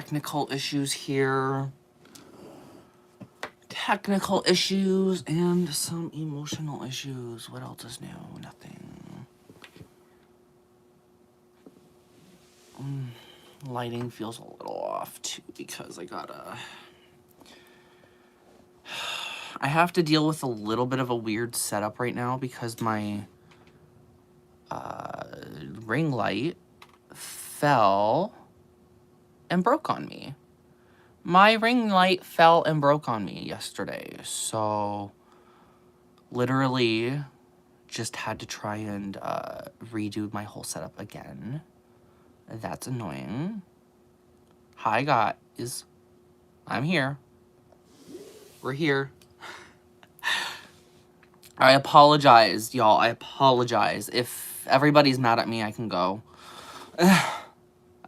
technical issues here. Technical issues and some emotional issues. What else is new? Nothing. Lighting feels a little off too because I have to deal with a little bit of a weird setup right now because my ring light fell and broke on me. My ring light fell and broke on me yesterday, so literally just had to try and redo my whole setup again. That's annoying. Hi guys, I'm here. We're here. I apologize, y'all. I apologize. If everybody's mad at me, I can go.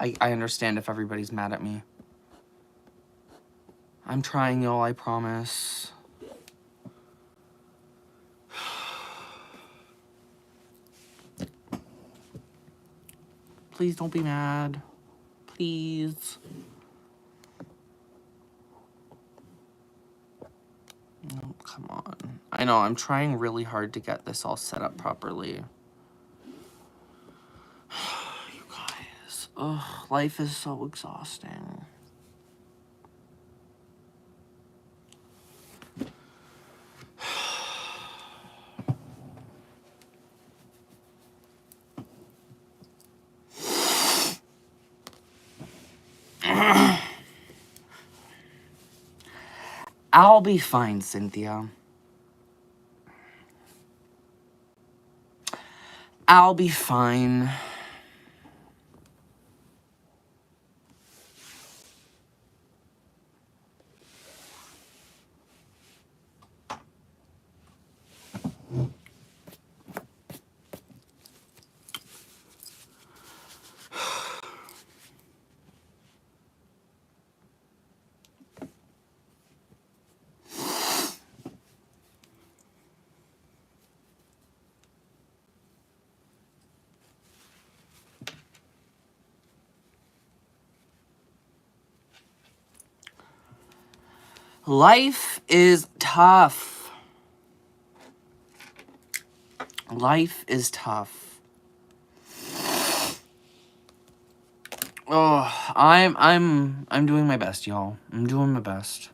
I understand if everybody's mad at me. I'm trying, y'all, I promise. Please don't be mad. Please. Oh, come on. I know, I'm trying really hard to get this all set up properly. You guys. Ugh, life is so exhausting. I'll be fine, Cynthia. I'll be fine. Life is tough. Life is tough. Oh, I'm doing my best, y'all. I'm doing my best.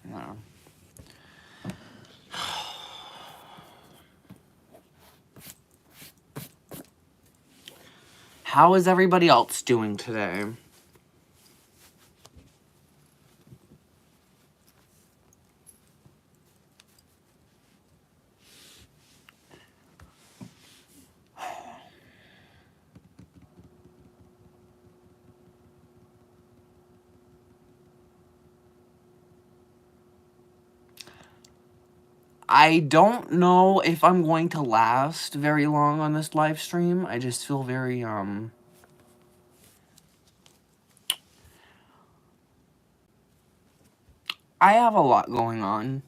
No. How is everybody else doing today? I don't know if I'm going to last very long on this live stream. I just feel very, I have a lot going on.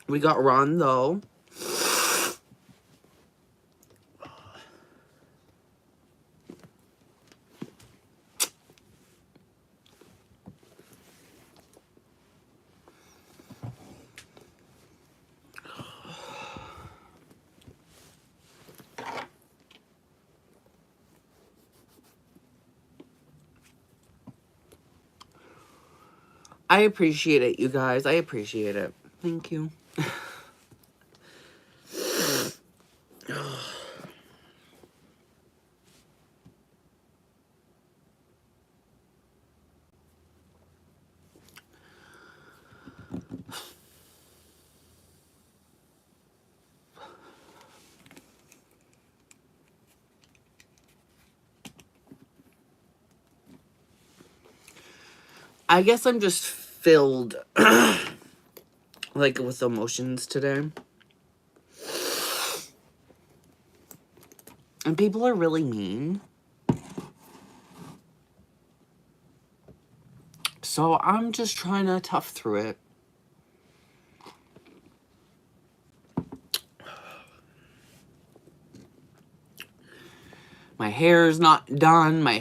We got Ron, though. I appreciate it, you guys. I appreciate it. Thank you. I guess I'm just filled, like, with emotions today. And people are really mean. So I'm just trying to tough through it. My hair's not done. My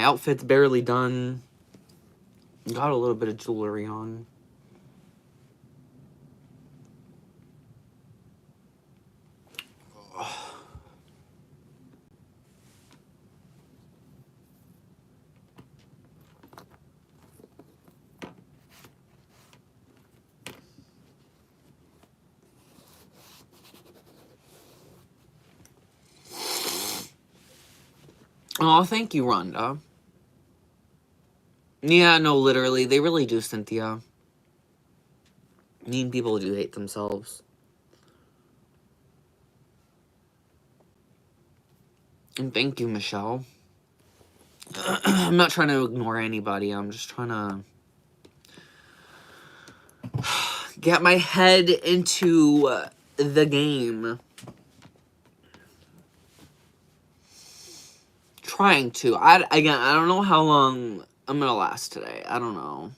outfit's barely done. Got a little bit of jewelry on. Oh, thank you, Rhonda. Yeah, no, literally, they really do, Cynthia. Mean people do hate themselves. And thank you, Michelle. I'm not trying to ignore anybody. I'm just trying to get my head into the game. Trying to. Again, I don't know how long I'm gonna last today. I don't know.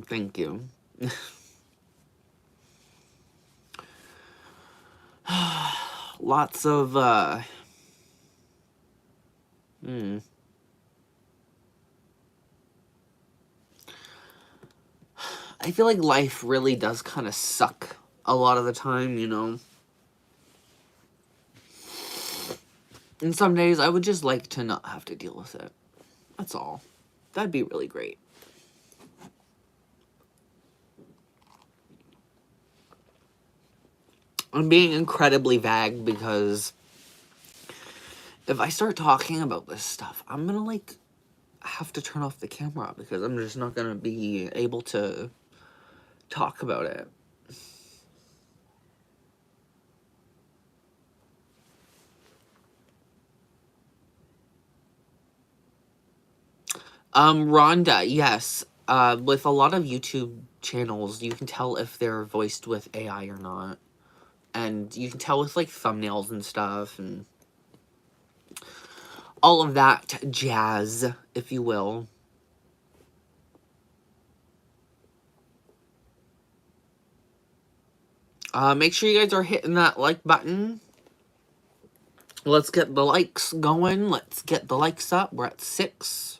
Thank you. Lots of, I feel like life really does kind of suck a lot of the time, you know? And some days I would just like to not have to deal with it. That's all. That'd be really great. I'm being incredibly vague because if I start talking about this stuff, I'm gonna, like, have to turn off the camera because I'm just not gonna be able to talk about it. Rhonda, yes. With a lot of YouTube channels, you can tell if they're voiced with AI or not. And you can tell with, like, thumbnails and stuff, and all of that jazz, if you will. Make sure you guys are hitting that like button. Let's get the likes going. Let's get the likes up. We're at 6.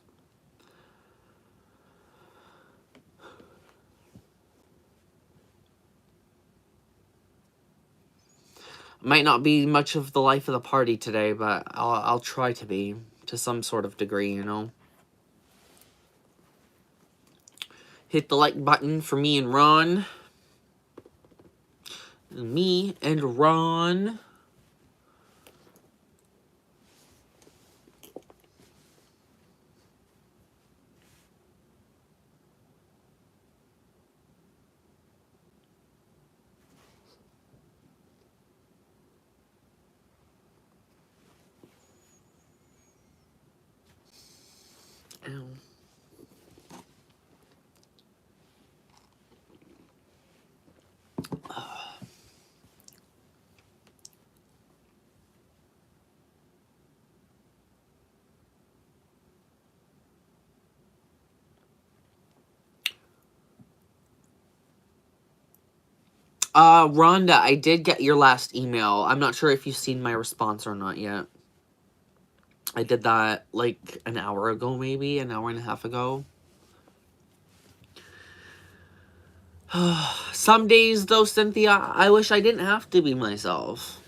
Might not be much of the life of the party today, but I'll try to be, to some sort of degree, you know? Hit the like button for me and Ron. Me and Ron. Ow. Rhonda, I did get your last email. I'm not sure if you've seen my response or not yet. I did that, like, an hour ago, maybe? An hour and a half ago. Some days, though, Cynthia, I wish I didn't have to be myself.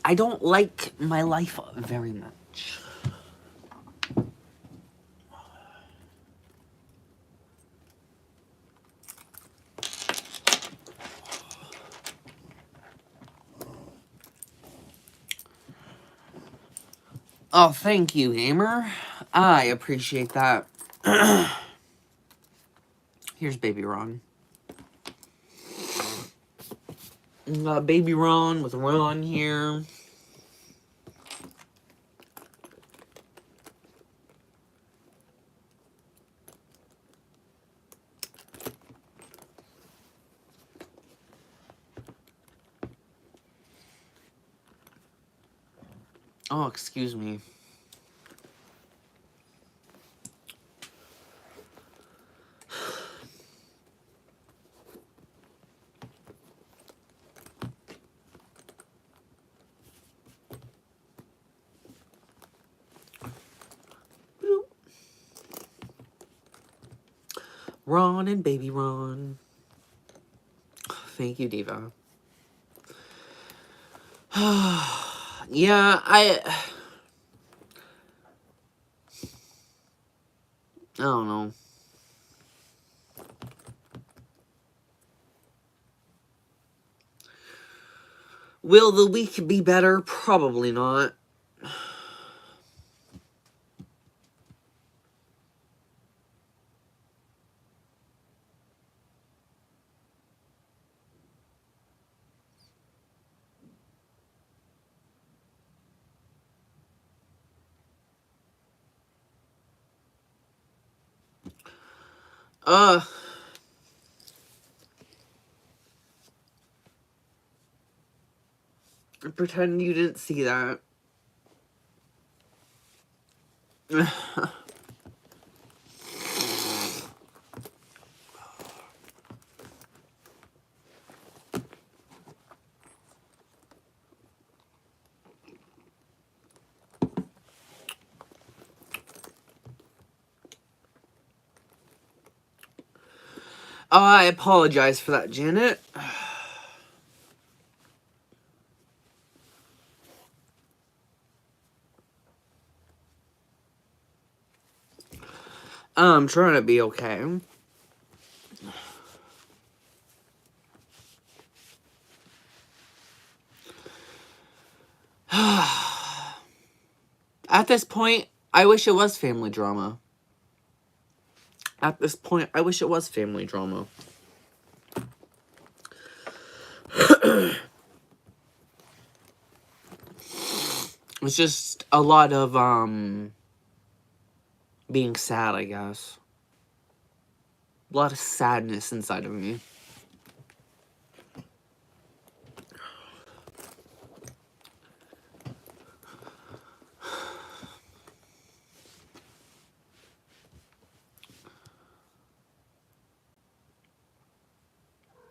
I don't like my life very much. Oh, thank you, gamer. I appreciate that. Here's Baby Ron. Baby Ron with Ron here. Oh, excuse me. Ron and Baby Ron. Thank you, Diva. Yeah, I don't know. Will the week be better? Probably not. Pretend you didn't see that. Oh, I apologize for that, Janet. I'm trying to be okay. At this point, I wish it was family drama. At this point, I wish it was family drama. It's just a lot of, being sad, I guess. A lot of sadness inside of me.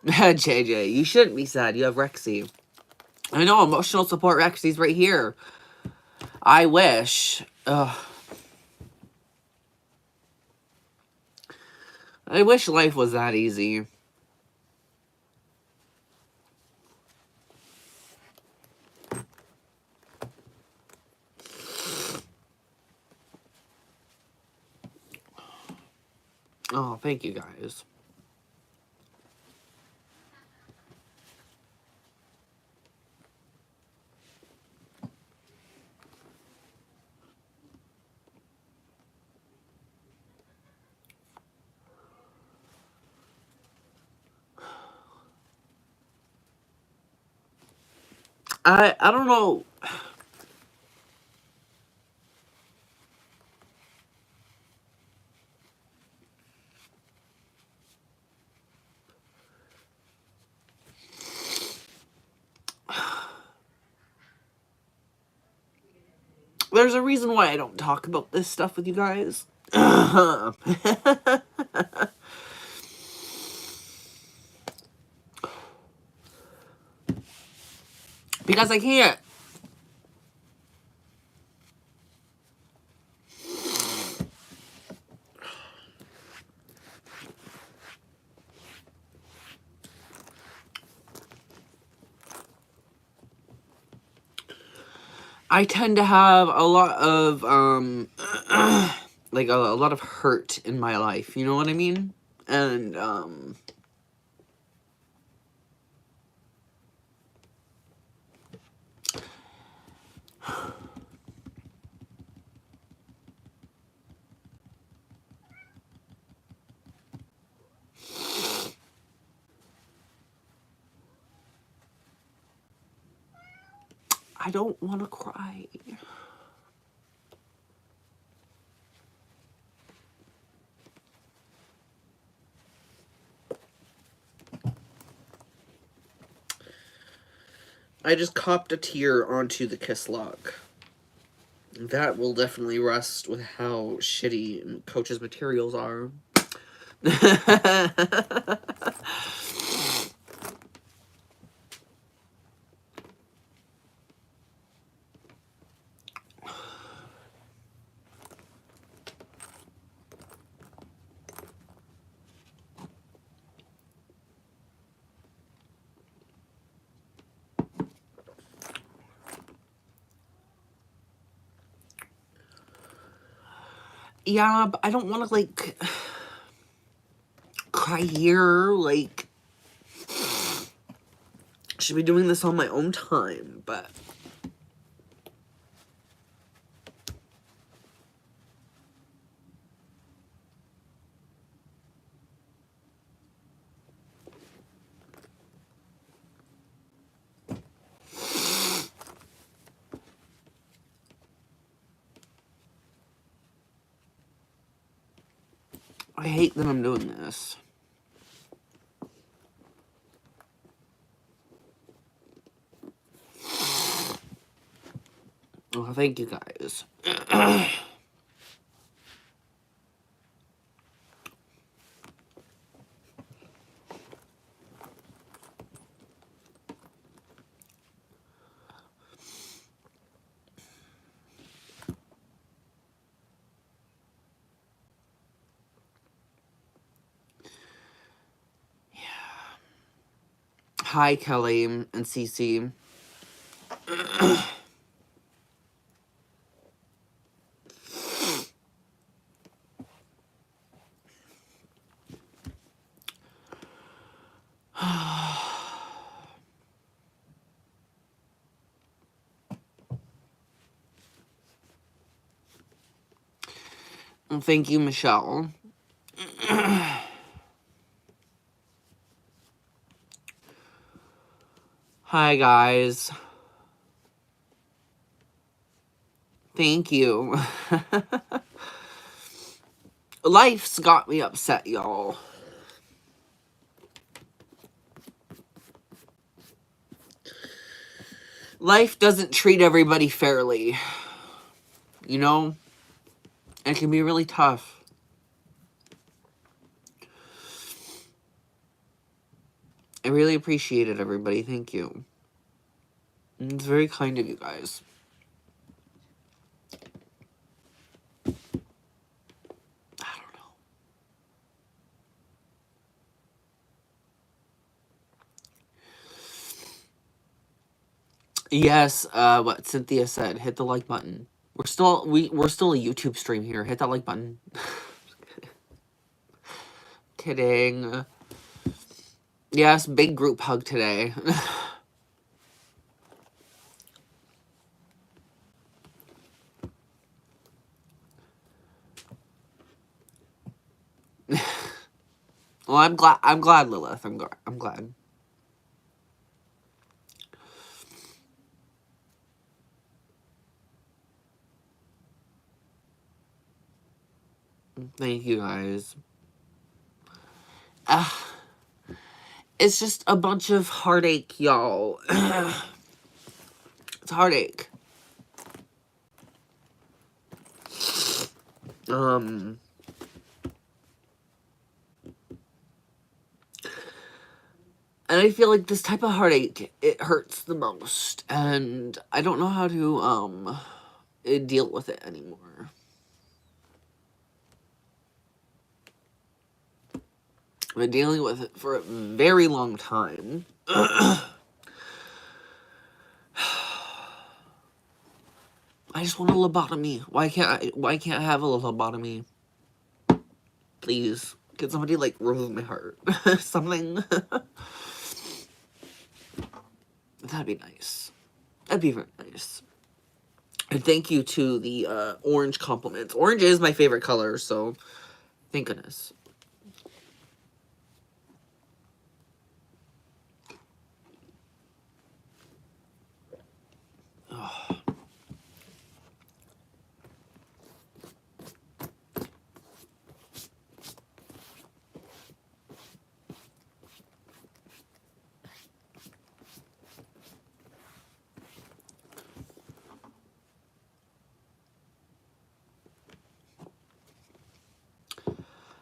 JJ, you shouldn't be sad. You have Rexy. I know, emotional support Rexy's right here. I wish. Ugh. I wish life was that easy. Oh, thank you guys. I don't know. There's a reason why I don't talk about this stuff with you guys. Because I can't. I tend to have a lot of, like, a lot of hurt in my life, you know what I mean? And, I don't want to cry. I just copped a tear onto the kiss lock. That will definitely rest with how shitty Coach's materials are. Yeah, but I don't want to, like, cry here. Like, should be doing this on my own time, but I hate that I'm doing this. Oh, thank you guys. Hi, Kelly and Cece. Thank you, Michelle. Hi, guys. Thank you. Life's got me upset, y'all. Life doesn't treat everybody fairly. You know? It can be really tough. I really appreciate it, everybody. Thank you. It's very kind of you guys. I don't know. Yes, what Cynthia said, hit the like button. We're still a YouTube stream here. Hit that like button. Kidding. Yes, big group hug today. Well, I'm glad, Lilith. I'm glad. Thank you, guys. It's just a bunch of heartache, y'all. It's heartache. And I feel like this type of heartache, it hurts the most, and I don't know how to deal with it anymore. I've been dealing with it for a very long time. I just want a lobotomy. Why can't I have a lobotomy? Please. Can somebody, like, remove my heart? Something. That'd be nice. That'd be very nice. And thank you to the orange compliments. Orange is my favorite color, so thank goodness. Oh.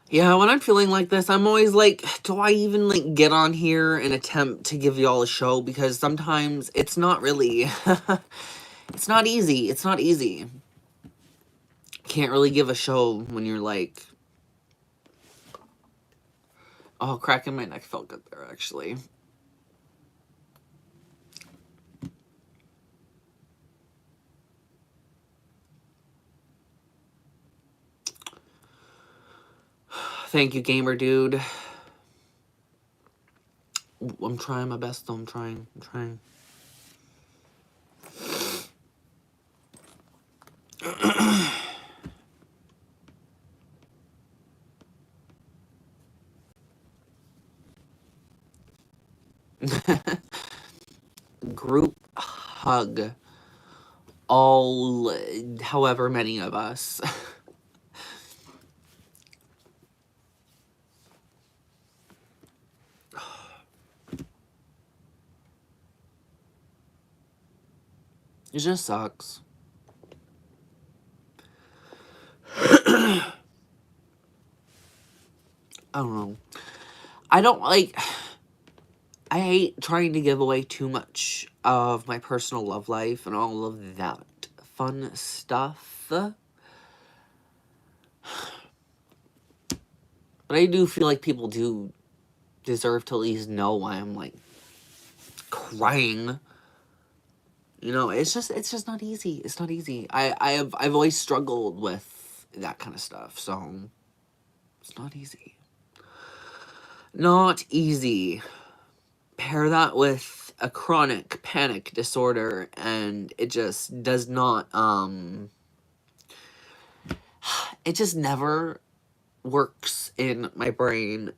Yeah, when I'm feeling like this, I'm always like, do I even, like, get on here and attempt to give y'all a show? Because sometimes it's not really, it's not easy. It's not easy. Can't really give a show when you're like, oh, cracking my neck felt good there, actually. Thank you, gamer dude. I'm trying my best, though. I'm trying. Group hug. All, however many of us. It just sucks. I don't know. I don't like... I hate trying to give away too much of my personal love life and all of that fun stuff. But I do feel like people do deserve to at least know why I'm, like, crying. You know, it's just not easy. It's not easy. I've always struggled with that kind of stuff, so it's not easy. Not easy. Pair that with a chronic panic disorder, and it just does not, it just never works in my brain,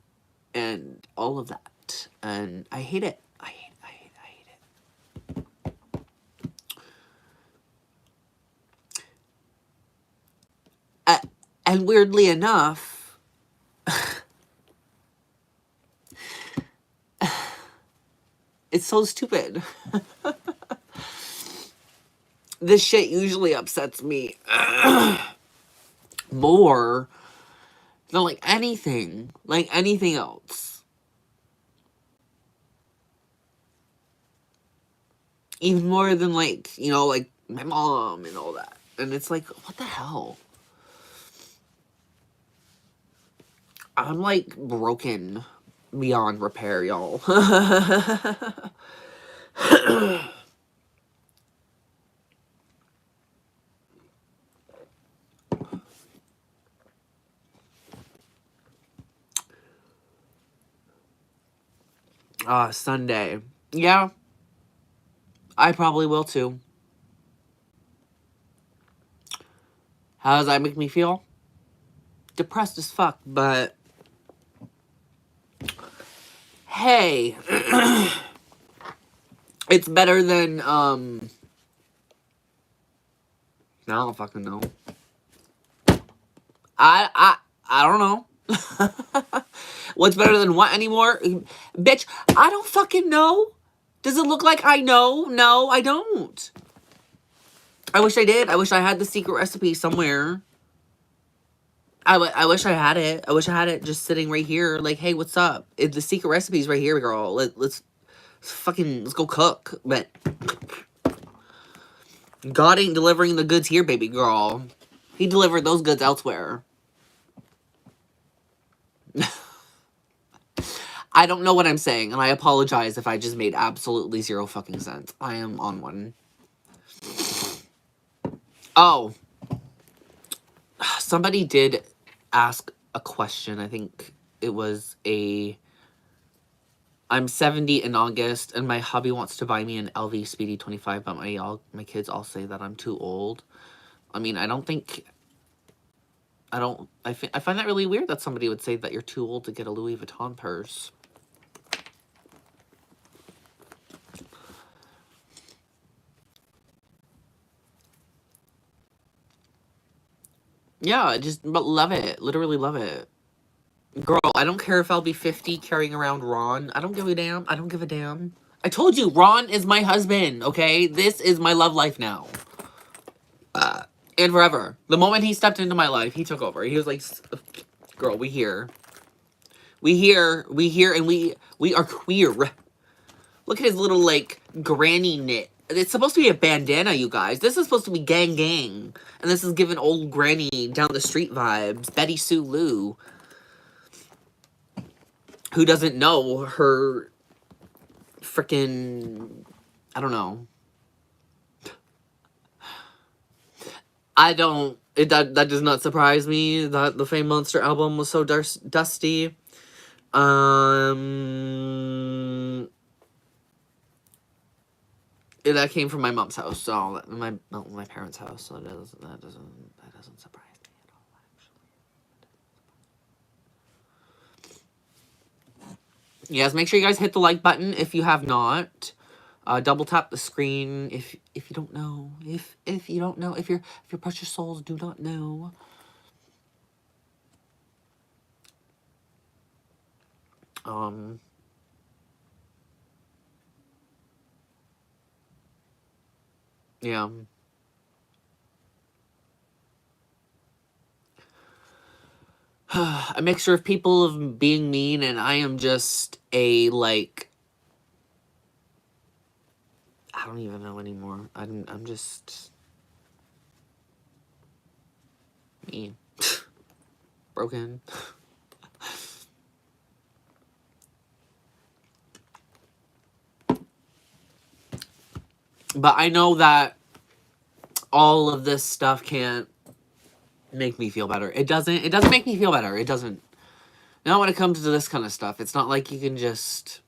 and all of that, and I hate it. I hate it. And weirdly enough, it's so stupid. This shit usually upsets me more than, like, anything else. Even more than, like, you know, like, my mom and all that. And it's like, what the hell? I'm, like, broken beyond repair, y'all. Sunday. Yeah. I probably will, too. How does that make me feel? Depressed as fuck, but... Hey. It's better than, I don't fucking know. I don't know. What's better than what anymore? Bitch, I don't fucking know. Does it look like I know? No, I don't. I wish I did. I wish I had the secret recipe somewhere. I wish I had it. I wish I had it just sitting right here. Like, hey, what's up? The secret recipe's right here, girl. Let's go cook. But God ain't delivering the goods here, baby girl. He delivered those goods elsewhere. I don't know what I'm saying, and I apologize if I just made absolutely zero fucking sense. I am on one. Oh, somebody did ask a question. I think it was I'm 70 in August, and my hubby wants to buy me an LV Speedy 25, but my kids all say that I'm too old. I mean, I find that really weird that somebody would say that you're too old to get a Louis Vuitton purse. Yeah, but love it. Literally love it. Girl, I don't care if I'll be 50 carrying around Ron. I don't give a damn. I don't give a damn. I told you, Ron is my husband, okay? This is my love life now. And forever. The moment he stepped into my life, he took over. He was like, girl, we here. We here, and we are queer. Look at his little, like, granny knit. It's supposed to be a bandana, you guys. This is supposed to be gang gang. And this is giving old granny down the street vibes. Betty Sue Lou. Who doesn't know her freaking... I don't know. I don't... That does not surprise me that the Fame Monster album was so dusty. That came from my mom's house, so my parents' house, so that doesn't surprise me at all, actually. Yes, make sure you guys hit the like button if you have not. Double tap the screen if you don't know. If you don't know, if your precious souls do not know. Yeah. A mixture of people of being mean, and I am just a, like... I don't even know anymore. I'm just... mean. Broken. But I know that all of this stuff can't make me feel better. It doesn't make me feel better. It doesn't. Not when it comes to this kind of stuff. It's not like you can just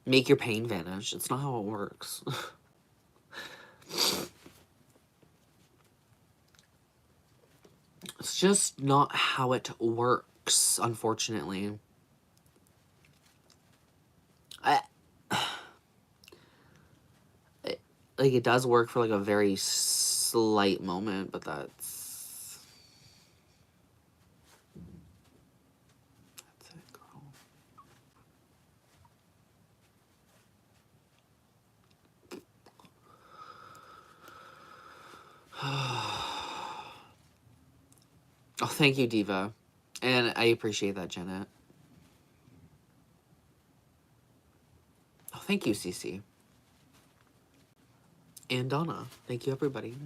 make your pain vanish. It's not how it works. It's just not how it works, unfortunately. Like, it does work for, like, a very slight moment, but that's it, girl. Oh, thank you, Diva. And I appreciate that, Janet. Oh, thank you, Cece. And Donna. Thank you, everybody.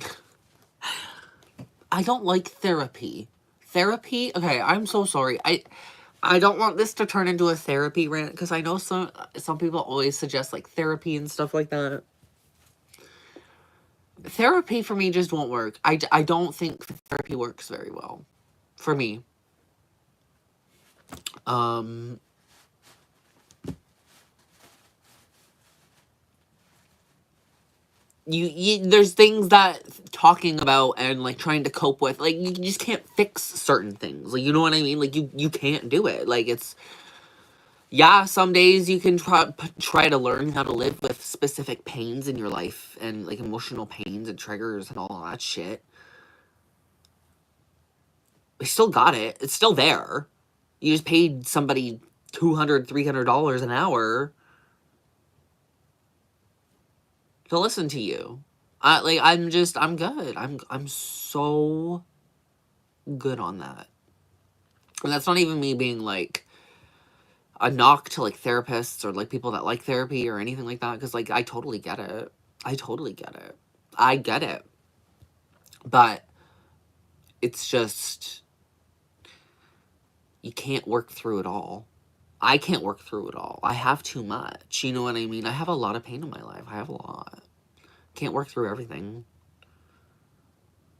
I don't like therapy. Therapy? Okay, I'm so sorry. I don't want this to turn into a therapy rant, because I know some people always suggest, like, therapy and stuff like that. Therapy for me just won't work. I don't think therapy works very well. For me. There's things that talking about and, like, trying to cope with, like, you just can't fix certain things. Like, you know what I mean? Like, you can't do it. Like, it's... Yeah, some days you can try to learn how to live with specific pains in your life and, like, emotional pains and triggers and all that shit. We still got it. It's still there. You just paid somebody $200, $300 an hour to listen to you. I'm good. I'm so good on that. And that's not even me being, like, a knock to, like, therapists or, like, people that like therapy or anything like that, because, like, I totally get it. I get it. But it's just, you can't work through it all. I can't work through it all. I have too much. You know what I mean? I have a lot of pain in my life. I have a lot. Can't work through everything.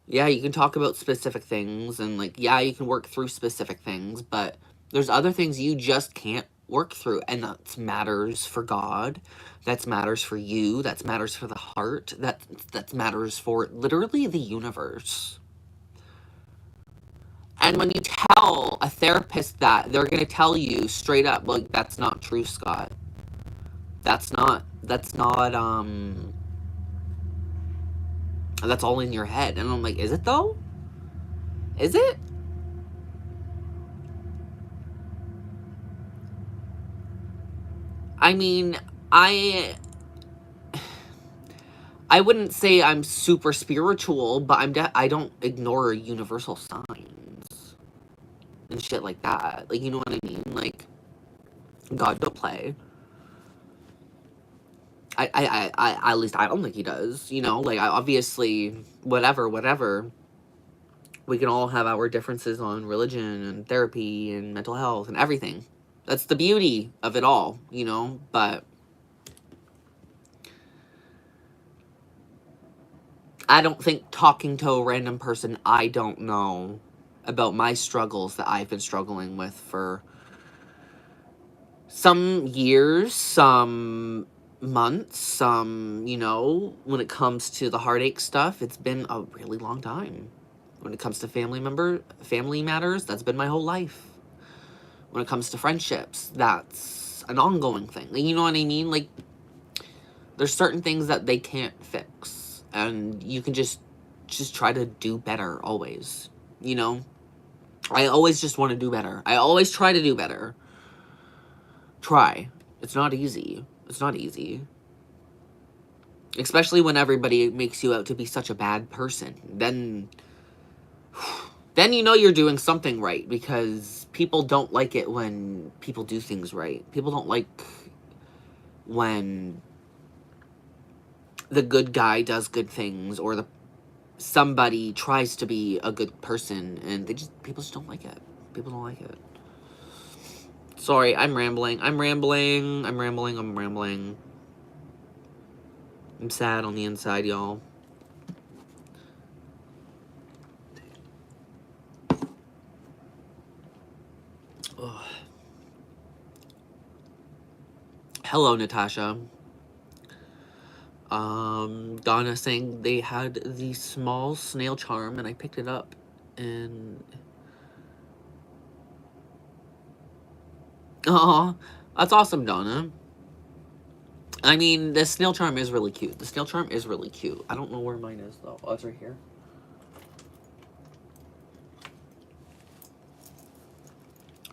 Yeah, you can talk about specific things, and, like, yeah, you can work through specific things, but there's other things you just can't work through, and that matters for God, that matters for you, that matters for the heart, that matters for literally the universe. And when you tell a therapist that, they're going to tell you straight up, like, that's not true, Scott. That's all in your head. And I'm like, is it though? Is it? I mean, I wouldn't say I'm super spiritual, but I don't ignore universal signs and shit like that. Like, you know what I mean? Like, God don't play. At least I don't think he does. You know, like, obviously, whatever. We can all have our differences on religion and therapy and mental health and everything. That's the beauty of it all, you know? But I don't think talking to a random person I don't know about my struggles that I've been struggling with for some years, some months, some, you know, when it comes to the heartache stuff, it's been a really long time. When it comes to family matters, that's been my whole life. When it comes to friendships, that's an ongoing thing. Like, you know what I mean? Like, there's certain things that they can't fix, and you can just try to do better always, you know? I always just want to do better. I always try to do better. Try. It's not easy. It's not easy. Especially when everybody makes you out to be such a bad person. Then you know you're doing something right, because people don't like it when people do things right. People don't like when the good guy does good things, or somebody tries to be a good person, and people just don't like it. People don't like it. Sorry, I'm rambling. I'm sad on the inside, y'all. Ugh. Hello, Natasha. Donna saying they had the small snail charm, and I picked it up, and aw, that's awesome, Donna. I mean, the snail charm is really cute. The snail charm is really cute. I don't know where mine is, though. Oh, it's right here.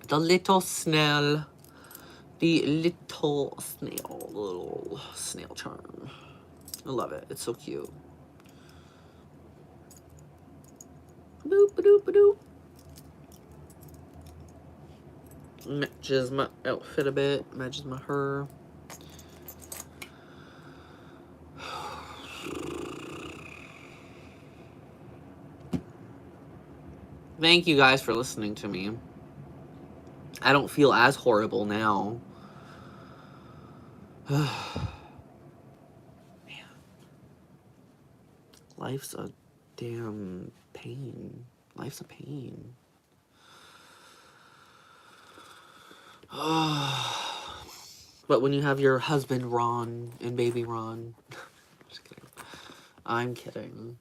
The little snail. The little snail charm. I love it. It's so cute. Boop, ba-doop, ba-doop. Matches my outfit a bit. Matches my hair. Thank you guys for listening to me. I don't feel as horrible now. Man. Life's a damn pain. Life's a pain. But when you have your husband Ron and baby Ron... Just kidding. I'm kidding.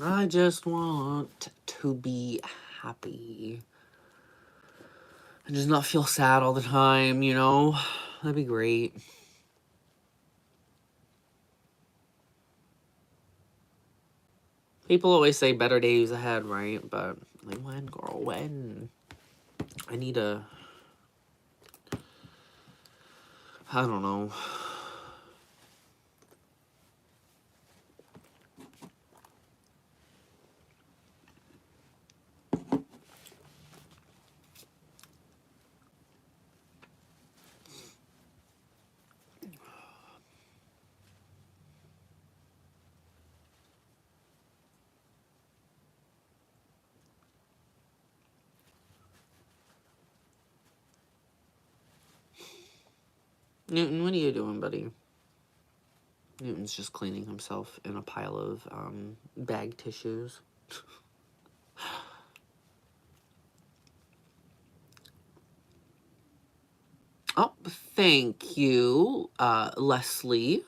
I just want to be happy. And just not feel sad all the time, you know? That'd be great. People always say better days ahead, right? But, like, when, girl, when? I need a... I don't know. Newton, what are you doing, buddy? Newton's just cleaning himself in a pile of bag tissues. Oh, thank you, Leslie.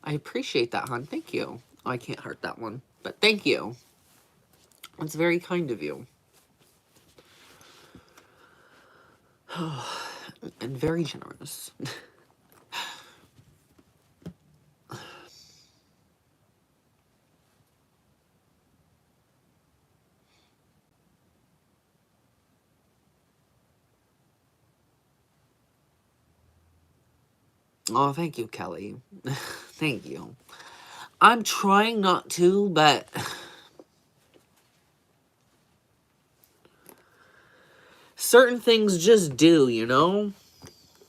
I appreciate that, hon. Thank you. Oh, I can't heart that one, but thank you. It's very kind of you. And very generous. Oh, thank you, Kelly. Thank you. I'm trying not to, but certain things just do, you know?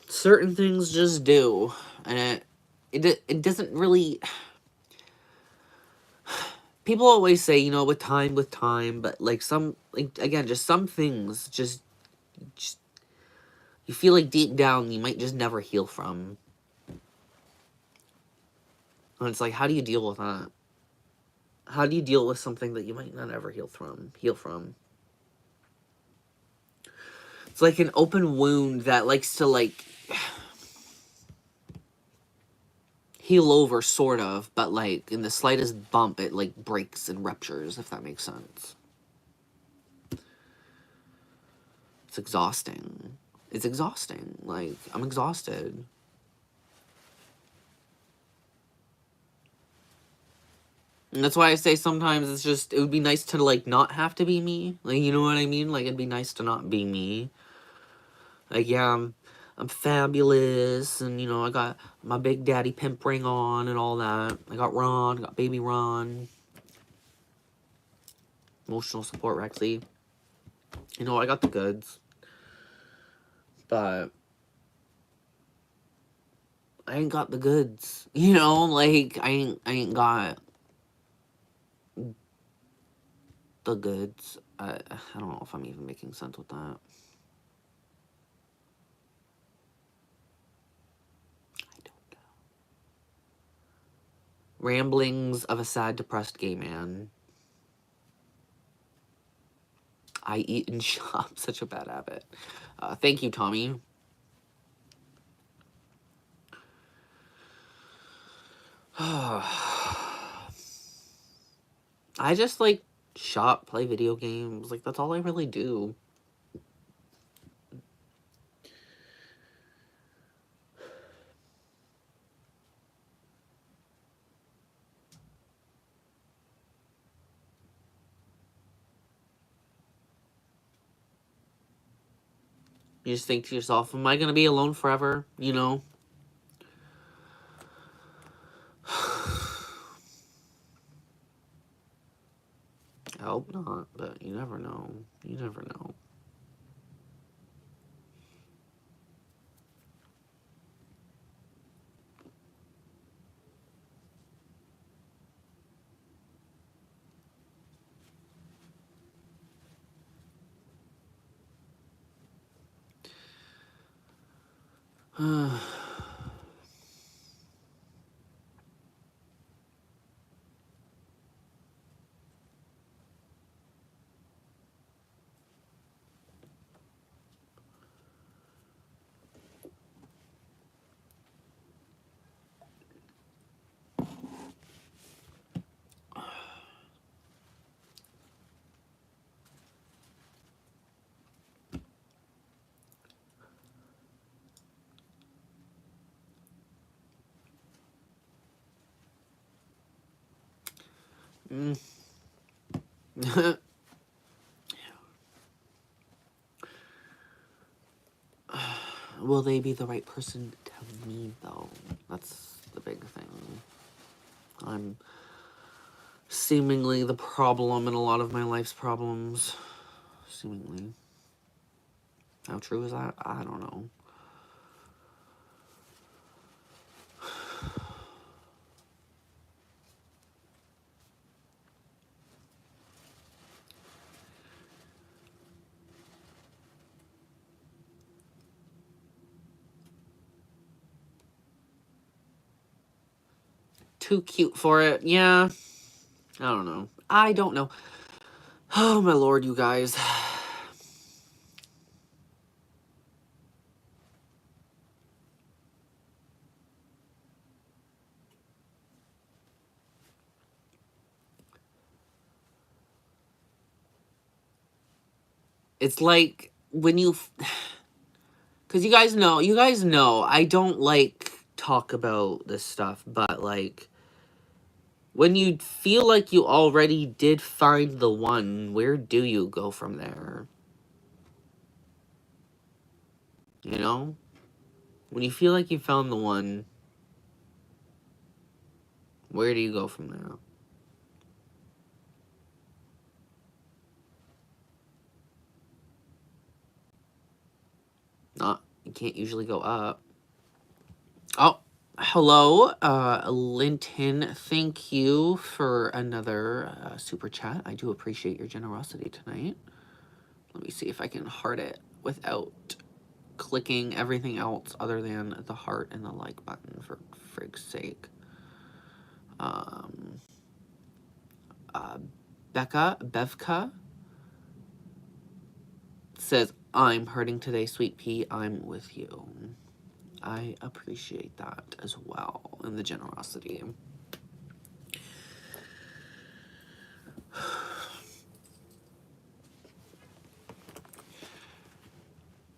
Certain things just do. And it doesn't really... People always say, you know, with time, but like again, just some things just you feel like deep down you might just never heal from. And it's like, how do you deal with that? How do you deal with something that you might not ever heal from? It's like an open wound that likes to, like, heal over, sort of, but, like, in the slightest bump, it, like, breaks and ruptures, if that makes sense. It's exhausting. It's exhausting. Like, I'm exhausted. And that's why I say sometimes it's just, it would be nice to, like, not have to be me. Like, you know what I mean? Like, it'd be nice to not be me. Like, yeah, I'm fabulous, and, you know, I got my Big Daddy pimp ring on and all that. I got Ron, got baby Ron. Emotional support, Rexy. You know, I got the goods. But I ain't got the goods. You know, like, I ain't got the goods. I don't know if I'm even making sense with that. Ramblings of a sad, depressed gay man. I eat and shop. Such a bad habit. Thank you, Tommy. I just, like, shop, play video games. Like, that's all I really do. You just think to yourself, am I going to be alone forever? You know? I hope not, but you never know. You never know. Will they be the right person to tell me, though? That's the big thing. I'm seemingly the problem in a lot of my life's problems. Seemingly. How true is that? I don't know. too cute for it. Yeah. I don't know. I don't know. Oh, my lord, you guys. It's like when you... Because you guys know, I don't like talk about this stuff, but like... When you feel like you already did find the one, where do you go from there? You know? When you feel like you found the one, where do you go from there? You can't usually go up. Oh, hello, Linton. Thank you for another super chat. I do appreciate your generosity tonight. Let me see if I can heart it without clicking everything else other than the heart and the like button, for frig's sake. Bevka says, I'm hurting today, sweet pea. I'm with you. I appreciate that as well, and the generosity.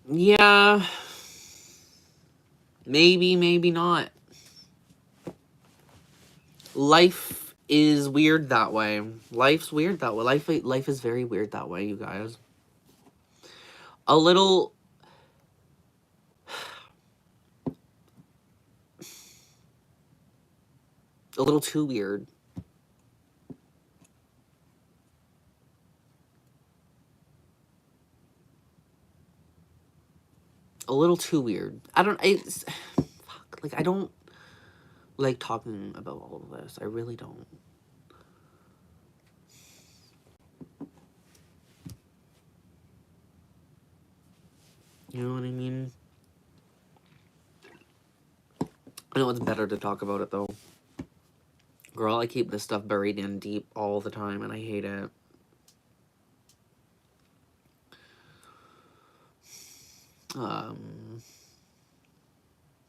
Yeah. Maybe, maybe not. Life is weird that way. Life's weird that way. Life is very weird that way, you guys. A little too weird. A little too weird. I don't like talking about all of this. I really don't. You know what I mean? I know it's better to talk about it, though. Girl, I keep this stuff buried in deep all the time, and I hate it.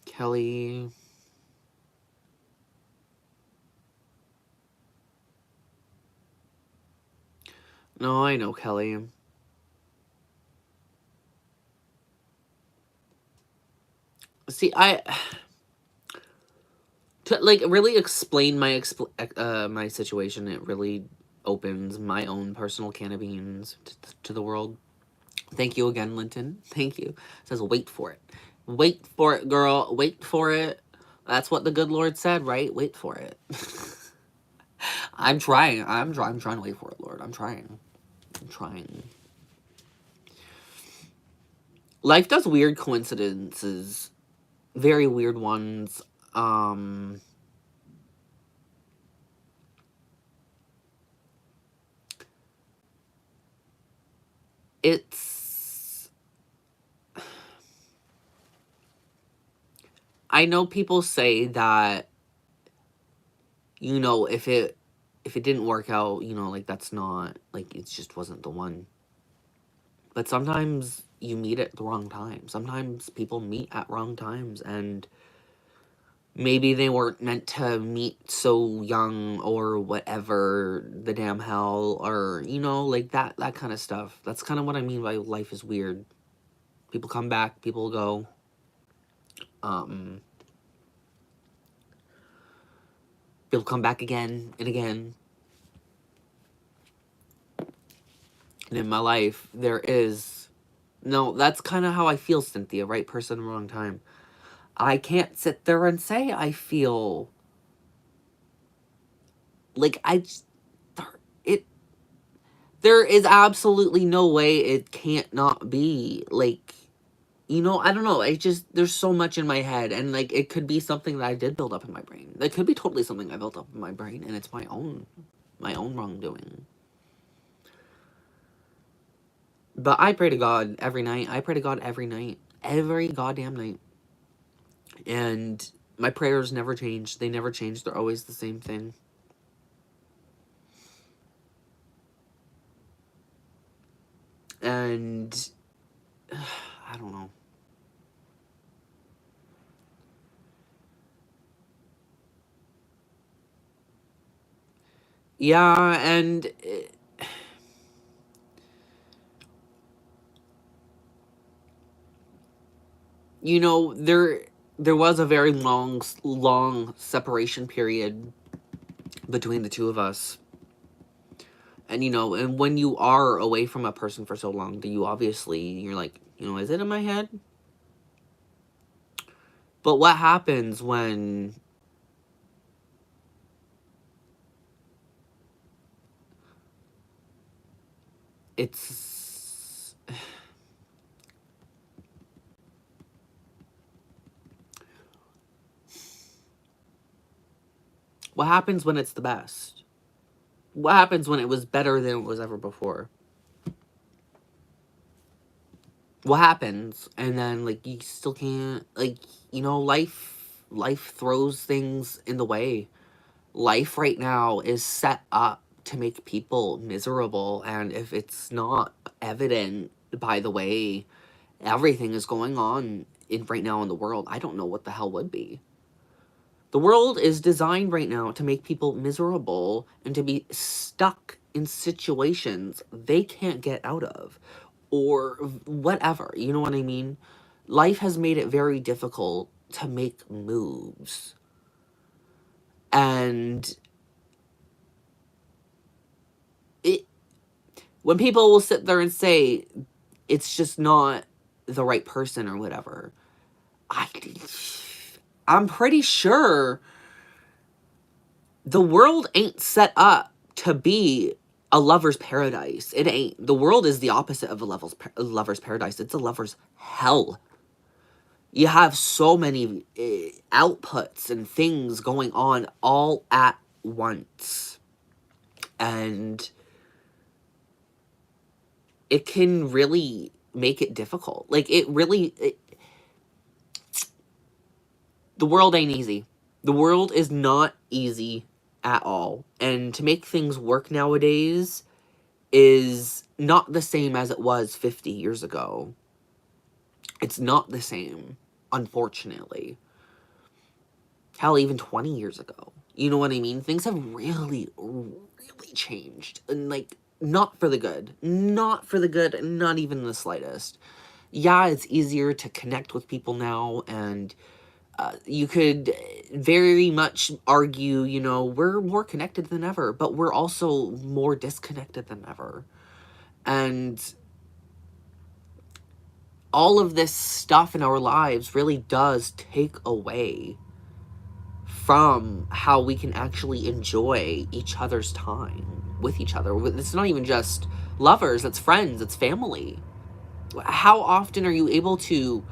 Kelly... No, I know, Kelly. See, to, like, really explain my my situation, it really opens my own personal can of beans to the world. Thank you again, Linton. Thank you. It says, wait for it. Wait for it, girl. Wait for it. That's what the good Lord said, right? Wait for it. I'm trying. I'm trying to wait for it, Lord. I'm trying. Life does weird coincidences. Very weird ones. It's... I know people say that, you know, if it didn't work out, you know, like, that's not, like, it just wasn't the one. But sometimes you meet at the wrong time. Sometimes people meet at wrong times, and maybe they weren't meant to meet so young, or whatever the damn hell, or, you know, like, that kind of stuff. That's kind of what I mean by life is weird. People come back, people go. People come back again and again. And in my life, there is... No, that's kind of how I feel, Cynthia. Right person, wrong time. I can't sit there and say I feel... Like, there is absolutely no way it can't not be. Like, you know, I don't know. It just... There's so much in my head. And, like, it could be something that I did build up in my brain. It could be totally something I built up in my brain. And it's my own wrongdoing. But I pray to God every night. I pray to God every night. Every goddamn night. And My prayers never change. They never change. They're always the same thing. And I don't know. Yeah, and you know, there was a very long separation period between the two of us. And you know, and when you are away from a person for so long, do you obviously, you're like, you know, is it in my head? But what happens when it's what happens when it's the best? What happens when it was better than it was ever before? What happens? And then like you still can't, like, you know, life throws things in the way. Life right now is set up to make people miserable, and if it's not evident by the way everything is going on in right now in the world, I don't know what the hell would be. The world is designed right now to make people miserable and to be stuck in situations they can't get out of or whatever. You know what I mean? Life has made it very difficult to make moves. And it when people will sit there and say it's just not the right person or whatever, I'm pretty sure the world ain't set up to be a lover's paradise. It ain't. The world is the opposite of a lover's paradise. It's a lover's hell. You have so many outputs and things going on all at once. And it can really make it difficult. Like, the world ain't easy. The world is not easy at all. And to make things work nowadays is not the same as it was 50 years ago. It's not the same, unfortunately. Hell, even 20 years ago. You know what I mean? Things have really, really changed. And, like, not for the good. Not for the good, not even the slightest. Yeah, it's easier to connect with people now, and you could very much argue, you know, we're more connected than ever, but we're also more disconnected than ever. And all of this stuff in our lives really does take away from how we can actually enjoy each other's time with each other. It's not even just lovers, it's friends, it's family. How often are you able to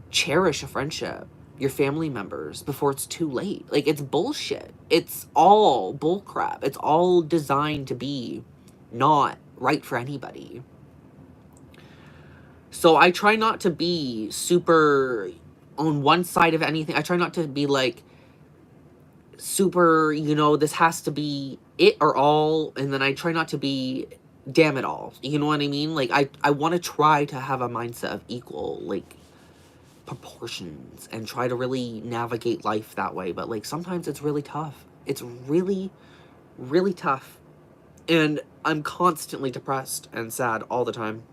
cherish a friendship, your family members, before it's too late? Like, it's bullshit. It's all bullcrap. It's all designed to be not right for anybody. So I try not to be super on one side of anything. I try not to be like super, you know, this has to be it or all. And then I try not to be damn it all. You know what I mean? Like, I want to try to have a mindset of equal, like, proportions and try to really navigate life that way. But, like, sometimes it's really tough. It's really, really tough. And I'm constantly depressed and sad all the time.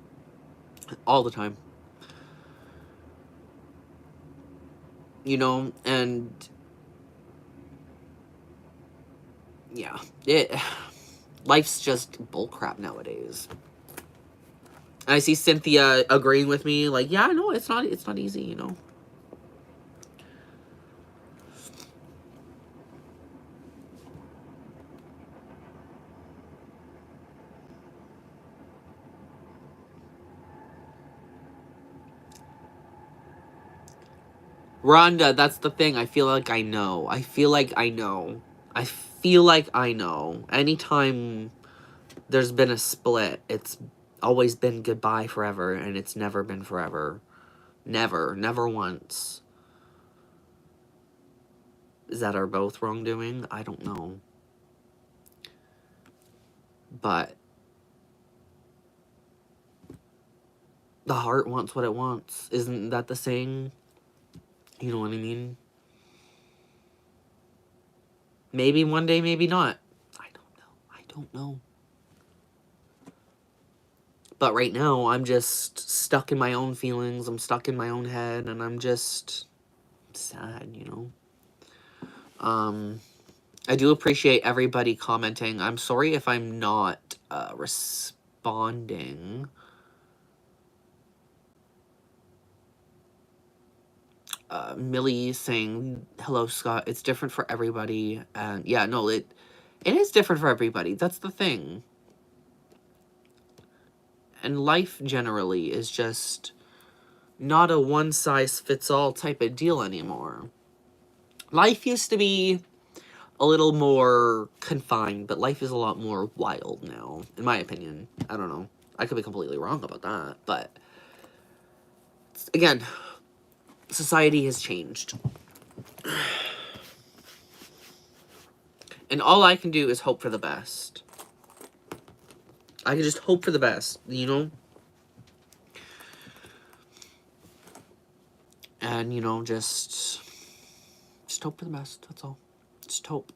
All the time. You know, and yeah, life's just bullcrap nowadays. I see Cynthia agreeing with me, like, yeah, no, it's not easy, you know. Rhonda, that's the thing. I feel like I know. I feel like I know. I feel like I know. Anytime there's been a split, it's always been goodbye forever, and it's never been forever. Never. Never once. Is that our both wrongdoing? I don't know. But the heart wants what it wants. Isn't that the saying? You know what I mean? Maybe one day, maybe not. I don't know. I don't know. But right now, I'm just stuck in my own feelings. I'm stuck in my own head, and I'm just sad, you know? I do appreciate everybody commenting. I'm sorry if I'm not responding. Millie saying, hello, Scott. It's different for everybody. And yeah, no, it is different for everybody. That's the thing. And life generally is just not a one-size-fits-all type of deal anymore. Life used to be a little more confined, but life is a lot more wild now, in my opinion. I don't know. I could be completely wrong about that, but again, society has changed. And all I can do is hope for the best. I can just hope for the best, you know? And, you know, just hope for the best, that's all. Just hope.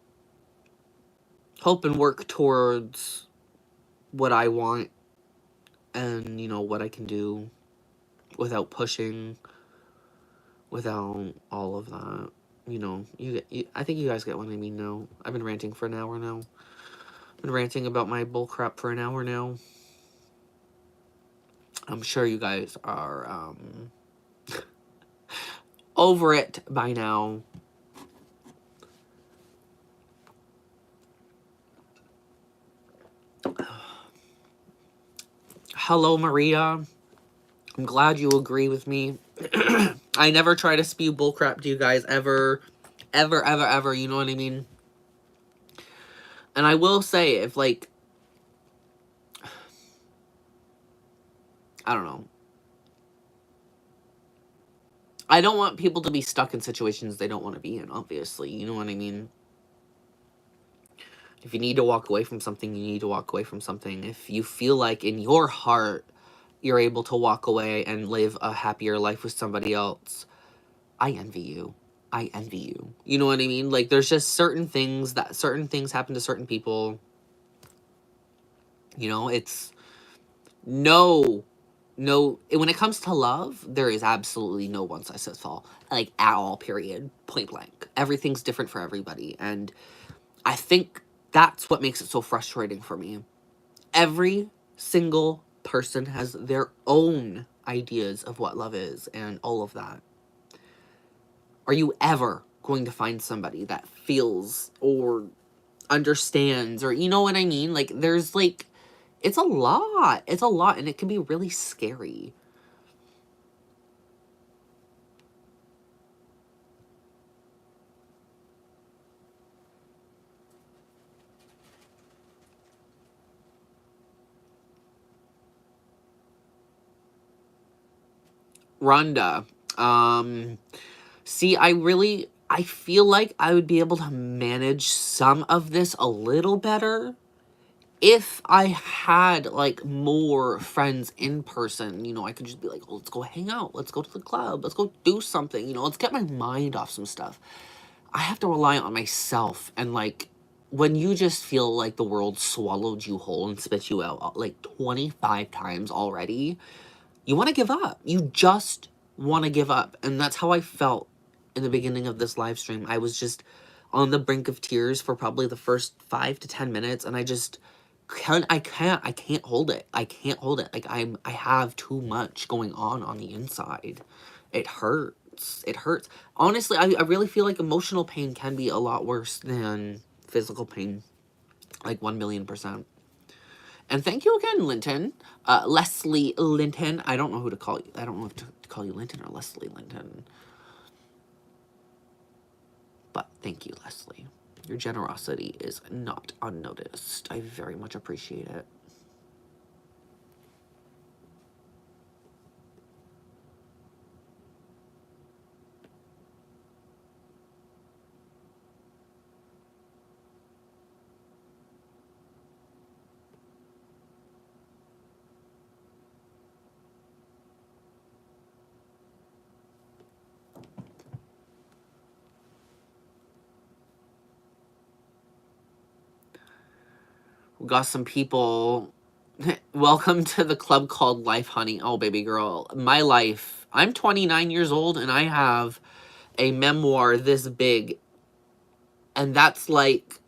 Hope and work towards what I want and, you know, what I can do without pushing, without all of that. You know, I think you guys get what I mean now. I've been ranting for an hour now. I've been ranting about my bullcrap for an hour now. I'm sure you guys are over it by now. Hello, Maria. I'm glad you agree with me. I never try to spew bullcrap to you guys ever. Ever, ever, ever. You know what I mean? And I will say, if, like, I don't know. I don't want people to be stuck in situations they don't want to be in, obviously. You know what I mean? If you need to walk away from something, you need to walk away from something. If you feel like in your heart you're able to walk away and live a happier life with somebody else, I envy you. I envy you. You know what I mean? Like, there's just certain things happen to certain people. You know, it's no, when it comes to love, there is absolutely no one size fits all. Like, at all, period. Point blank. Everything's different for everybody. And I think that's what makes it so frustrating for me. Every single person has their own ideas of what love is and all of that. Are you ever going to find somebody that feels or understands, or you know what I mean? Like, there's like, it's a lot, and it can be really scary. Rhonda, see, I feel like I would be able to manage some of this a little better if I had, like, more friends in person. You know, I could just be like, oh, let's go hang out, let's go to the club, let's go do something, you know, let's get my mind off some stuff. I have to rely on myself, and, like, when you just feel like the world swallowed you whole and spit you out, like, 25 times already, you want to give up. You just want to give up. And that's how I felt in the beginning of this live stream. I was just on the brink of tears for probably the first 5 to 10 minutes, and I can't hold it. I can't hold it. Like, I have too much going on the inside. It hurts. It hurts. Honestly, I really feel like emotional pain can be a lot worse than physical pain. Like, 1,000,000%. And thank you again, Linton. Leslie Linton. I don't know who to call you. I don't know if to call you Linton or Leslie Linton. But thank you, Leslie. Your generosity is not unnoticed. I very much appreciate it. We got some people. Welcome to the club called Life, honey. Oh, baby girl. My life. I'm 29 years old and I have a memoir this big. And that's like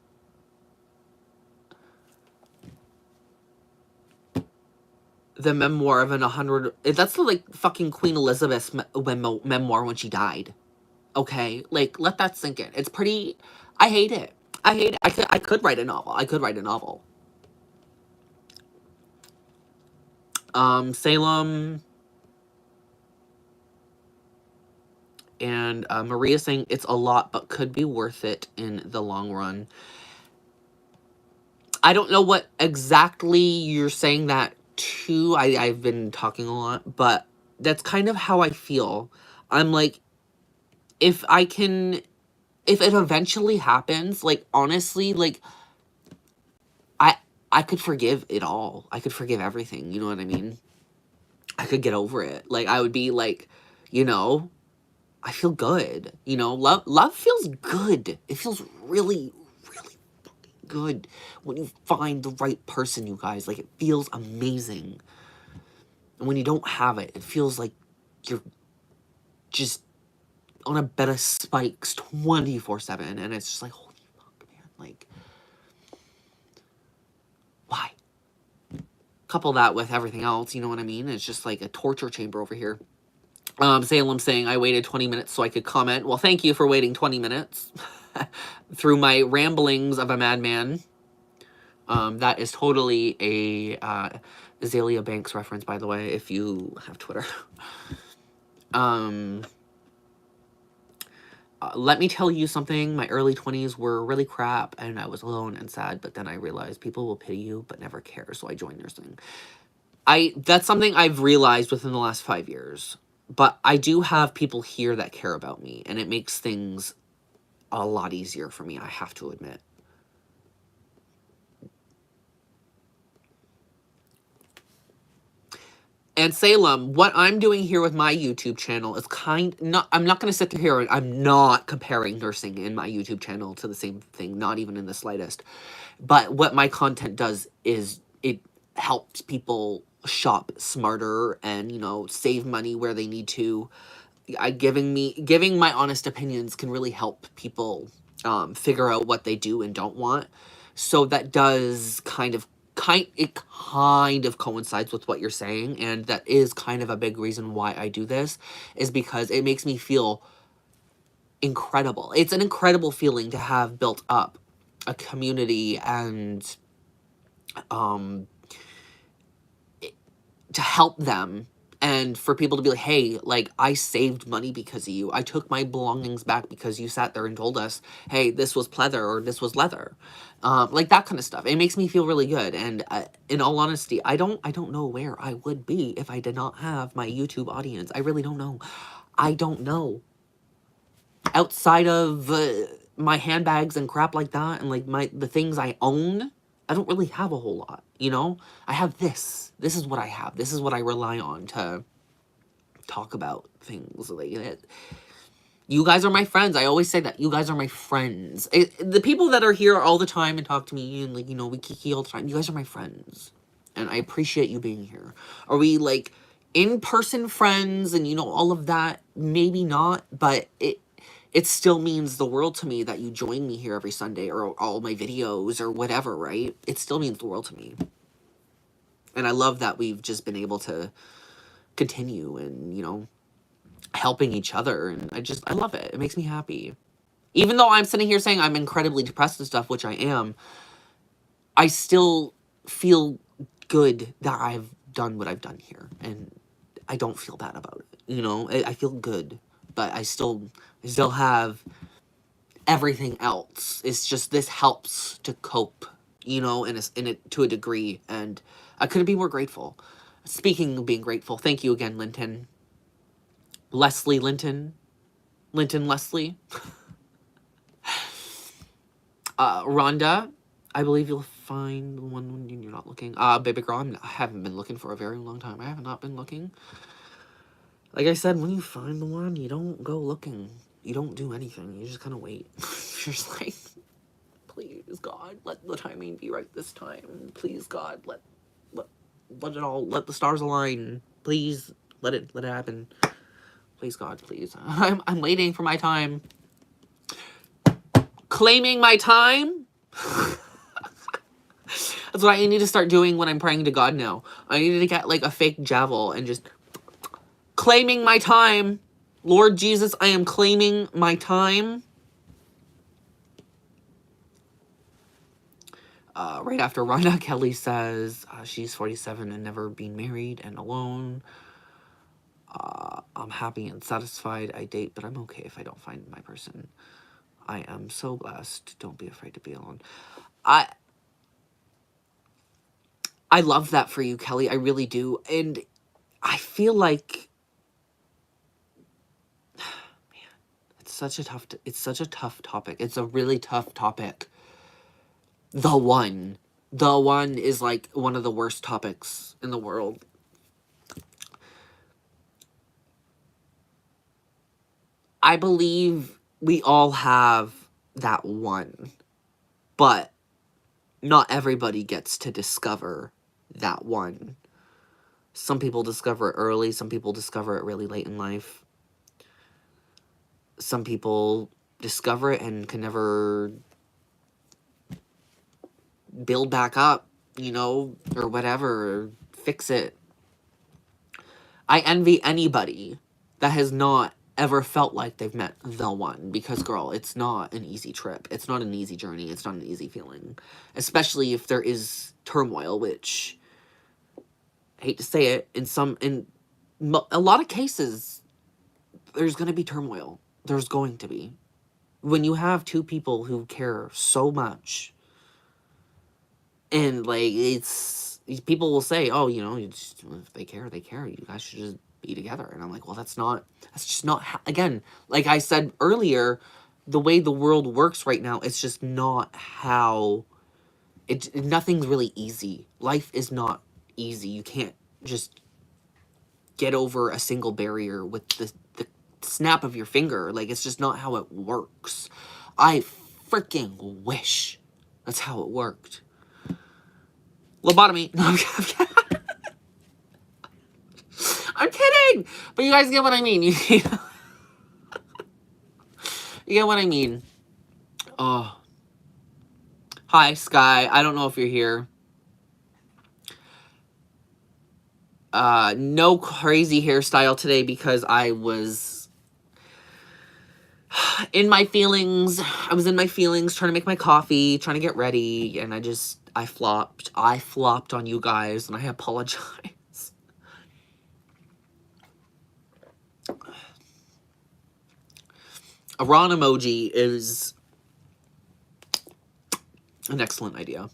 the memoir of an 100. That's like fucking Queen Elizabeth's memoir when she died. Okay? Like, let that sink in. It's pretty. I hate it. I hate it. I could write a novel. I could write a novel. Salem and Maria saying it's a lot, but could be worth it in the long run. I don't know what exactly you're saying that to. I've been talking a lot, but that's kind of how I feel. I'm like, if it eventually happens, like, honestly, like, I could forgive it all. I could forgive everything. You know what I mean? I could get over it. Like, I would be like, you know, I feel good. You know, love feels good. It feels really, really fucking good when you find the right person, you guys. Like, it feels amazing. And when you don't have it, it feels like you're just on a bed of spikes 24/7. And it's just like, holy fuck, man. Like, why? Couple that with everything else, you know what I mean? It's just like a torture chamber over here. Salem saying, I waited 20 minutes so I could comment. Well, thank you for waiting 20 minutes through my ramblings of a madman. That is totally a Azalea Banks reference, by the way, if you have Twitter. Let me tell you something. My early 20s were really crap, and I was alone and sad, but then I realized people will pity you but never care, so I joined nursing. That's something I've realized within the last 5 years. But I do have people here that care about me, and it makes things a lot easier for me, I have to admit. And Salem, what I'm doing here with my YouTube channel is I'm not going to sit here and I'm not comparing nursing in my YouTube channel to the same thing, not even in the slightest. But what my content does is it helps people shop smarter and, you know, save money where they need to. Giving my honest opinions can really help people figure out what they do and don't want. So that does it kind of coincides with what you're saying, and that is kind of a big reason why I do this, is because it makes me feel incredible. It's an incredible feeling to have built up a community and to help them, and for people to be like, hey, like, I saved money because of you. I took my belongings back because you sat there and told us, hey, this was pleather or this was leather. Like, that kind of stuff. It makes me feel really good. And in all honesty, I don't know where I would be if I did not have my YouTube audience. I really don't know. I don't know. Outside of my handbags and crap like that, and like the things I own, I don't really have a whole lot, you know? I have this. This is what I have. This is what I rely on to talk about things. Like, you guys are my friends. I always say that. You guys are my friends. The people that are here all the time and talk to me and, like, you know, we kiki all the time. You guys are my friends. And I appreciate you being here. Are we, like, in-person friends and, you know, all of that? Maybe not, but it still means the world to me that you join me here every Sunday, or all my videos or whatever, right? It still means the world to me. And I love that we've just been able to continue and, you know, helping each other. And I love it. It makes me happy. Even though I'm sitting here saying I'm incredibly depressed and stuff, which I am, I still feel good that I've done what I've done here. And I don't feel bad about it. You know, I feel good, but I still have everything else. It's just this helps to cope, you know, in it to a degree, and I couldn't be more grateful. Speaking of being grateful, thank you again, Linton. Leslie Linton. Linton Leslie. Rhonda, I believe you'll find the one when you're not looking. Baby girl, I haven't been looking for a very long time. I have not been looking. Like I said, when you find the one, you don't go looking. You don't do anything. You just kind of wait. You're just like, Please, God, let the timing be right this time. Please, God, let it all, let the stars align. Please, let it happen. Please, God, please. I'm waiting for my time. Claiming my time? That's what I need to start doing when I'm praying to God now. I need to get, like, a fake javel and just claiming my time. Lord Jesus, I am claiming my time. Right after Rhonda, Kelly says she's 47 and never been married and alone. I'm happy and satisfied. I date, but I'm okay if I don't find my person. I am so blessed. Don't be afraid to be alone. I love that for you, Kelly. I really do. And I feel like, man, it's such a tough topic. It's a really tough topic. The one is like one of the worst topics in the world. I believe we all have that one, but not everybody gets to discover that one. Some people discover it early, some people discover it really late in life. Some people discover it and can never build back up, you know, or whatever, or fix it. I envy anybody that has not ever felt like they've met the one, because, girl, it's not an easy trip. It's not an easy journey. It's not an easy feeling, especially if there is turmoil, which, I hate to say it, in a lot of cases, there's going to be turmoil. There's going to be. When you have two people who care so much, and, like, people will say, oh, you know, if they care, they care. You guys should just be together. And I'm like, well, that's just not, again, like I said earlier, the way the world works right now, it's just not how, nothing's really easy. Life is not easy. You can't just get over a single barrier with the snap of your finger. Like, it's just not how it works. I freaking wish that's how it worked. Lobotomy. No, I'm kidding! But you guys get what I mean. You get what I mean. Oh. Hi, Sky. I don't know if you're here. No crazy hairstyle today because I was in my feelings. I was in my feelings, trying to make my coffee, trying to get ready, and I flopped. I flopped on you guys, and I apologize. A Ron emoji is an excellent idea.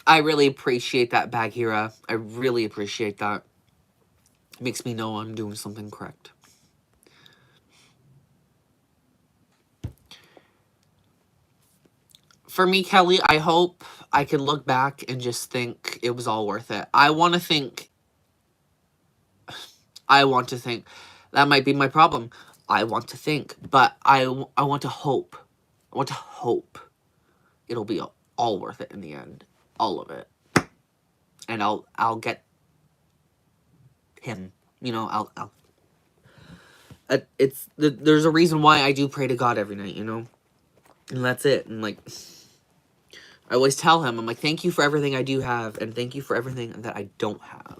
I really appreciate that, Bagheera. I really appreciate that. It makes me know I'm doing something correct. For me, Kelly, I hope I can look back and just think it was all worth it. I want to think. That might be my problem. I want to think, but I want to hope. I want to hope it'll be all worth it in the end. All of it. And I'll get him. You know, there's a reason why I do pray to God every night, you know? And that's it. And, like, I always tell him, I'm like, thank you for everything I do have, and thank you for everything that I don't have.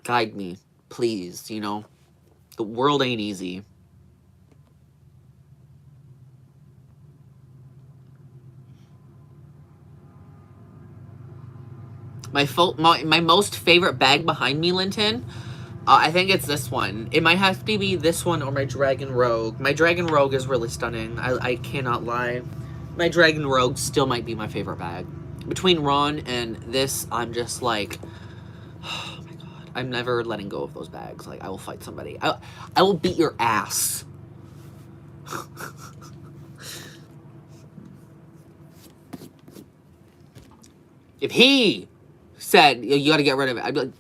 Guide me, please, you know? The world ain't easy. My most favorite bag behind me, Linton, I think it's this one. It might have to be this one or my Dragon Rogue. My Dragon Rogue is really stunning. I cannot lie. My Dragon Rogue still might be my favorite bag. Between Ron and this, I'm just like, oh my god. I'm never letting go of those bags. Like, I will fight somebody. I will beat your ass. If he said, you gotta get rid of it, I'd be like,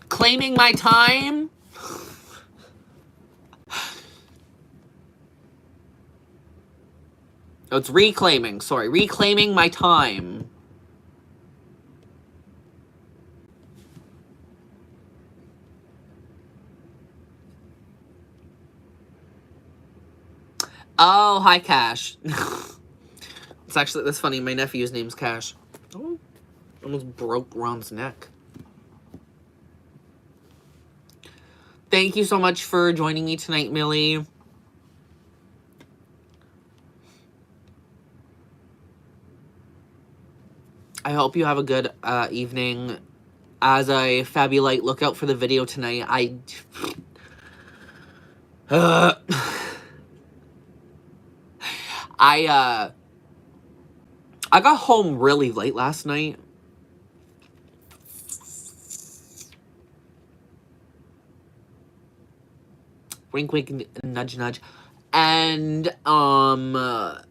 claiming my time? Oh, it's reclaiming. Sorry, reclaiming my time. Oh, hi, Cash. It's actually, that's funny. My nephew's name's Cash. Oh, almost broke Ron's neck. Thank you so much for joining me tonight, Millie. I hope you have a good evening. As a Fabulite, look out for the video tonight. I got home really late last night. Wink, wink, nudge, nudge. And, I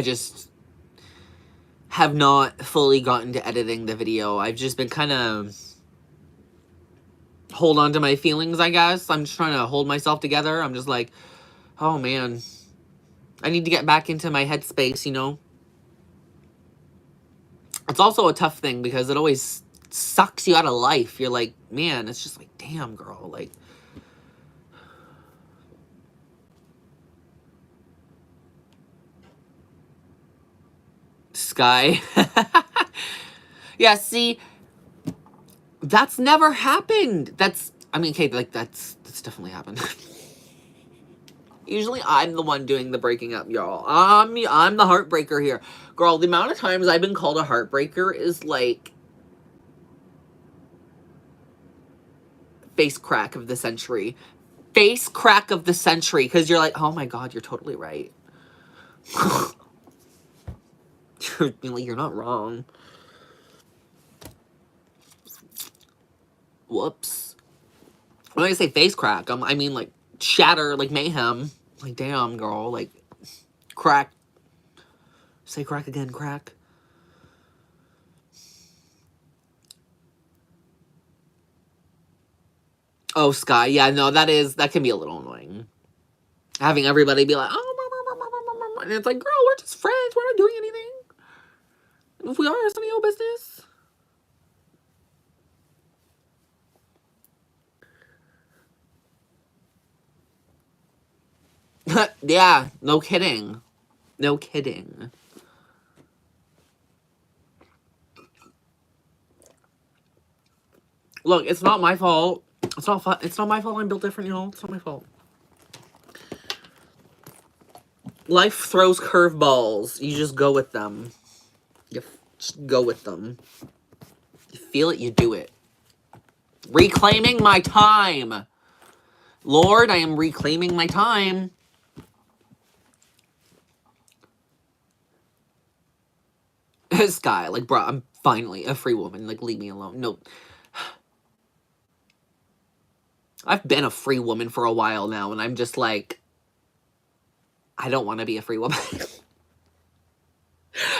just have not fully gotten to editing the video. I've just been kind of hold on to my feelings, I guess. I'm just trying to hold myself together. I'm just like, oh man, I need to get back into my headspace, you know? It's also a tough thing because it always sucks you out of life. You're like, man, it's just like, damn, girl, like, Sky. Yeah, see, that's never happened. I mean, okay, like, that's definitely happened. Usually I'm the one doing the breaking up, y'all. I'm the heartbreaker here. Girl, the amount of times I've been called a heartbreaker is like face crack of the century. Face crack of the century, because you're like, oh my god, you're totally right. You're not wrong. Whoops. When I say face crack, I mean like shatter, like mayhem. Like, damn, girl, like, crack. Say crack again, crack. Oh, Sky, yeah, no, that can be a little annoying. Having everybody be like, oh, and it's like, girl, we're just friends, we're not doing anything. If we are, it's none of your business. Yeah, no kidding. No kidding. Look, it's not my fault. It's not my fault I'm built different, you know? It's not my fault. Life throws curveballs. You just go with them. You just go with them. You feel it, you do it. Reclaiming my time. Lord, I am reclaiming my time. Sky, like, bro, I'm finally a free woman. Like, leave me alone. No. I've been a free woman for a while now, and I'm just like, I don't want to be a free woman.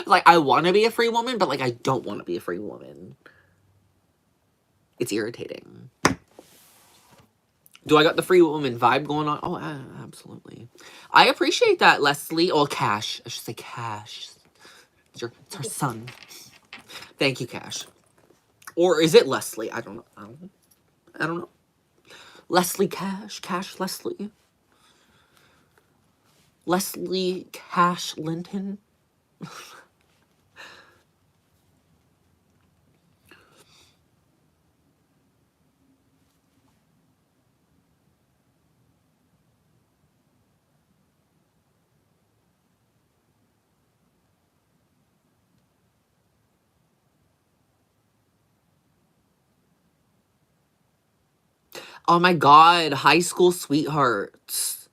Like, I want to be a free woman, but, like, I don't want to be a free woman. It's irritating. Do I got the free woman vibe going on? Oh, absolutely. I appreciate that, Leslie. Oh, Cash. I should say Cash. It's her son. Thank you, Cash. Or is it Leslie? I don't know. I don't know. Leslie Cash. Cash Leslie. Leslie Cash Linton. Oh my god, high school sweethearts.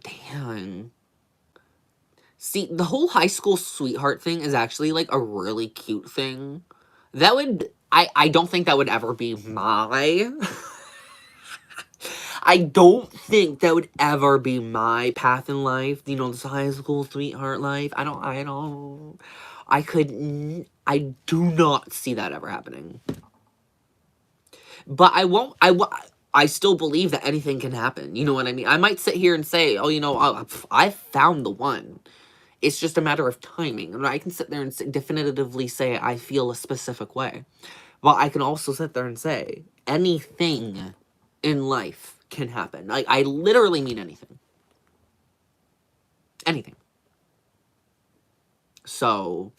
Damn. See, the whole high school sweetheart thing is actually, like, a really cute thing. I don't think that would ever be my... I don't think that would ever be my path in life. You know, this high school sweetheart life. I do not see that ever happening. But I still believe that anything can happen. You know what I mean? I might sit here and say, oh, you know, I found the one. It's just a matter of timing. And I can sit there and definitively say I feel a specific way. Well, I can also sit there and say anything in life can happen. Like, I literally mean anything. Anything. So...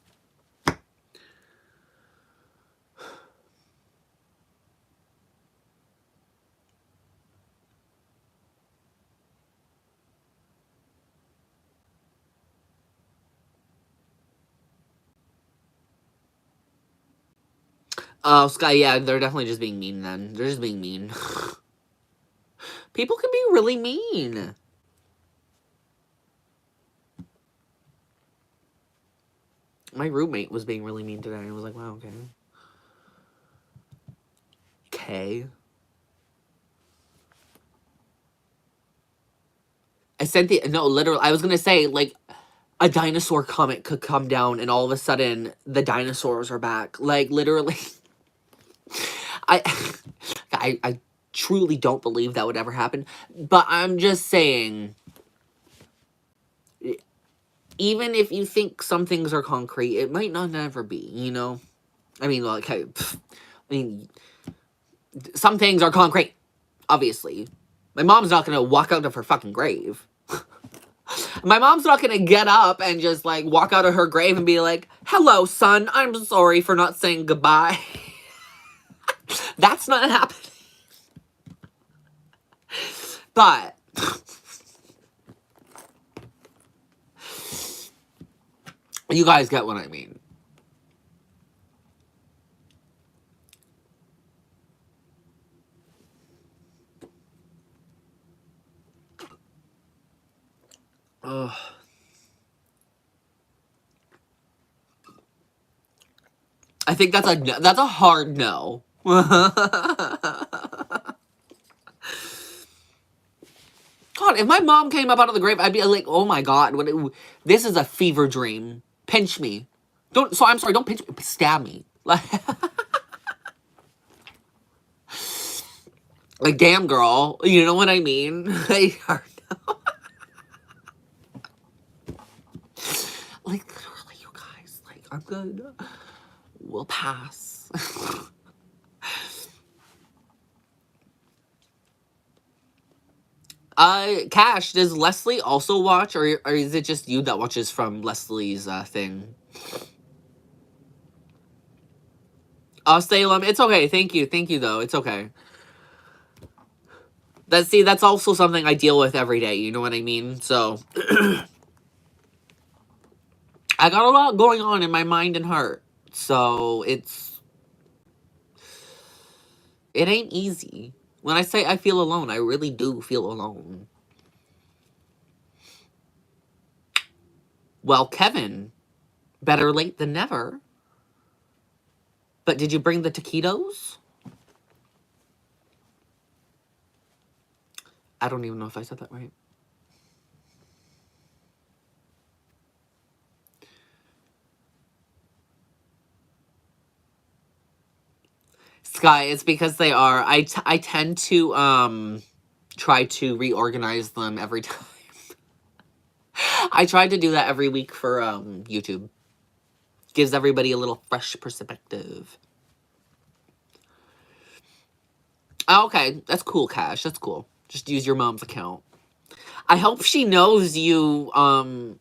Oh, Sky, yeah, they're definitely just being mean then. They're just being mean. People can be really mean. My roommate was being really mean today. I was like, wow, okay. Okay. I sent the... No, literally, I was gonna say, like, a dinosaur comet could come down and all of a sudden the dinosaurs are back. Like, literally... I truly don't believe that would ever happen. But I'm just saying... Even if you think some things are concrete, it might not ever be, you know? I mean, like, hey, some things are concrete, obviously. My mom's not gonna walk out of her fucking grave. My mom's not gonna get up and just, like, walk out of her grave and be like, hello, son, I'm sorry for not saying goodbye. That's not happening. But... you guys get what I mean. Ugh. I think that's a hard no. God, if my mom came up out of the grave, I'd be like, oh my God, this is a fever dream. Pinch me. I'm sorry, don't pinch me, stab me. Like, damn, girl. You know what I mean? Like, literally, you guys. Like, I'm good. We'll pass. Cash, does Leslie also watch, or is it just you that watches from Leslie's, thing? Salem, it's okay. Thank you, though. It's okay. That's also something I deal with every day, you know what I mean? So, I got a lot going on in my mind and heart, so it ain't easy. When I say I feel alone, I really do feel alone. Well, Kevin, better late than never. But did you bring the taquitos? I don't even know if I said that right. Sky, it's because they are. I tend to, try to reorganize them every time. I tried to do that every week for, YouTube. Gives everybody a little fresh perspective. Oh, okay, that's cool, Cash. That's cool. Just use your mom's account. I hope she knows you, I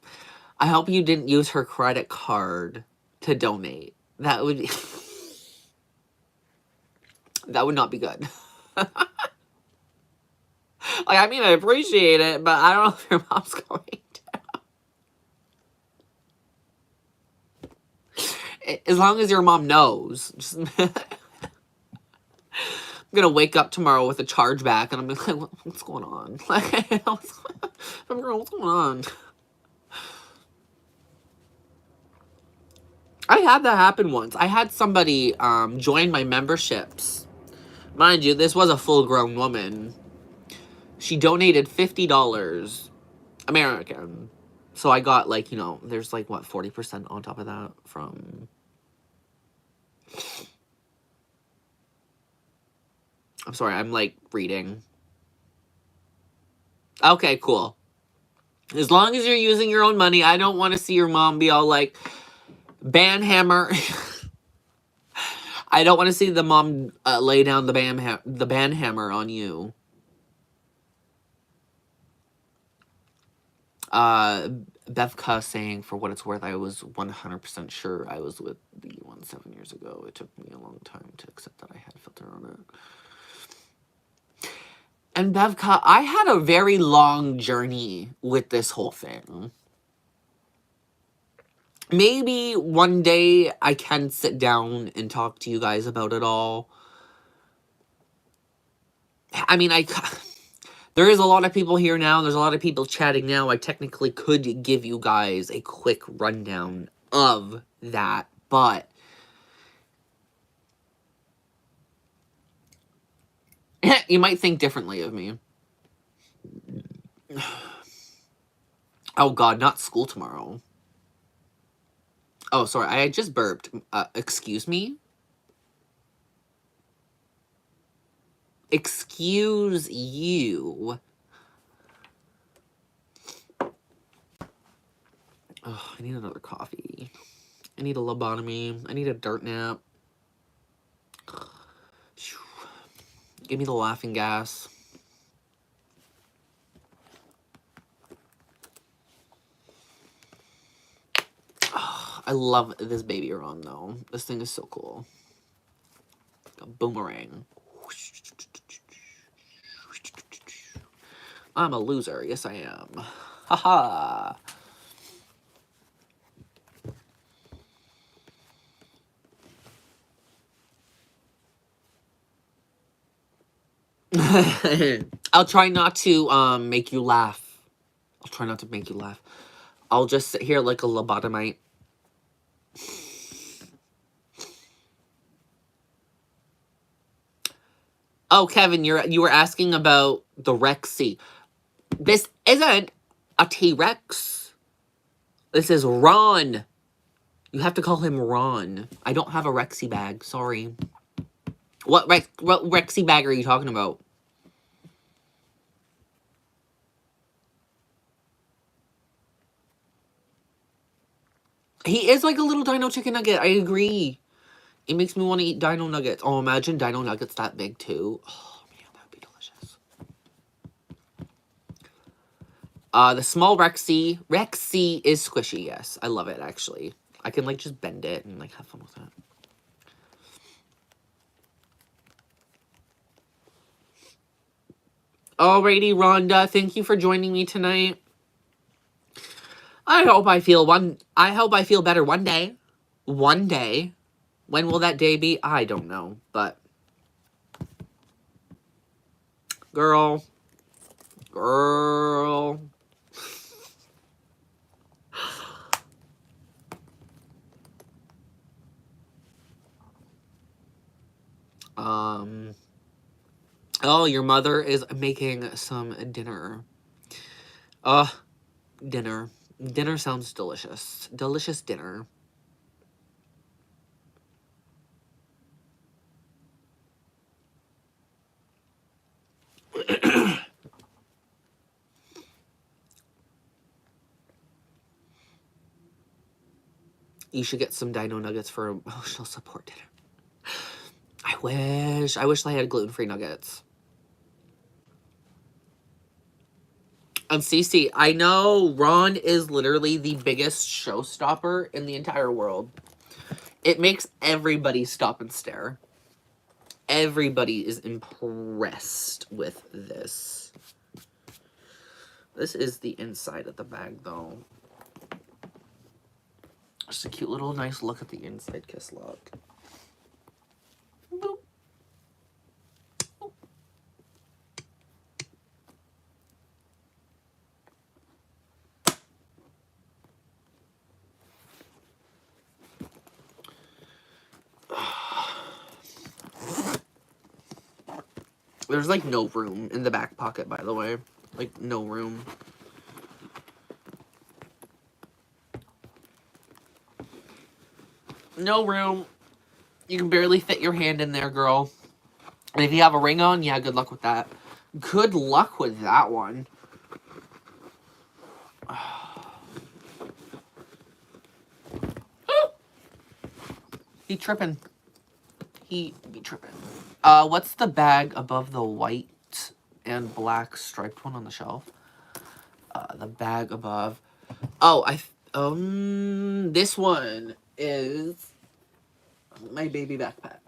hope you didn't use her credit card to donate. That would... that would not be good. Like, I mean, I appreciate it, but I don't know if your mom's going to. As long as your mom knows. Just I'm gonna wake up tomorrow with a chargeback, and I'm like, what's going on? Like, what's going on? I had that happen once. I had somebody join my memberships. Mind you, this was a full-grown woman. She donated $50 American. So I got, like, you know, there's like, what, 40% on top of that from... I'm sorry, I'm, like, reading. Okay, cool. As long as you're using your own money, I don't want to see your mom be all like, banhammer. I don't want to see the mom lay down the banhammer on you. Bevka saying, for what it's worth, I was 100% sure I was with the one 7 years ago. It took me a long time to accept that I had a filter on it. And Bevka, I had a very long journey with this whole thing. Maybe one day I can sit down and talk to you guys about it all. I mean, there is a lot of people here now. There's a lot of people chatting now. I technically could give you guys a quick rundown of that, but you might think differently of me. Oh God, not school tomorrow. Oh, sorry, I just burped. Excuse me? Excuse you. Oh, I need another coffee. I need a lobotomy. I need a dirt nap. Give me the laughing gas. Oh, I love this baby Iran, though. This thing is so cool. A boomerang. I'm a loser. Yes, I am. Haha. I'll try not to make you laugh. I'll try not to make you laugh. I'll just sit here like a lobotomite. Oh, Kevin, you were asking about the Rexy. This isn't a T-Rex. This is Ron. You have to call him Ron. I don't have a Rexy bag. Sorry. What Rexy bag are you talking about? He is like a little dino chicken nugget. I agree. It makes me want to eat dino nuggets. Oh, imagine dino nuggets that big too. Oh, man, that would be delicious. The small Rexy. Rexy is squishy, yes. I love it, actually. I can, like, just bend it and, like, have fun with it. Alrighty, Rhonda. Thank you for joining me tonight. I hope I feel better one day. One day. When will that day be? I don't know, but girl. Oh, your mother is making some dinner. Dinner. Dinner sounds delicious. Delicious dinner. You should get some dino nuggets for emotional support dinner. I wish I had gluten-free nuggets. And Cece, I know Ron is literally the biggest showstopper in the entire world. It makes everybody stop and stare. Everybody is impressed with this. This is the inside of the bag, though. Just a cute little nice look at the inside kiss lock. Boop. There's, like, no room in the back pocket, by the way. Like, no room. No room. You can barely fit your hand in there, girl. And if you have a ring on, yeah, good luck with that. Good luck with that one. He tripping. He be tripping. What's the bag above the white and black striped one on the shelf? The bag above. Oh, this one is my baby backpack.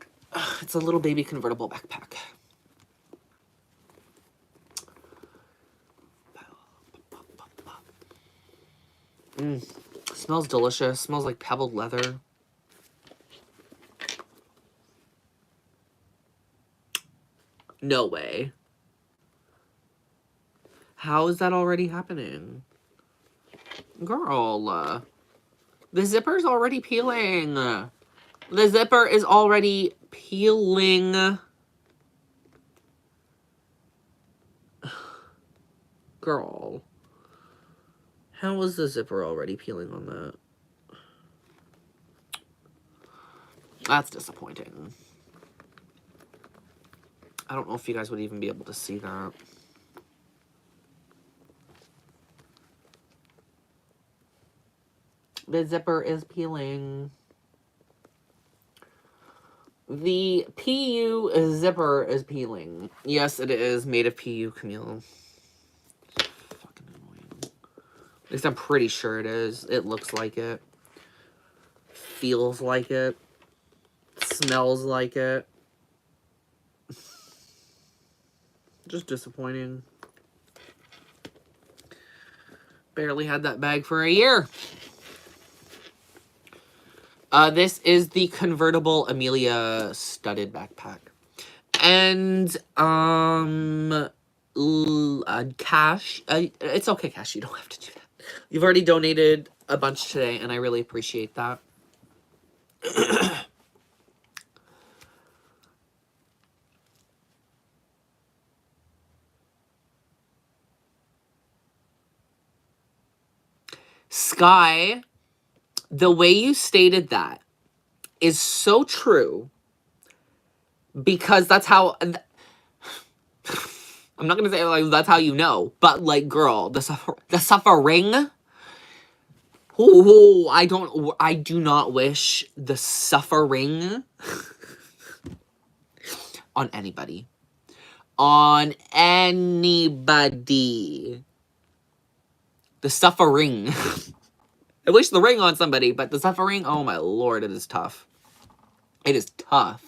It's a little baby convertible backpack. Smells delicious. Smells like pebbled leather. No way. How is that already happening? Girl, the zipper's already peeling. The zipper is already peeling. Girl. How is the zipper already peeling on that? That's disappointing. I don't know if you guys would even be able to see that. The zipper is peeling. The PU zipper is peeling. Yes, it is made of PU, Camille. Fucking annoying. At least I'm pretty sure it is. It looks like it. Feels like it. Smells like it. Just disappointing. Barely had that bag for a year. This is the convertible Amelia studded backpack. And, Cash. It's okay, Cash. You don't have to do that. You've already donated a bunch today, and I really appreciate that. Sky, the way you stated that is so true, because that's how... I'm not gonna say, like, that's how you know, but, like, girl, the suffering... Ooh, I do not wish the suffering on anybody. On anybody. The suffering. I wish the ring on somebody, but the suffering, oh my lord, it is tough. It is tough.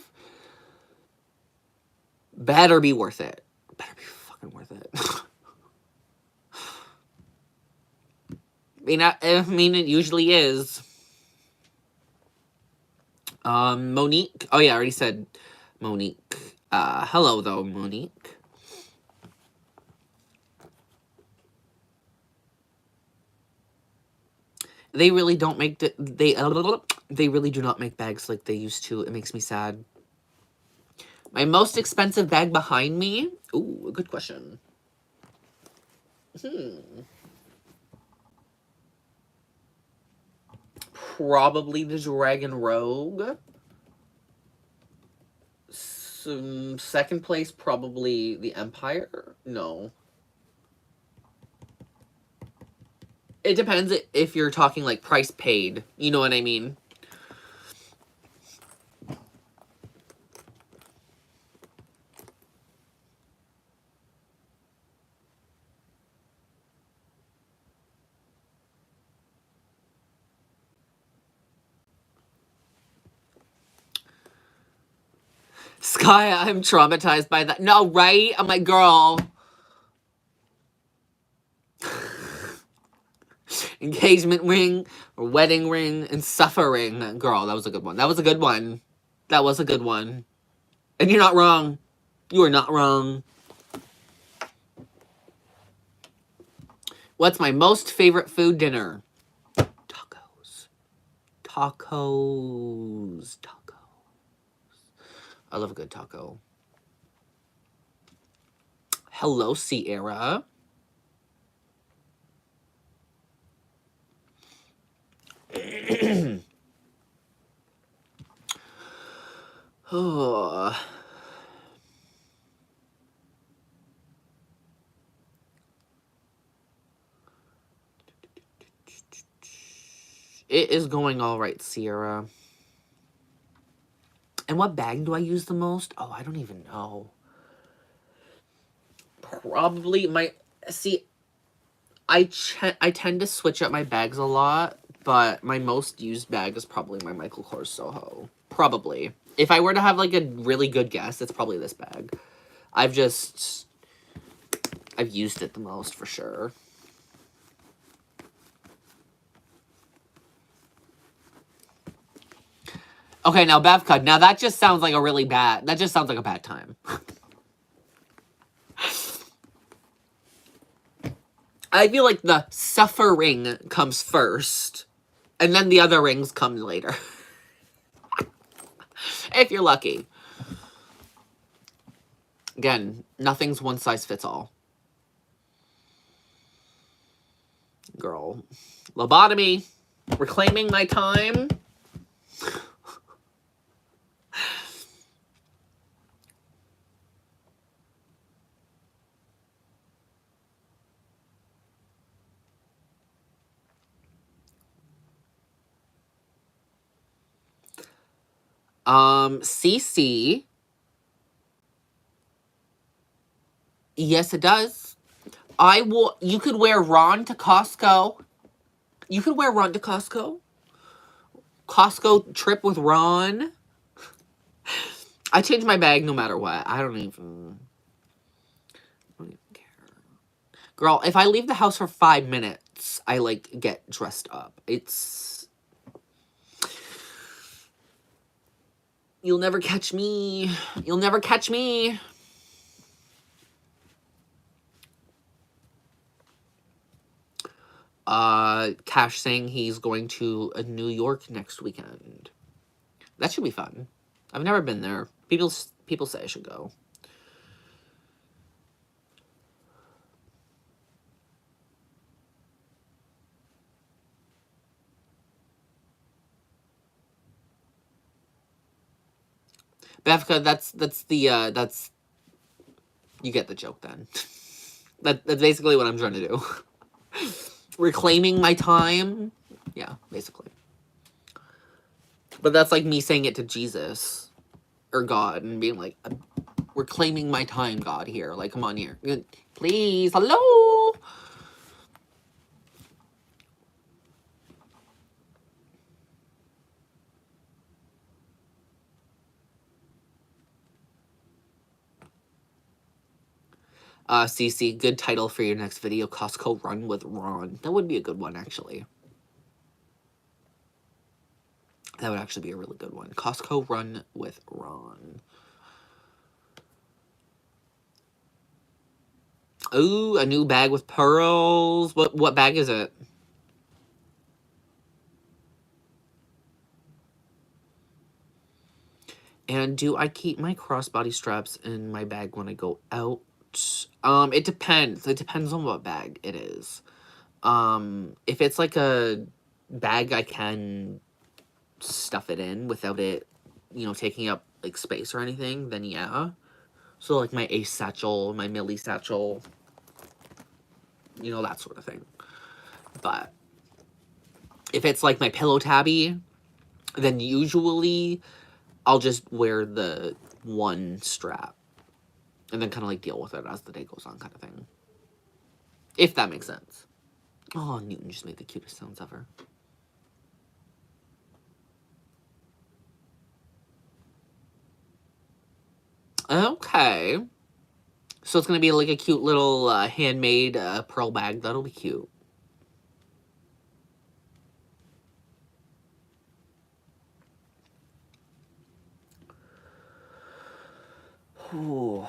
Better be worth it. Better be fucking worth it. I mean, it usually is. Monique. Oh yeah, I already said Monique. Hello though, Monique. They really don't make they really do not make bags like they used to. It makes me sad. My most expensive bag behind me? Ooh, good question. Probably the Dragon Rogue. Second place, probably the Empire. No. It depends if you're talking, like, price paid. You know what I mean? Sky, I'm traumatized by that. No, right? I'm like, girl. Engagement ring, or wedding ring, and suffering. Girl, that was a good one. That was a good one. That was a good one. And you're not wrong. You are not wrong. What's my most favorite food dinner? Tacos. Tacos. Tacos. I love a good taco. Hello, Sierra. Oh. It is going all right, Sierra. And what bag do I use the most? Oh, I don't even know. Probably my... See, I tend to switch up my bags a lot, but my most used bag is probably my Michael Kors Soho. Probably. If I were to have, like, a really good guess, it's probably this bag. I've used it the most, for sure. Okay, now, Bevka, now that just sounds like a really bad... That just sounds like a bad time. I feel like the suffering comes first, and then the other rings come later. If you're lucky. Again, nothing's one size fits all. Girl. Lobotomy. Reclaiming my time. CC. Yes, it does. You could wear Ron to Costco. You could wear Ron to Costco. Costco trip with Ron. I change my bag no matter what. I don't even care. Girl, if I leave the house for 5 minutes, I, like, get dressed up. It's... You'll never catch me. You'll never catch me. Cash saying he's going to New York next weekend. That should be fun. I've never been there. People say I should go. Bevka, that's you get the joke then. That's basically what I'm trying to do. Reclaiming my time. Yeah, basically. But that's like me saying it to Jesus or God and being like, reclaiming my time, God, here. Like, come on here. Please, hello. CC, good title for your next video, Costco Run with Ron. That would be a good one, actually. That would actually be a really good one. Costco Run with Ron. Ooh, a new bag with pearls. What bag is it? And do I keep my crossbody straps in my bag when I go out? It depends. It depends on what bag it is. If it's like a bag I can stuff it in without it, taking up, like, space or anything, then yeah. So, like, my Ace satchel, my Millie satchel, that sort of thing. But if it's, like, my pillow tabby, then usually I'll just wear the one strap. And then kind of, like, deal with it as the day goes on, kind of thing. If that makes sense. Oh, Newton just made the cutest sounds ever. Okay. So it's going to be, like, a cute little handmade pearl bag. That'll be cute. Ooh.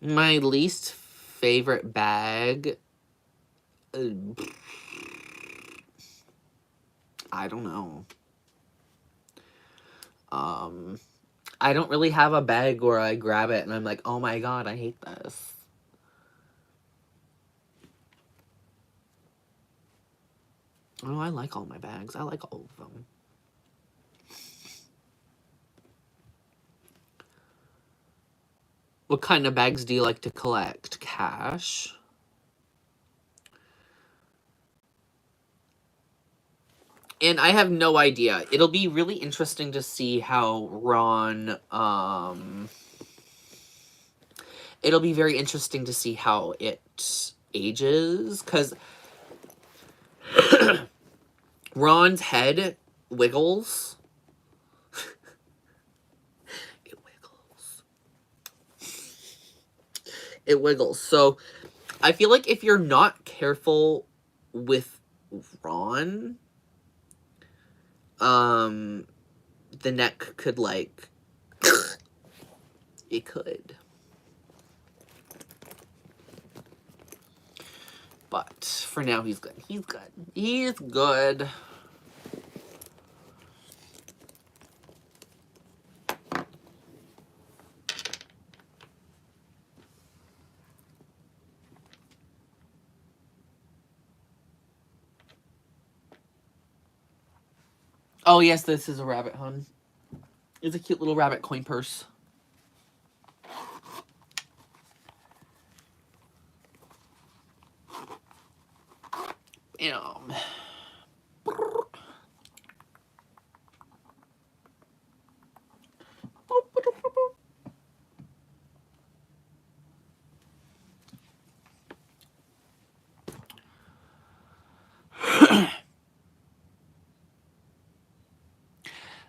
My least favorite bag... I don't know. I don't really have a bag where I grab it and I'm like, oh my god, I hate this. Oh, I like all my bags. I like all of them. What kind of bags do you like to collect? Cash? And I have no idea. It'll be really interesting to see how Ron, it'll be very interesting to see how it ages, because Ron's head wiggles. It wiggles. It wiggles. So, I feel like if you're not careful with Ron, the neck could, like, it could. But for now, he's good. He's good. He's good. Oh, yes, this is a rabbit, hun. It's a cute little rabbit coin purse.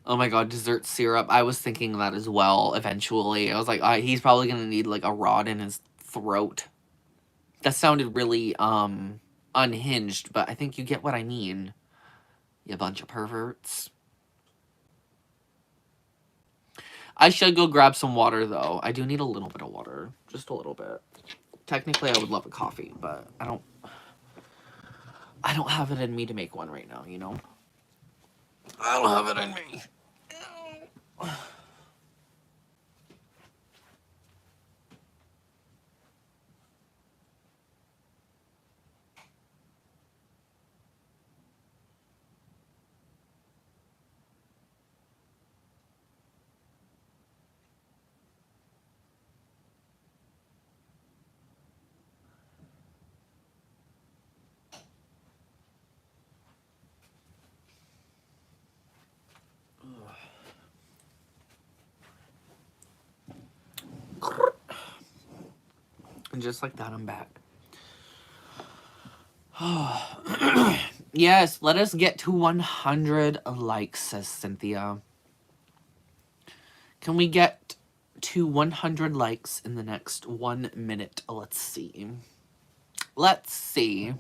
Oh my god, dessert syrup. I was thinking that as well, eventually. I was like, he's probably gonna need, like, a rod in his throat. That sounded really, unhinged, but I think you get what I mean. You bunch of perverts. I should go grab some water, though. I do need a little bit of water. Just a little bit. Technically, I would love a coffee, but I don't have it in me to make one right now, you know? I don't have it in me. And just like that, I'm back. Yes, let us get to 100 likes, says Cynthia. Can we get to 100 likes in the next 1 minute? Let's see. Let's see.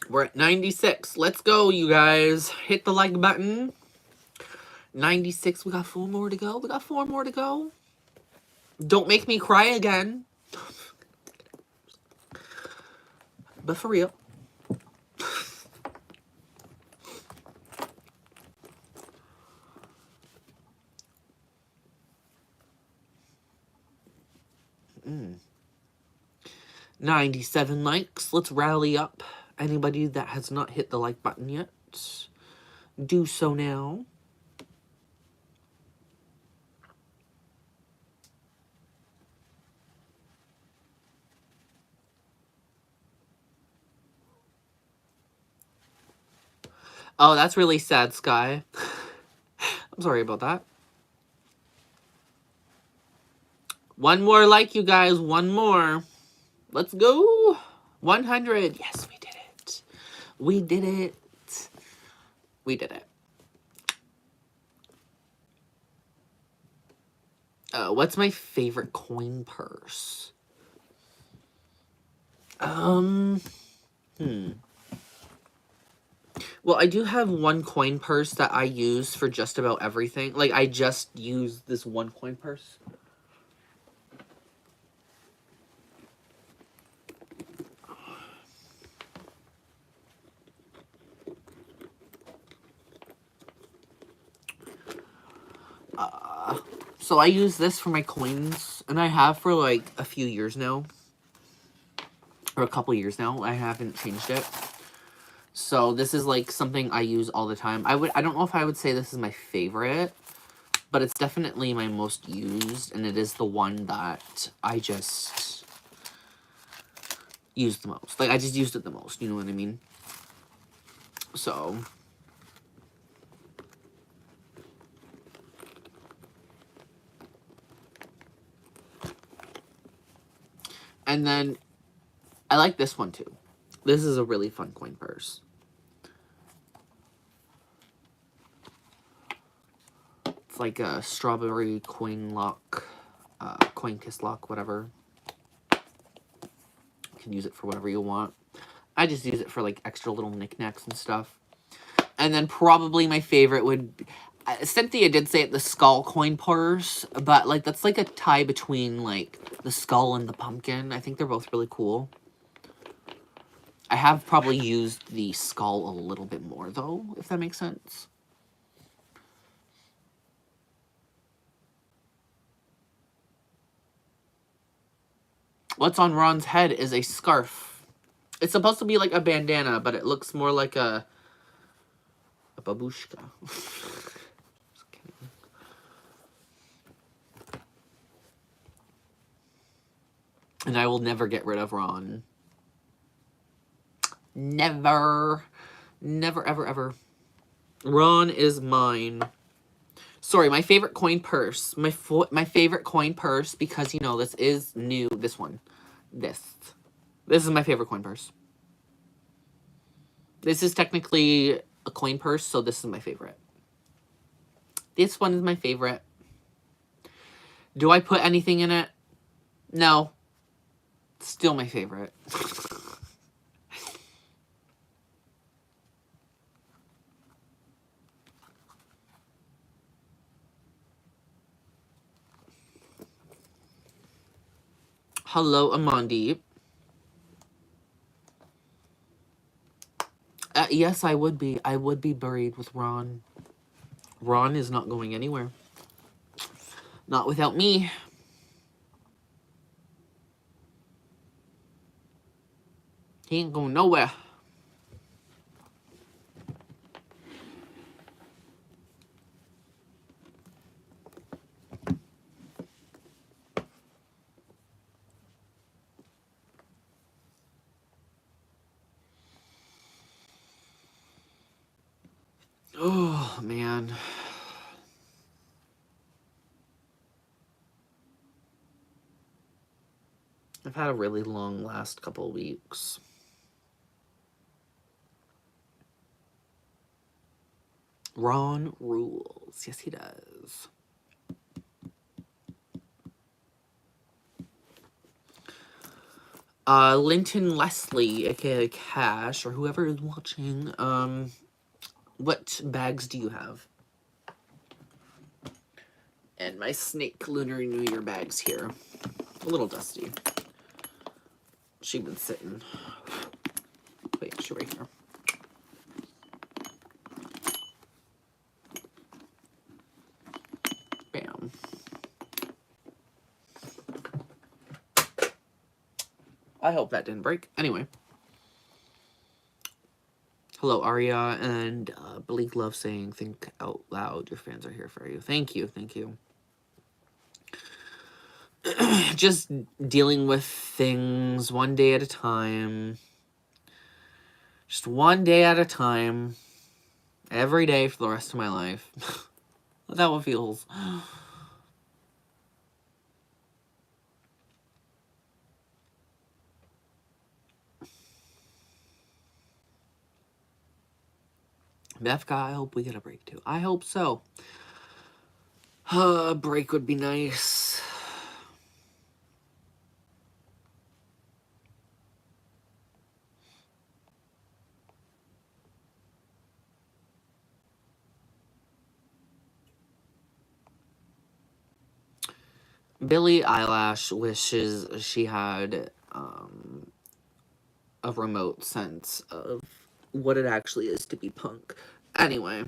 We're at 96. Let's go, you guys. Hit the like button. 96. We got 4 more to go. We got 4 more to go. Don't make me cry again. But for real. Mm. 97 likes. Let's rally up. Anybody that has not hit the like button yet, do so now. Oh, that's really sad, Sky. I'm sorry about that. 1 more like, you guys. 1 more. Let's go. 100. Yes, we did it. We did it. We did it. What's my favorite coin purse? What Well, I do have one coin purse that I use for just about everything. Like, I just use this one coin purse. So I use this for my coins, and I have for like a few years now. Or a couple years now. I haven't changed it. So this is like something I use all the time. I don't know if I would say this is my favorite, but it's definitely my most used, and it is the one that I just use the most. Like, I just used it the most, you know what I mean? So and then I like this one too. This is a really fun coin purse. It's like a strawberry coin lock, coin kiss lock, whatever. You can use it for whatever you want. I just use it for like extra little knickknacks and stuff. And then probably my favorite would be, Cynthia did say it, the skull coin purse, but like that's like a tie between like the skull and the pumpkin. I think they're both really cool. I have probably used the skull a little bit more though, if that makes sense. What's on Ron's head is a scarf. It's supposed to be like a bandana, but it looks more like a babushka. And I will never get rid of Ron. Never. Never, ever, ever. Ron is mine. Sorry, my favorite coin purse. My favorite coin purse, because, you know, this is new. This one. This is my favorite coin purse. This is technically a coin purse, so this is my favorite. This one is my favorite. Do I put anything in it? No. Still my favorite. Hello, Amandi. Yes, I would be. I would be buried with Ron. Ron is not going anywhere. Not without me. He ain't going nowhere. Oh, man. I've had a really long last couple of weeks. Ron rules. Yes, he does. Linton Leslie, aka Cash, or whoever is watching, what bags do you have? And my Snake Lunar New Year bags here. A little dusty. She's been sitting. Wait, she's right here. Bam. I hope that didn't break. Anyway. Hello, Aria, and Bleak Love saying, think out loud. Your fans are here for you. Thank you, thank you. Just dealing with things one day at a time. Just one day at a time. Every day for the rest of my life. That's how it feels. Mefka, I hope we get a break too. I hope so. A break would be nice. Billie Eilish wishes she had a remote sense of what it actually is to be punk. Anyway.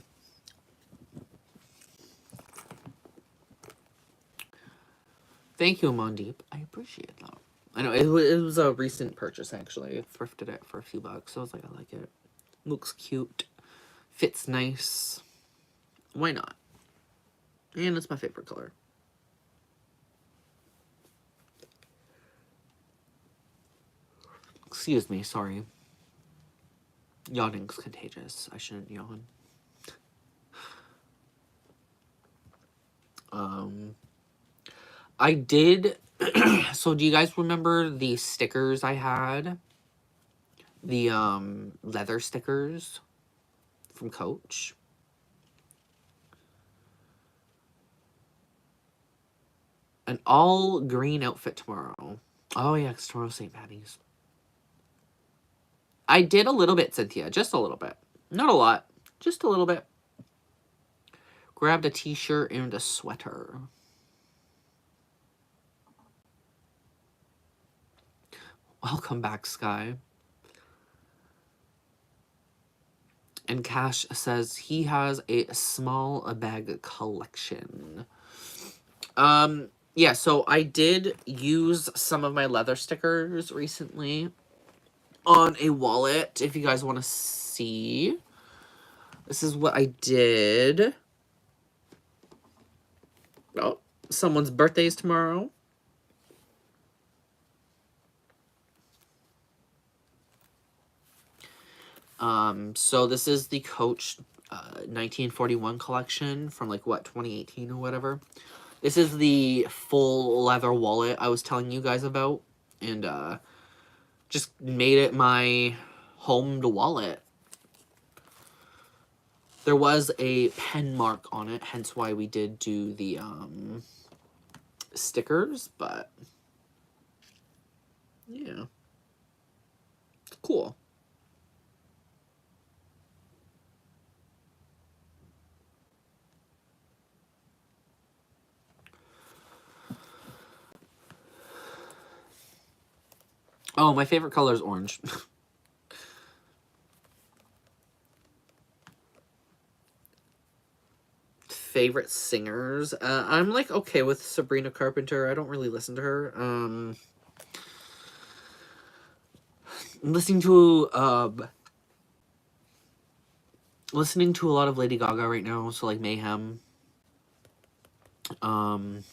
Thank you, Amandeep. I appreciate that. I know, it was a recent purchase, actually. I thrifted it for a few bucks. So I was like, I like it. Looks cute. Fits nice. Why not? And it's my favorite color. Excuse me, sorry. Yawning's contagious. I shouldn't yawn. I did... So, do you guys remember the stickers I had? The, leather stickers from Coach? An all-green outfit tomorrow. Oh, yeah, because tomorrow's St. Patty's. I did a little bit, Cynthia. Just a little bit. Not a lot. Just a little bit. Grabbed a t-shirt and a sweater. Welcome back, Sky. And Cash says he has a small bag collection. Yeah, so I did use some of my leather stickers recently on a wallet, if you guys want to see. This is what I did. Oh, someone's birthday is tomorrow. So this is the Coach 1941 collection from, like, what, 2018 or whatever. This is the full leather wallet I was telling you guys about, and just made it my homed wallet. There was a pen mark on it, hence why we did do the stickers, but yeah, cool. Oh, my favorite color is orange. Favorite singers? I'm, like, okay with Sabrina Carpenter. I don't really listen to her. I'm listening to a lot of Lady Gaga right now, so, like, Mayhem. Listen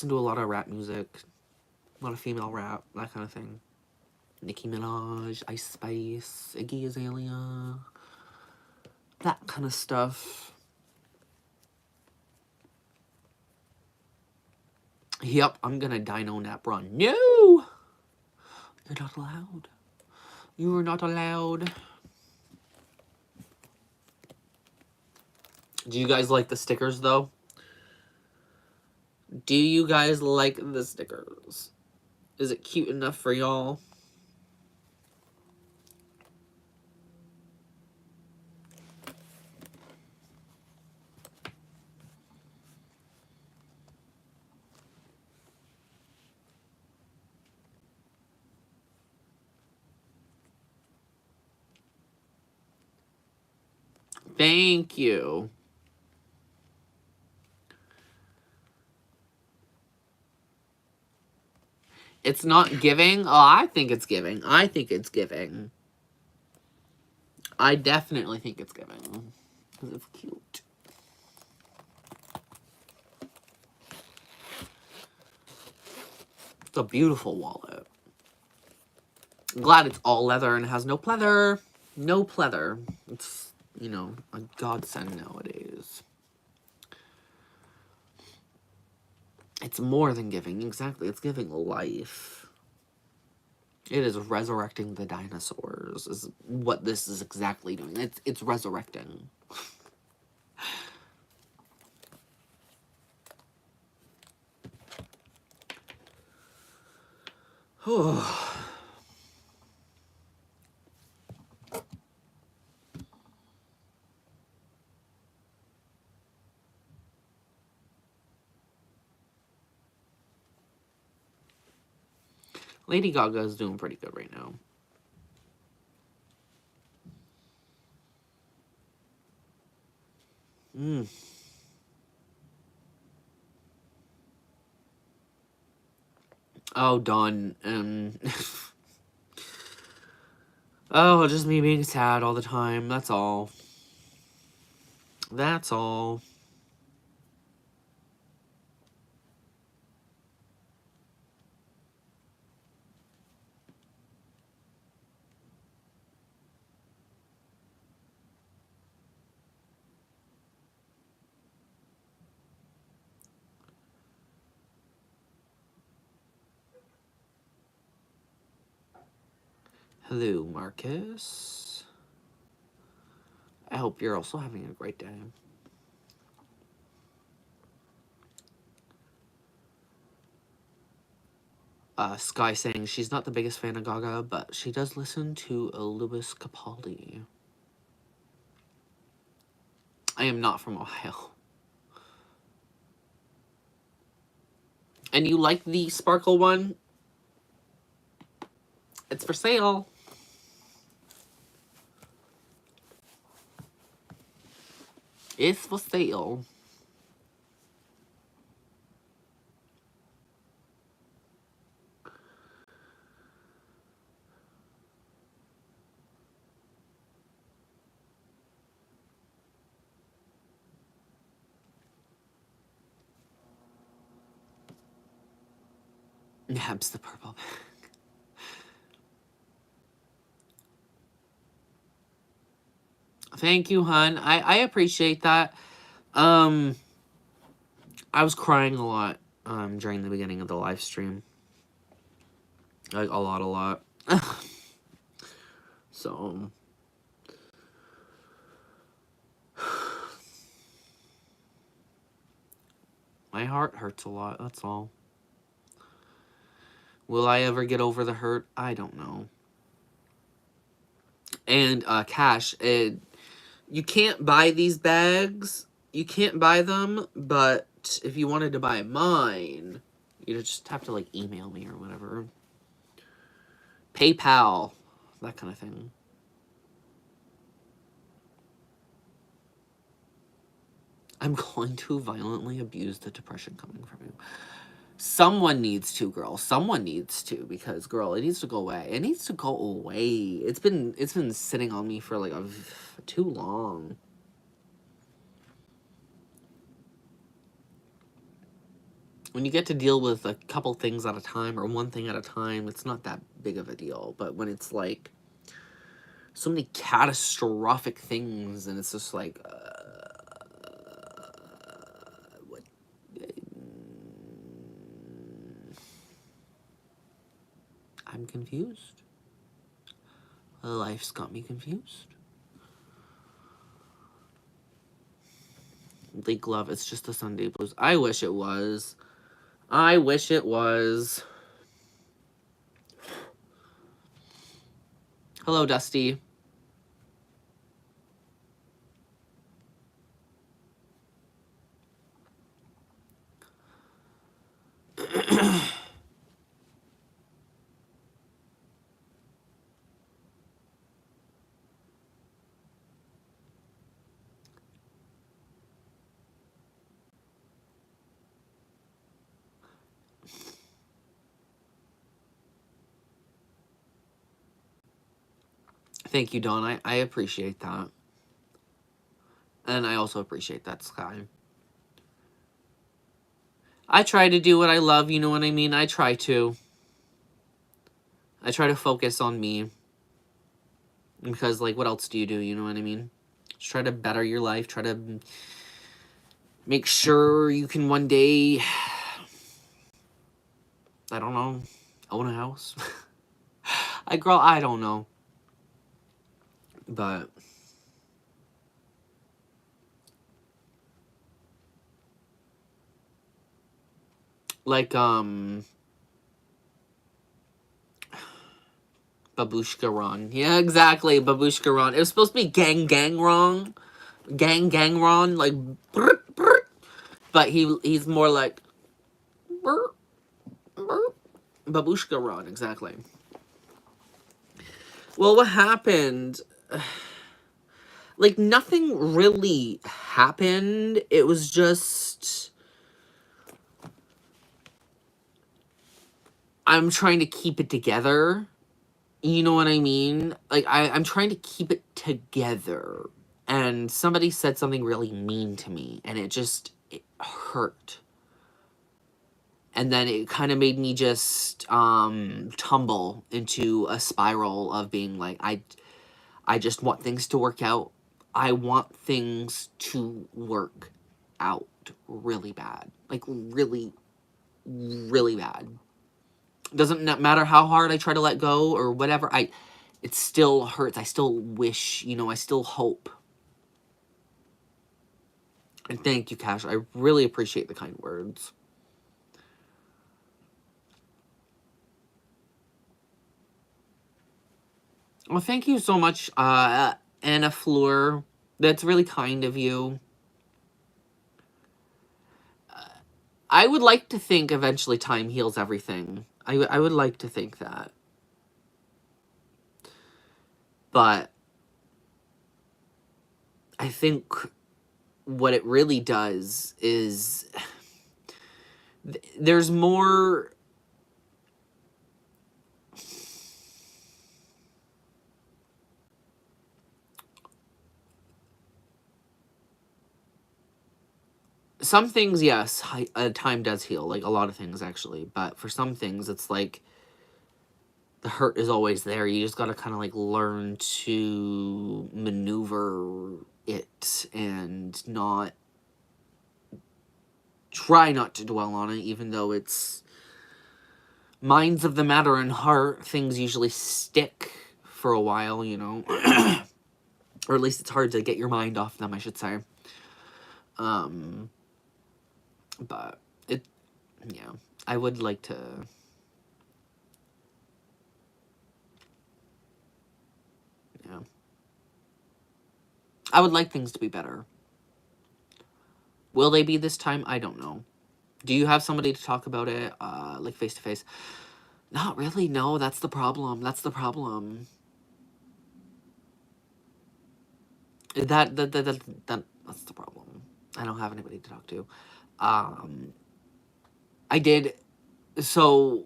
to a lot of rap music, a lot of female rap, that kind of thing. Nicki Minaj, Ice Spice, Iggy Azalea, that kind of stuff. Yep, I'm gonna dino nap run. No! You're not allowed. You are not allowed. Do you guys like the stickers, though? Do you guys like the stickers? Is it cute enough for y'all? Thank you. It's not giving? Oh, I think it's giving. I think it's giving. I definitely think it's giving. Because it's cute. It's a beautiful wallet. I'm glad it's all leather and it has no pleather. No pleather. It's, you know, a godsend nowadays. It's more than giving. Exactly. It's giving life. It is resurrecting the dinosaurs, is what this is exactly doing. It's resurrecting. Lady Gaga is doing pretty good right now. Oh, Dawn. Oh, just me being sad all the time. That's all. That's all. Hello, Marcus. I hope you're also having a great day. Sky saying she's not the biggest fan of Gaga, but she does listen to Lewis Capaldi. I am not from Ohio. And you like the sparkle one? It's for sale. It's for sale. Nabs the purple bag. Thank you, hun. I appreciate that. I was crying a lot during the beginning of the live stream. Like a lot. So my heart hurts a lot, that's all. Will I ever get over the hurt? I don't know. And Cash, you can't buy these bags. You can't buy them, but if you wanted to buy mine, you just have to like email me or whatever. PayPal, that kind of thing. I'm going to violently abuse the depression coming from you. Someone needs to, girl. Someone needs to, because girl, it needs to go away. It needs to go away. It's been sitting on me for like too long. When you get to deal with a couple things at a time or one thing at a time, it's not that big of a deal. But when it's like so many catastrophic things, and it's just like, what? I'm confused. Life's got me confused. Leak love, it's just the Sunday blues. I wish it was. I wish it was. Hello, Dusty. Thank you, Dawn. I appreciate that. And I also appreciate that, Sky. I try to do what I love, you know what I mean? I try to. I try to focus on me. Because, like, what else do you do, you know what I mean? Just try to better your life. Try to make sure you can one day, I don't know, own a house. I don't know. But like Babushka Ron. Yeah, exactly, Babushka Ron. It was supposed to be gang wrong. Gang Ron, like brr, brr. But he's more like brr, brr. Babushka run, exactly. Well, what happened? Like, nothing really happened. It was just... I'm trying to keep it together. You know what I mean? Like, I'm trying to keep it together. And somebody said something really mean to me. And it hurt. And then it kind of made me just tumble into a spiral of being like, I just want things to work out. I want things to work out really bad. Like, really, really bad. Doesn't matter how hard I try to let go or whatever. It still hurts. I still wish, you know, I still hope. And thank you, Cash. I really appreciate the kind words. Well, thank you so much, Anna Fleur. That's really kind of you. I would like to think eventually time heals everything. I would like to think that. But I think what it really does is there's more... Some things, yes, time does heal. Like, a lot of things, actually. But for some things, it's like the hurt is always there. You just gotta kind of, like, learn to maneuver it and not... try not to dwell on it, even though it's minds of the matter and heart. Things usually stick for a while, you know. Or at least it's hard to get your mind off them, I should say. But yeah, I would like to... yeah. I would like things to be better. Will they be this time? I don't know. Do you have somebody to talk about it, like, face to face? Not really, no, that's the problem. That's the problem. That's the problem. I don't have anybody to talk to. I did... So,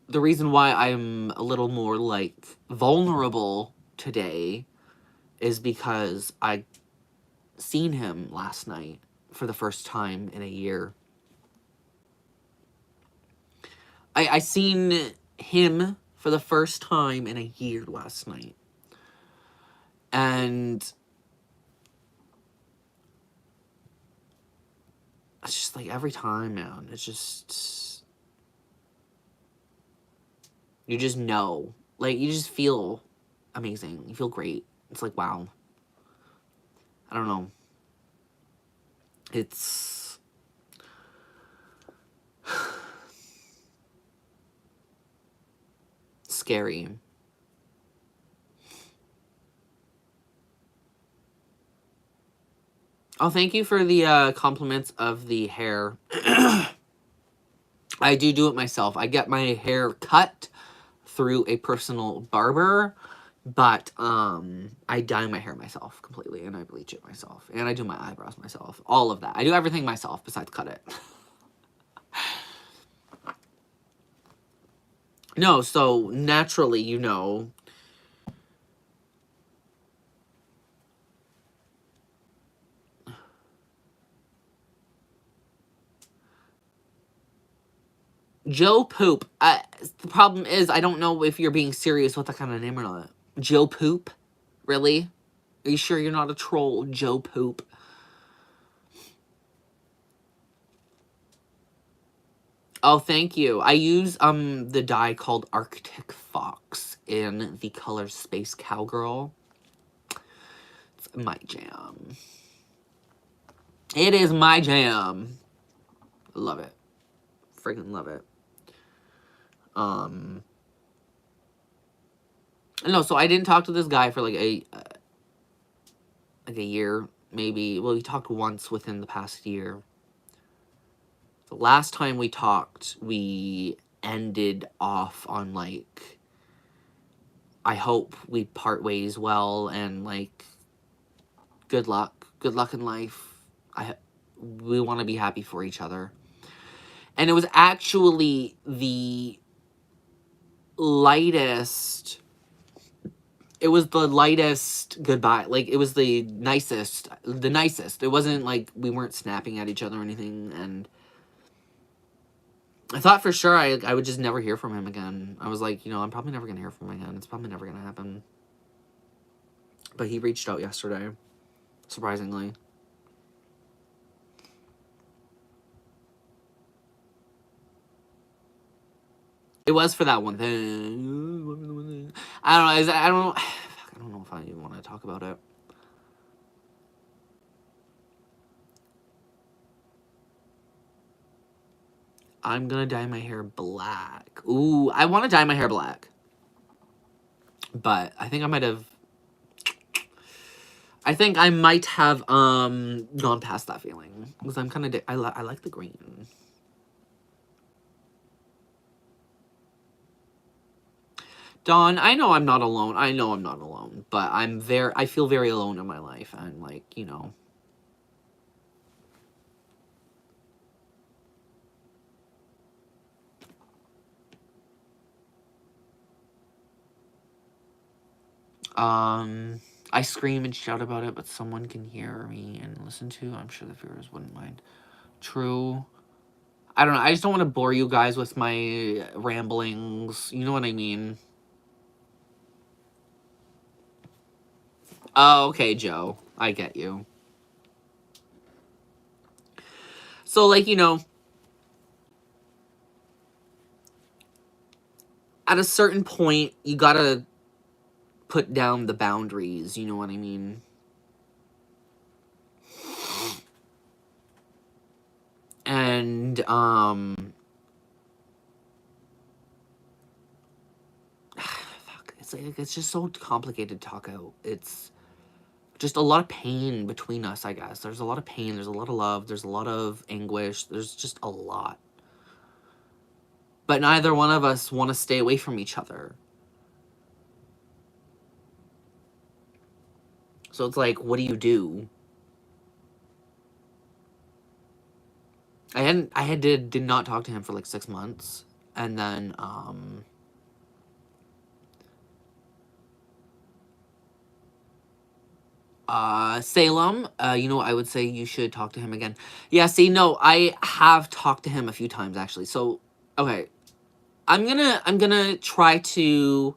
the reason why I'm a little more, like, vulnerable today is because I seen him last night for the first time in a year. I seen him for the first time in a year last night. And it's just like every time, man, it's just... you just know. Like, you just feel amazing. You feel great. It's like, wow. I don't know. It's... scary. Oh, thank you for the compliments of the hair. I do it myself. I get my hair cut through a personal barber, but I dye my hair myself completely, and I bleach it myself, and I do my eyebrows myself. All of that. I do everything myself besides cut it. No, so naturally, you know... Joe Poop. The problem is, I don't know if you're being serious with that kind of name or not. Joe Poop? Really? Are you sure you're not a troll, Joe Poop? Oh, thank you. I use the dye called Arctic Fox in the color Space Cowgirl. It's my jam. It is my jam. Love it. Freaking love it. No, so I didn't talk to this guy for like a year, maybe. Well, we talked once within the past year. The last time we talked, we ended off on, like, I hope we part ways well, and, like, good luck in life. We want to be happy for each other. And it was actually the lightest, goodbye. Like, it was the nicest. It wasn't like we weren't snapping at each other or anything, and I thought for sure I would just never hear from him again. I was like, I'm probably never going to hear from him again. It's probably never going to happen. But he reached out yesterday, surprisingly. It was for that one thing. I don't know. I don't know if I even want to talk about it. I'm gonna dye my hair black. Ooh, I want to dye my hair black. But I think I might have gone past that feeling. Because I'm kind of... I like the green. Dawn, I know I'm not alone. But I feel very alone in my life. And, like, I scream and shout about it, but someone can hear me and listen to. I'm sure the viewers wouldn't mind. True. I don't know. I just don't want to bore you guys with my ramblings. You know what I mean? Oh, okay, Joe. I get you. So, like, at a certain point, you gotta put down the boundaries. You know what I mean? And, fuck, it's just so complicated to talk out. It's just a lot of pain between us, I guess. There's a lot of pain, there's a lot of love, there's a lot of anguish, there's just a lot. But neither one of us want to stay away from each other. So it's like, what do you do? Did not talk to him for like 6 months. And then, Salem, I would say you should talk to him again. Yeah, see, no, I have talked to him a few times, actually. So, okay. I'm gonna try to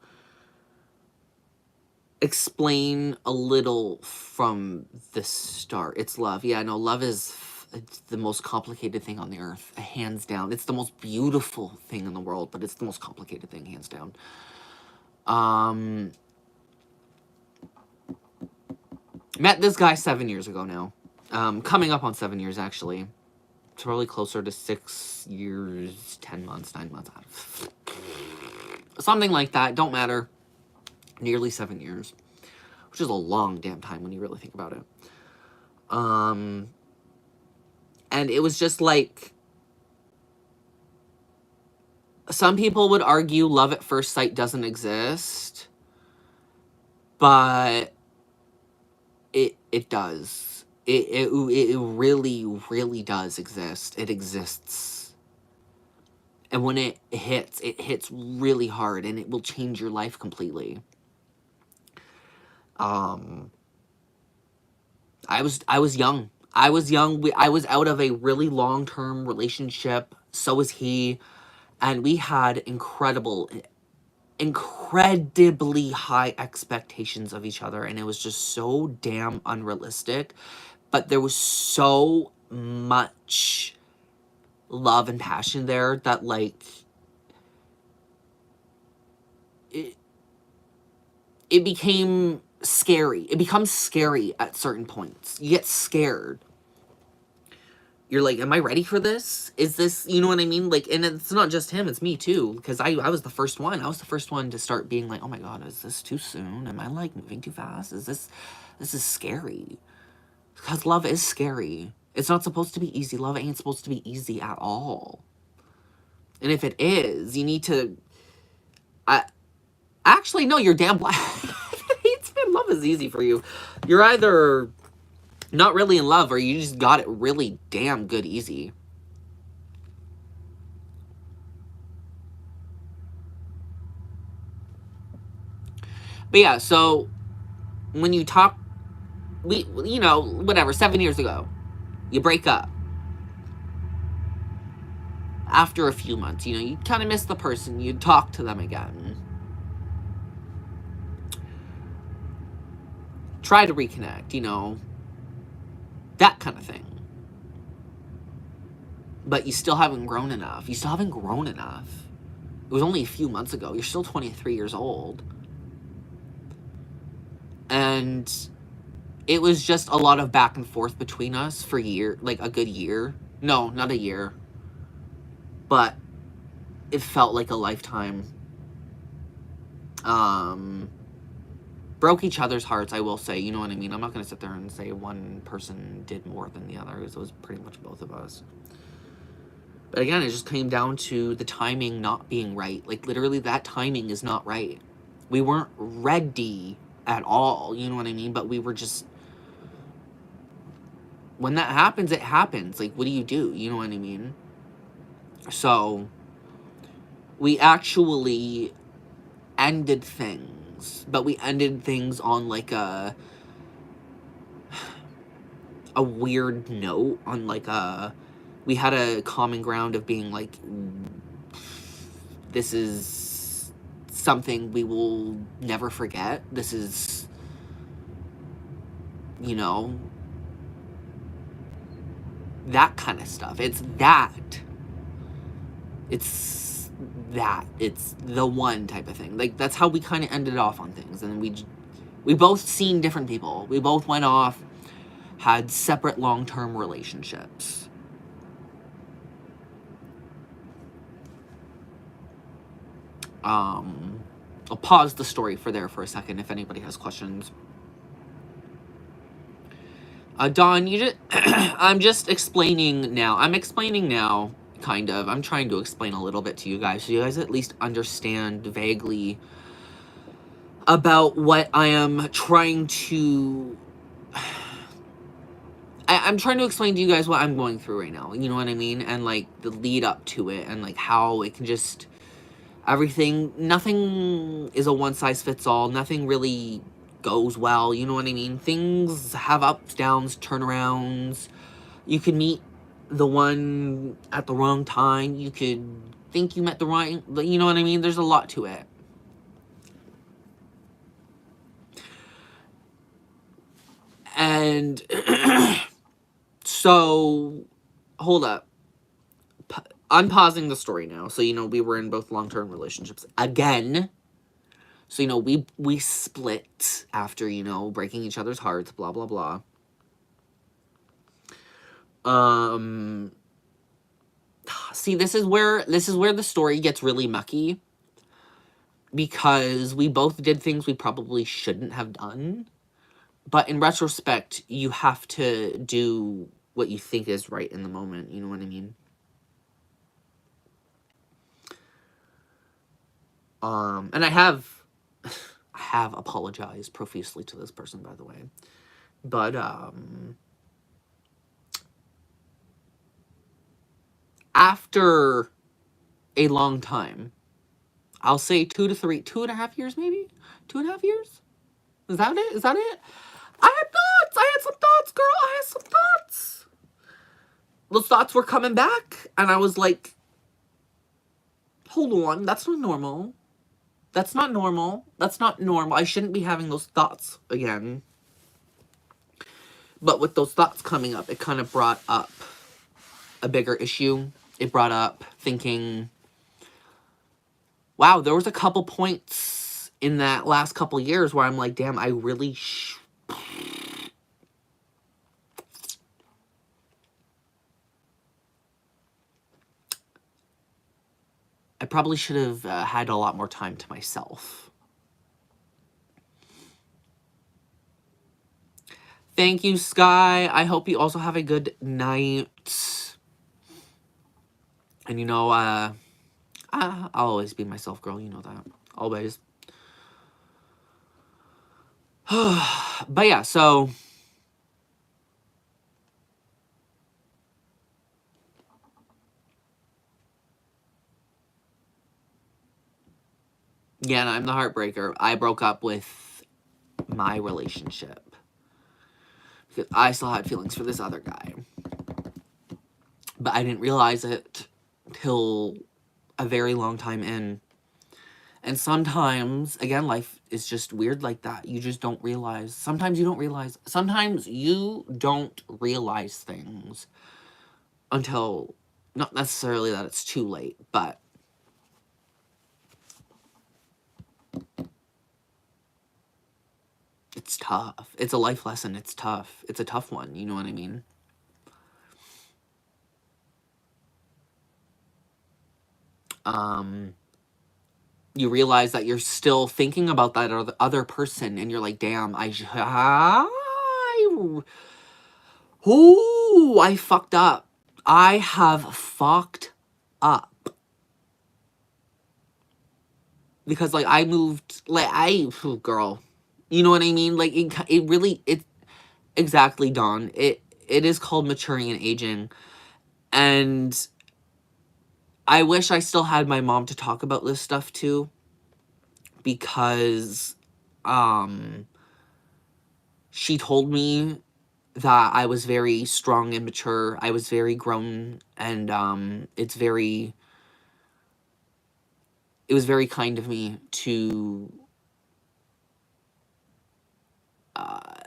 explain a little from the start. It's love. Yeah, no, love is it's the most complicated thing on the earth, hands down. It's the most beautiful thing in the world, but it's the most complicated thing, hands down. Met this guy 7 years ago now. Coming up on 7 years, actually. It's probably closer to 6 years, 10 months, 9 months. Something like that. Don't matter. Nearly 7 years. Which is a long damn time when you really think about it. And it was just like... Some people would argue love at first sight doesn't exist. But... It does. It really, really does exist. It exists. And when it hits really hard, and it will change your life completely. I was young. I was out of a really long-term relationship. So was he. And we had incredibly high expectations of each other. And it was just so damn unrealistic. But there was so much love and passion there that, like, it became scary. It becomes scary at certain points. You get scared. You're like, am I ready for this? Is this, you know what I mean? Like, and it's not just him, it's me too. Because I was the first one. I was the first one to start being like, oh my God, is this too soon? Am I, like, moving too fast? This is scary. Because love is scary. It's not supposed to be easy. Love ain't supposed to be easy at all. And if it is, you need to... Actually, no, you're damn black. Love is easy for you. You're either not really in love or you just got it really damn good easy. But yeah, so when you talk, you know, whatever, 7 years ago, you break up. After a few months, you know, you kind of miss the person, you talk to them again. Try to reconnect, you know, that kind of thing. But you still haven't grown enough. You still haven't grown enough. It was only a few months ago. You're still 23 years old. And it was just a lot of back and forth between us for like a good year. No, not a year. But it felt like a lifetime. Broke each other's hearts, I will say. You know what I mean? I'm not going to sit there and say one person did more than the other. It was pretty much both of us. But again, it just came down to the timing not being right. Like, literally, that timing is not right. We weren't ready at all. You know what I mean? But we were just... When that happens, it happens. Like, what do? You know what I mean? So, we actually ended things. But we ended things on, like, a weird note. On, like, we had a common ground of being, like, this is something we will never forget. This is, you know, that kind of stuff. It's that. It's that. It's the one type of thing. Like, that's how we kind of ended off on things. And we both seen different people. We both went off, had separate long-term relationships. I'll pause the story for a second if anybody has questions. Dawn, you just... I'm just explaining now. I'm explaining now, kind of. I'm trying to explain a little bit to you guys, so you guys at least understand vaguely about what I am trying to... I'm trying to explain to you guys what I'm going through right now, you know what I mean? And, like, the lead up to it, and, like, how it can just... Everything... Nothing is a one-size-fits-all. Nothing really goes well, you know what I mean? Things have ups, downs, turnarounds. You could meet the one at the wrong time. You could think you met the right... You know what I mean? There's a lot to it. And... So... Hold up. I'm pausing the story now. So, you know, we were in both long-term relationships. Again. So, you know, we split after, you know, breaking each other's hearts, blah, blah, blah. See, this is where the story gets really mucky. Because we both did things we probably shouldn't have done. But in retrospect, you have to do what you think is right in the moment. You know what I mean? And I have apologized profusely to this person, by the way. But, after a long time, I'll say 2.5 years, maybe? 2.5 years? Is that it? Is that it? I had thoughts! I had some thoughts, girl! I had some thoughts! Those thoughts were coming back, and I was like, hold on, that's not normal. That's not normal. That's not normal. I shouldn't be having those thoughts again. But with those thoughts coming up, it kind of brought up a bigger issue. It brought up thinking, wow, there was a couple points in that last couple years where I'm like, damn, I really I probably should have had a lot more time to myself. Thank you, Sky. I hope you also have a good night. And, you know, I'll always be myself, girl. You know that. Always. But yeah, so... Yeah, I'm the heartbreaker. I broke up with my relationship because I still had feelings for this other guy. But I didn't realize it till a very long time in. And sometimes, again, life is just weird like that. You just don't realize. Sometimes you don't realize. Sometimes you don't realize things until, not necessarily that it's too late, but it's tough. It's a life lesson. It's tough. It's a tough one. You know what I mean? You realize that you're still thinking about that other person, and you're like, damn, I fucked up. I have fucked up. Because, like, I moved, like, girl, you know what I mean? Like, it really, exactly, Dawn. It is called maturing and aging. And I wish I still had my mom to talk about this stuff, too. Because, she told me that I was very strong and mature. I was very grown, and, it was very kind of me to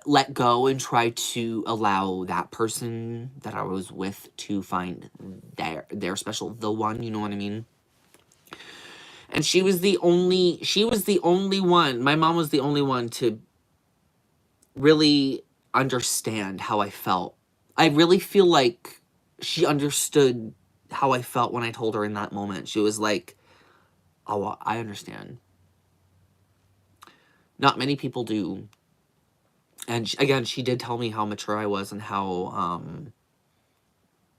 let go and try to allow that person that I was with to find their special, the one, you know what I mean? And she was the only one, my mom was the only one to really understand how I felt. I really feel like she understood how I felt when I told her in that moment. She was like, oh, I understand. Not many people do. And again, she did tell me how mature I was and how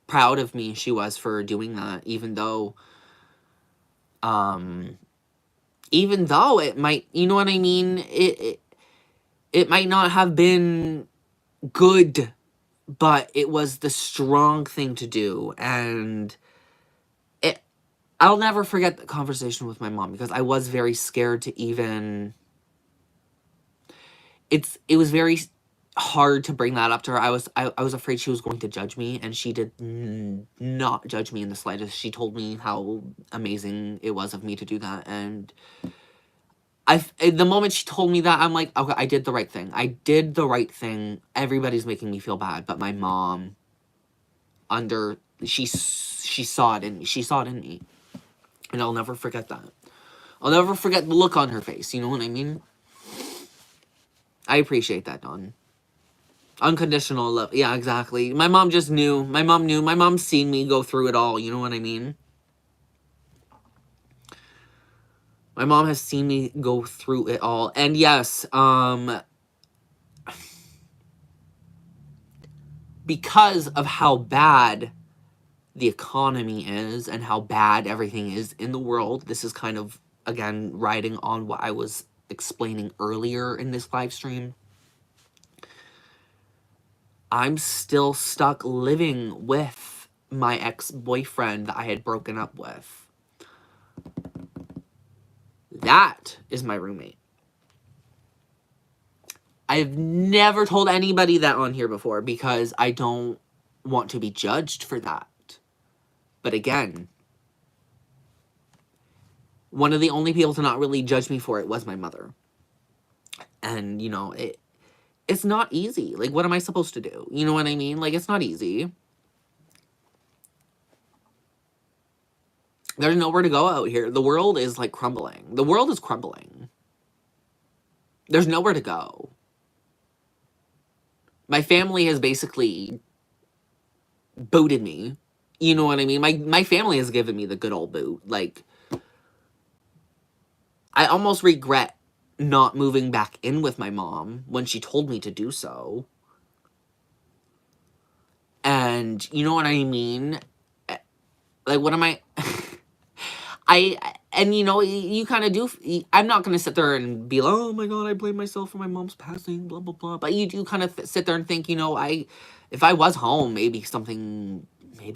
proud of me she was for doing that, even though it might, you know what I mean? It might not have been good, but it was the strong thing to do. And I'll never forget the conversation with my mom, because I was very scared to even... It was very hard to bring that up to her. I was afraid she was going to judge me, and she did not judge me in the slightest. She told me how amazing it was of me to do that, and the moment she told me that, I'm like, okay, I did the right thing. I did the right thing. Everybody's making me feel bad, but my mom she saw it in me. She saw it in me. And I'll never forget that. I'll never forget the look on her face, you know what I mean? I appreciate that, Dawn. Unconditional love. Yeah, exactly. My mom just knew. My mom knew. My mom's seen me go through it all, you know what I mean? My mom has seen me go through it all. And yes, because of how bad the economy is and how bad everything is in the world, this is kind of, again, riding on what I was explaining earlier in this live stream. I'm still stuck living with my ex-boyfriend that I had broken up with. That is my roommate. I've never told anybody that on here before because I don't want to be judged for that. But again, one of the only people to not really judge me for it was my mother. And, you know, it's not easy. Like, what am I supposed to do? You know what I mean? Like, it's not easy. There's nowhere to go out here. The world is, like, crumbling. The world is crumbling. There's nowhere to go. My family has basically booted me. You know what I mean? My family has given me the good old boot. Like, I almost regret not moving back in with my mom when she told me to do so. And you know what I mean? Like, what am I... and you know, you kind of do, I'm not going to sit there and be like, oh my God, I blame myself for my mom's passing, blah, blah, blah. But you do kind of sit there and think, you know, if I was home, maybe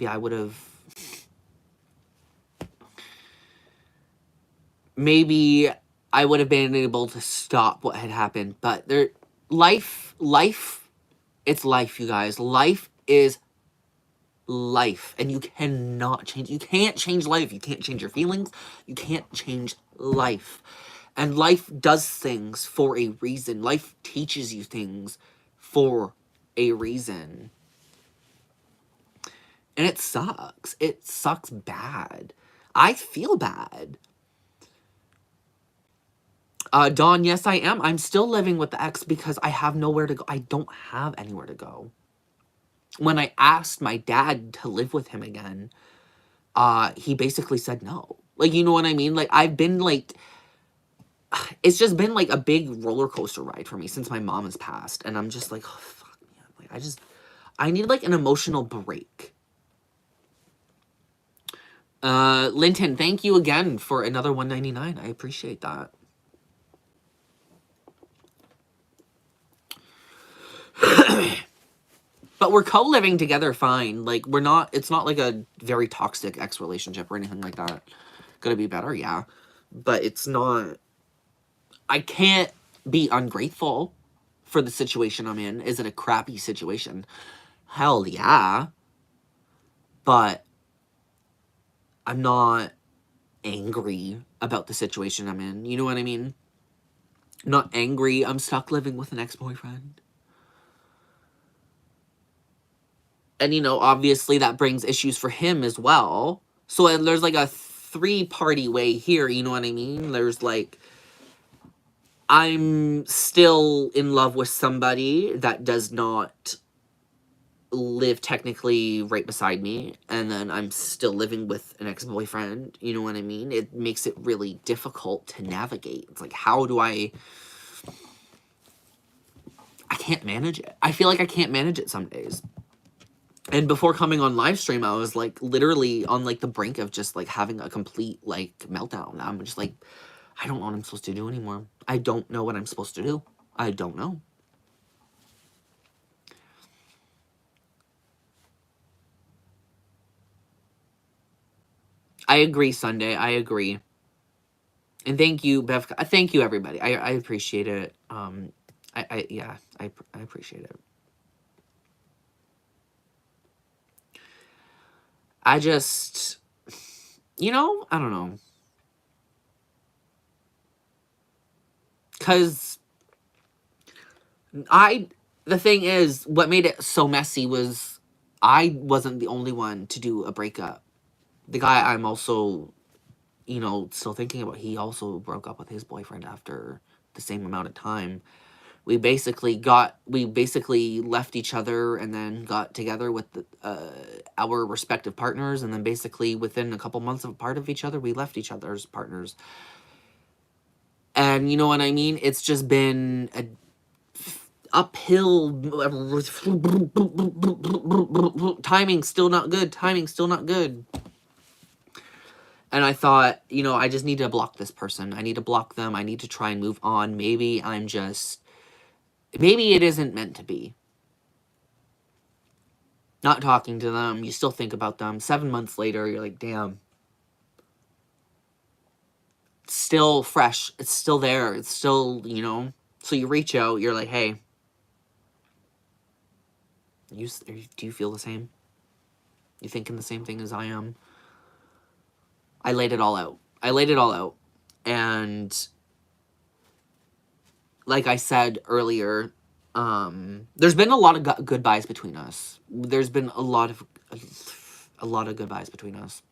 I would have, maybe I would have been able to stop what had happened. But life, it's life, you guys. Life is life, and you cannot change. You can't change life. You can't change your feelings. You can't change life. And life does things for a reason. Life teaches you things for a reason. And it sucks. It sucks bad. I feel bad. Dawn, yes, I am. I'm still living with the ex because I have nowhere to go. I don't have anywhere to go. When I asked my dad to live with him again, he basically said no. Like, you know what I mean? Like, I've been like, it's just been like a big roller coaster ride for me since my mom has passed. And I'm just like, oh, fuck, man. Like, I need like an emotional break. Linton, thank you again for another $1.99. I appreciate that. But we're co-living together fine. Like, it's not like a very toxic ex relationship or anything like that. Gonna be better, yeah. But it's not, I can't be ungrateful for the situation I'm in. Is it a crappy situation? Hell yeah. But I'm not angry about the situation I'm in. You know what I mean? I'm not angry. I'm stuck living with an ex-boyfriend. And, you know, obviously that brings issues for him as well. So there's like a three-party way here, you know what I mean? There's like, I'm still in love with somebody that does not live technically right beside me, and then I'm still living with an ex-boyfriend, you know what I mean? It makes it really difficult to navigate. It's like, how do I can't manage it. I feel like I can't manage it some days. And before coming on live stream, I was like literally on like the brink of just like having a complete like meltdown. I'm just like, I don't know what I'm supposed to do anymore. I don't know what I'm supposed to do. I don't know. I agree, Sunday. I agree. And thank you, Bev. Thank you, everybody. I appreciate it. Yeah, I appreciate it. I just, you know, I don't know. Because the thing is, what made it so messy was I wasn't the only one to do a breakup. The guy I'm also, you know, still thinking about, he also broke up with his boyfriend after the same amount of time. We basically left each other and then got together with our respective partners, and then basically within a couple months apart of each other, we left each other's partners. And you know what I mean? It's just been a uphill. Timing's still not good. And I thought, you know, I just need to block this person. I need to block them. I need to try and move on. Maybe it isn't meant to be. Not talking to them, you still think about them. 7 months later, you're like, damn. It's still fresh. It's still there. It's still, you know. So you reach out, you're like, hey, do you feel the same? You thinking the same thing as I am? I laid it all out. And like I said earlier, there's been a lot of goodbyes between us. There's been a lot of goodbyes between us.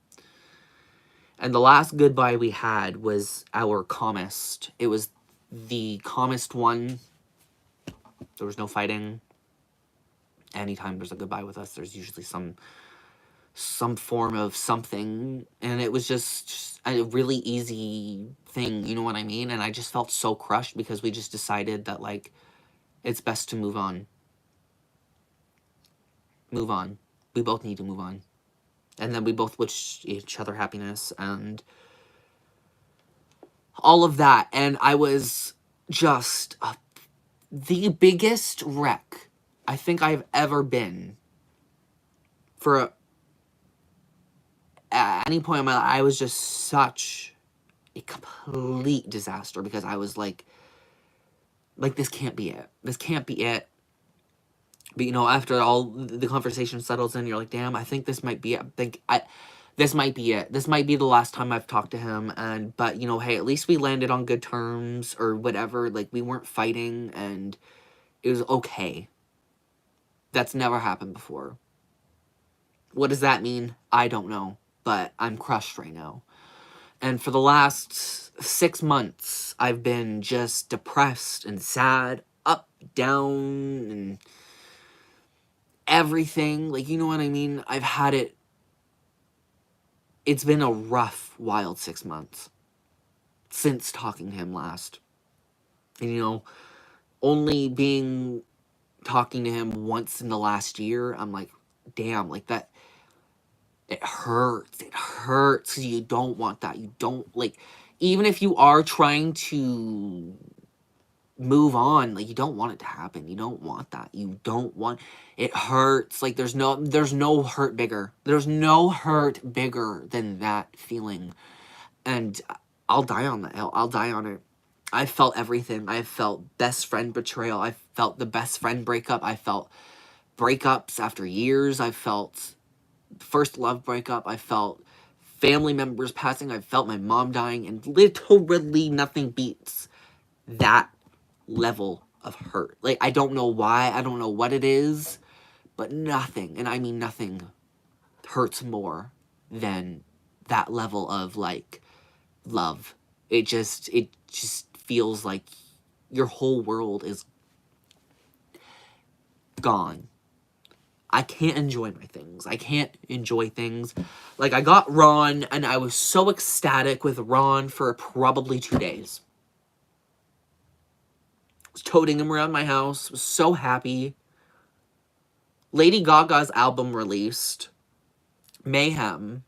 And the last goodbye we had was our calmest. It was the calmest one. There was no fighting. Anytime there's a goodbye with us, there's usually some form of something. And it was just a really easy thing, you know what I mean? And I just felt so crushed because we just decided that, like, it's best to move on. Move on. We both need to move on. And then we both wish each other happiness, and all of that. And I was just the biggest wreck I think I've ever been for at any point in my life. I was just such a complete disaster because I was like, this can't be it. This can't be it. But, you know, after all the conversation settles in, you're like, damn, I think this might be it. This might be it. This might be the last time I've talked to him. But, you know, hey, at least we landed on good terms or whatever. Like, we weren't fighting, and it was okay. That's never happened before. What does that mean? I don't know. But I'm crushed right now. And for the last 6 months, I've been just depressed and sad, up, down, and everything. Like, you know what I mean? I've had it. It's been a rough, wild 6 months since talking to him last. And, you know, only talking to him once in the last year, I'm like, damn, like that, it hurts. It hurts. You don't want that. You don't, like, even if you are trying to move on, like, you don't want it to happen. You don't want that. You don't want, it hurts. Like, there's no hurt bigger. There's no hurt bigger than that feeling. And I'll die on that. I'll die on it. I felt everything. I felt best friend betrayal. I felt the best friend breakup. I felt breakups after years. I felt first love breakup. I felt family members passing. I felt my mom dying. And literally nothing beats that level of hurt. Like, I don't know why. I don't know what it is. But nothing, and I mean nothing, hurts more than that level of, like, love. It just feels like your whole world is gone. I can't enjoy my things. I can't enjoy things. Like, I got Ron, and I was so ecstatic with Ron for probably 2 days. I was toting him around my house. Was so happy. Lady Gaga's album released. Mayhem.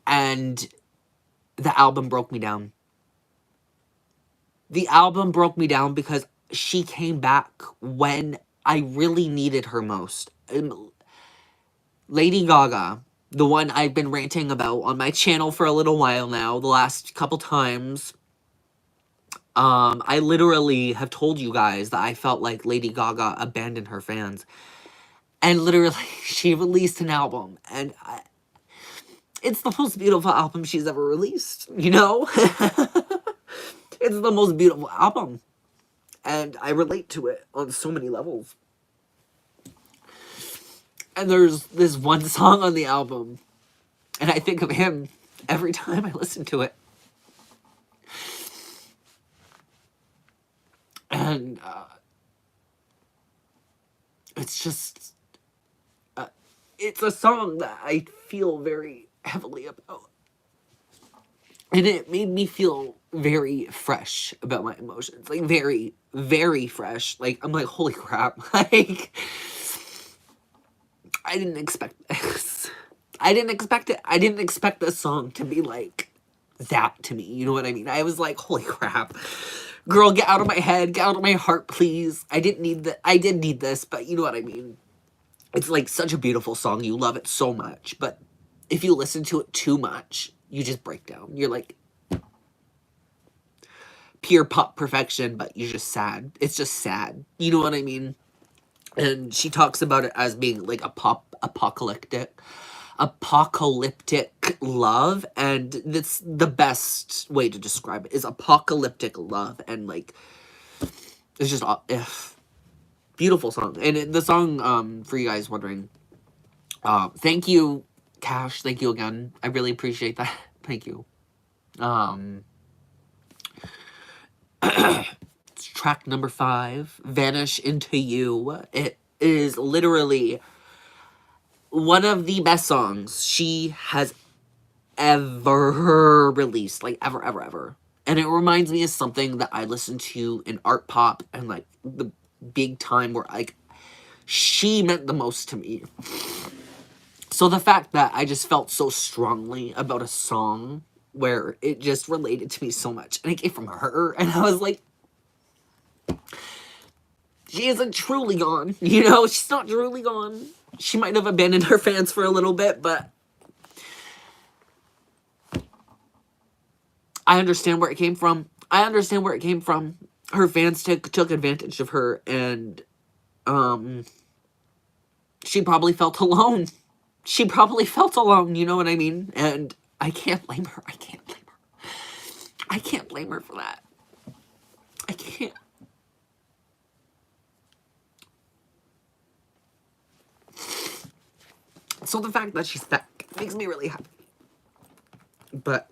And the album broke me down. The album broke me down because she came back when I really needed her most. Lady Gaga, the one I've been ranting about on my channel for a little while now, the last couple times, I literally have told you guys that I felt like Lady Gaga abandoned her fans. And literally, she released an album, and it's the most beautiful album she's ever released, you know? It's the most beautiful album. And I relate to it on so many levels. And there's this one song on the album, and I think of him every time I listen to it. And it's just, it's a song that I feel very heavily about. And it made me feel very fresh about my emotions. Like, very, very fresh. Like, I'm like, holy crap. Like, I didn't expect this. I didn't expect it. I didn't expect this song to be like that to me. You know what I mean? I was like, holy crap. Girl, get out of my head. Get out of my heart, please. I didn't need that. I did need this, but you know what I mean? It's like such a beautiful song. You love it so much. But if you listen to it too much, you just break down. You're like, pure pop perfection, but you're just sad. It's just sad. You know what I mean? And she talks about it as being like a apocalyptic love, and that's the best way to describe it, is apocalyptic love. And like, it's just beautiful song. And the song, for you guys wondering, thank you, Cash. Thank you again. I really appreciate that. Thank you. It's track number 5, Vanish Into You. It is literally one of the best songs she has ever released. Like, ever. And it reminds me of something that I listened to in art pop and, like, the big time where, like, she meant the most to me. So the fact that I just felt so strongly about a song where it just related to me so much. And it came from her. And I was like, she isn't truly gone. You know, she's not truly gone. She might have abandoned her fans for a little bit, but I understand where it came from. I understand where it came from. Her fans took advantage of her, and she probably felt alone. She probably felt alone, you know what I mean? And I can't blame her. I can't blame her. I can't blame her for that. I can't. So the fact that she's back makes me really happy. But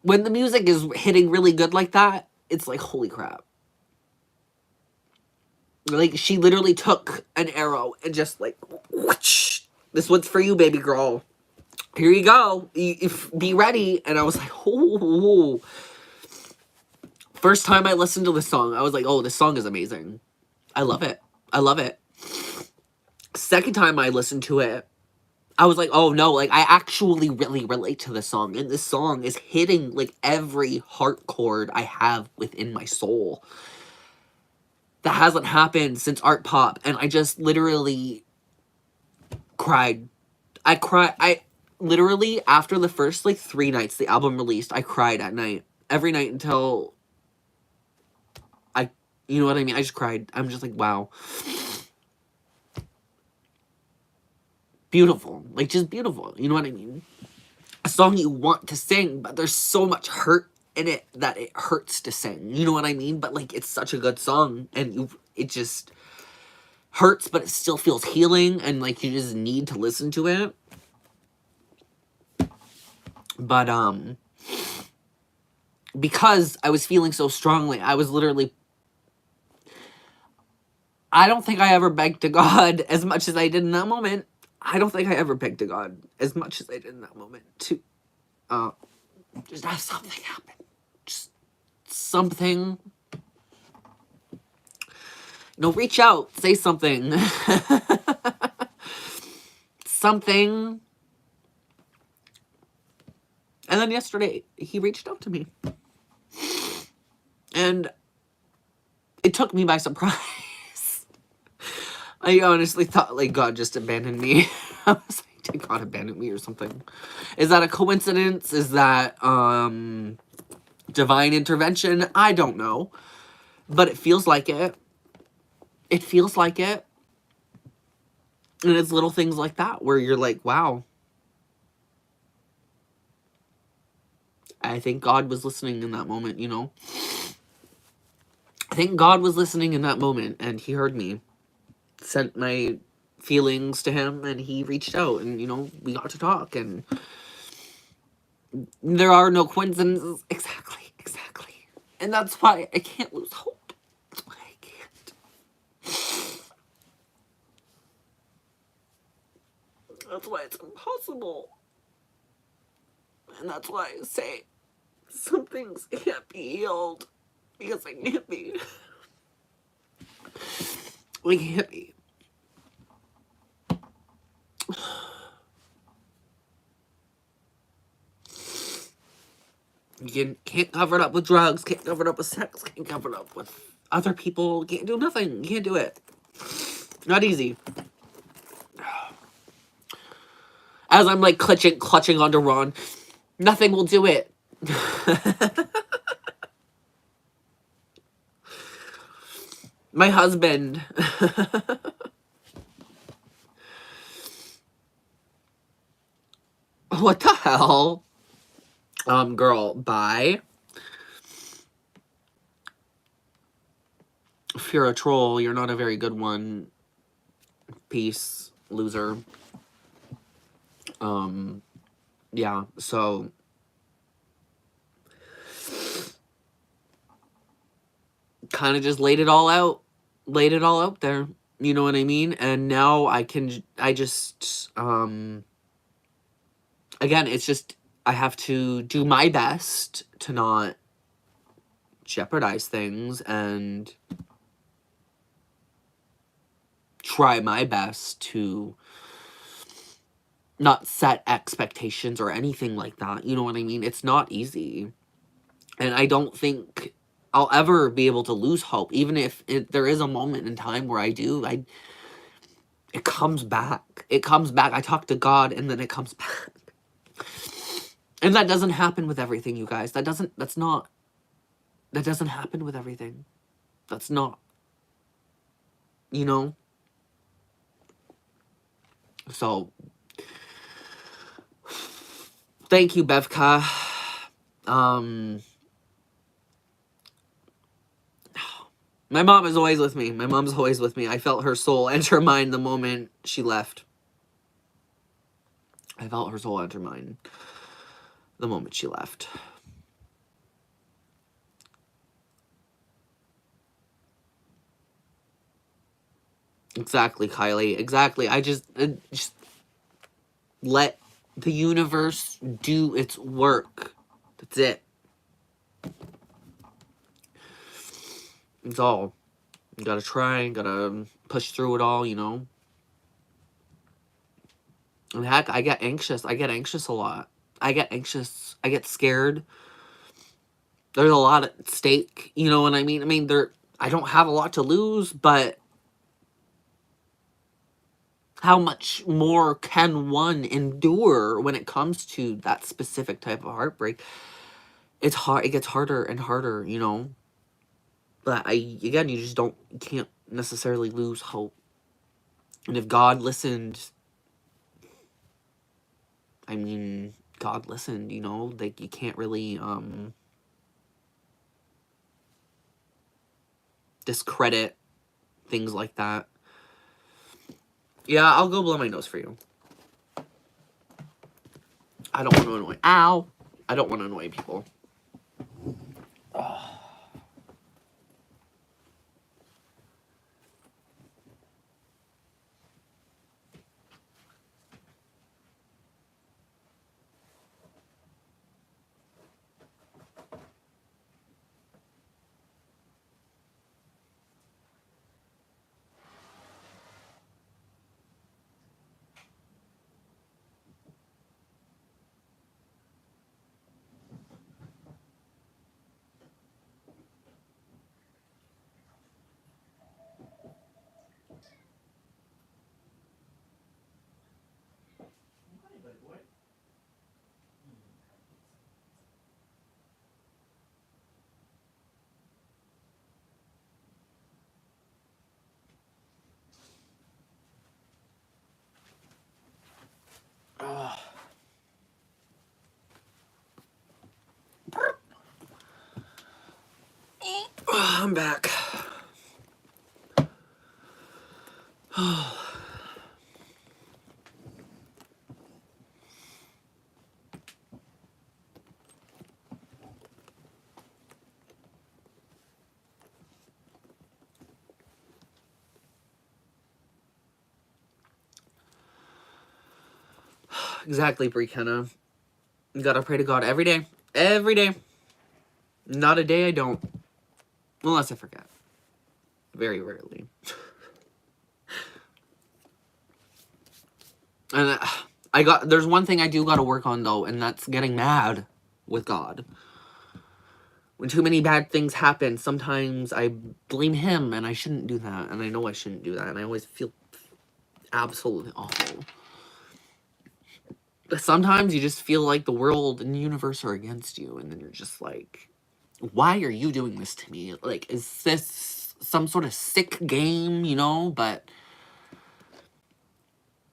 when the music is hitting really good like that, it's like, holy crap. Like, she literally took an arrow and just like, whoosh, this one's for you, baby girl. Here you go. Be ready. And I was like, oh. First time I listened to this song, I was like, oh, this song is amazing. I love it. I love it. Second time I listened to it, I was like, oh no, like I actually really relate to this song. And this song is hitting like every heart chord I have within my soul. That hasn't happened since Art Pop. And I just literally cried. I literally, after the first like 3 nights the album released, I cried at night. Every night until you know what I mean? I just cried. I'm just like, wow. Beautiful. Like, just beautiful. You know what I mean? A song you want to sing, but there's so much hurt in it that it hurts to sing. You know what I mean? But, like, it's such a good song, and it just hurts, but it still feels healing, and, like, you just need to listen to it. But, because I was feeling so strongly, I was literally... I don't think I ever begged to God as much as I did in that moment. I don't think I ever begged to God as much as I did in that moment to just have something happen. Just something. No, reach out. Say something. Something. And then yesterday, he reached out to me. And it took me by surprise. I honestly thought, like, God just abandoned me. I was like, did God abandon me or something? Is that a coincidence? Is that, divine intervention? I don't know. But it feels like it. It feels like it. And it's little things like that where you're like, wow. I think God was listening in that moment, you know? I think God was listening in that moment, and he heard me. Sent my feelings to him, and he reached out, and, you know, we got to talk, and there are no coincidences. Exactly. And that's why I can't lose hope. That's why I can't. That's why it's impossible. And that's why I say some things can't be healed. Because they can't be. They can't be. You can't cover it up with drugs, can't cover it up with sex, can't cover it up with other people, can't do nothing, you can't do it. Not easy. As I'm like clutching onto Ron, nothing will do it. My husband. What the hell? Girl, bye. If you're a troll, you're not a very good one. Peace, loser. Yeah, so kind of just laid it all out there. You know what I mean? And now I just, again, it's just, I have to do my best to not jeopardize things and try my best to not set expectations or anything like that. You know what I mean? It's not easy. And I don't think I'll ever be able to lose hope. Even if there is a moment in time where I do, it comes back. It comes back. I talk to God and then it comes back. And that doesn't happen with everything, you guys. That doesn't happen with everything. That's not, you know? So, thank you, Bevka. My mom is always with me. My mom's always with me. I felt her soul enter mine the moment she left. I felt her soul enter mine the moment she left. Exactly, Kylie. Exactly. I just let the universe do its work. That's it. It's all. You gotta try, gotta push through it all, you know? And heck, I get anxious. I get anxious a lot. I get anxious. I get scared. There's a lot at stake, you know what I mean? I mean, I don't have a lot to lose, but how much more can one endure when it comes to that specific type of heartbreak? It's hard. It gets harder and harder, you know? But again, you can't necessarily lose hope. And if God listened, I mean, God listened, you know? Like, you can't really, discredit things like that. Yeah, I'll go blow my nose for you. I don't want to annoy. Ow! I don't want to annoy people. I'm back. Exactly, Brikenna. You gotta pray to God every day. Every day. Not a day I don't. Unless I forget. Very rarely. And there's one thing I do gotta work on, though, and that's getting mad with God. When too many bad things happen, sometimes I blame him, and I shouldn't do that. And I know I shouldn't do that, and I always feel absolutely awful. But sometimes you just feel like the world and the universe are against you, and then you're just like, why are you doing this to me? Like, is this some sort of sick game, you know? But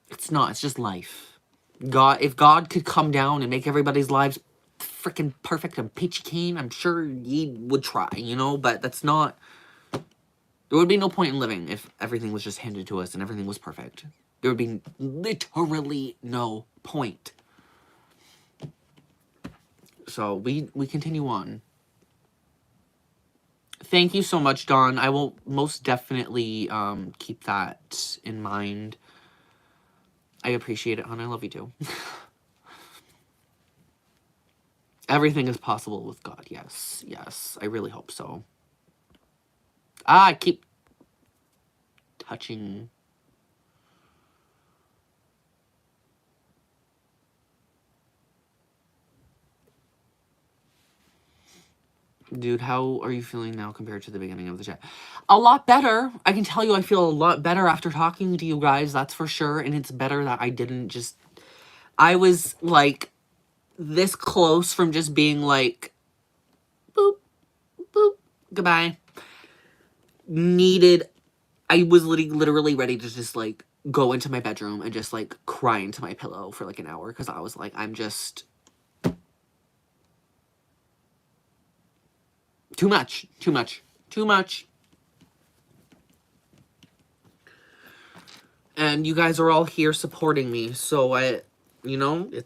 it's not. It's just life. If God could come down and make everybody's lives freaking perfect and peachy keen, I'm sure he would try, you know? But that's not... There would be no point in living if everything was just handed to us and everything was perfect. There would be literally no point. So we continue on. Thank you so much, Dawn. I will most definitely keep that in mind. I appreciate it, hon. I love you too. Everything is possible with God. Yes, yes. I really hope so. I keep touching. Dude, how are you feeling now compared to the beginning of the chat? A lot better. I can tell you I feel a lot better after talking to you guys, that's for sure. And it's better that I didn't just... I was, like, this close from just being like, boop, boop, goodbye. I was literally ready to just, like, go into my bedroom and just, like, cry into my pillow for, like, an hour. Because I was like, I'm just... Too much. Too much. Too much. And you guys are all here supporting me. So you know, it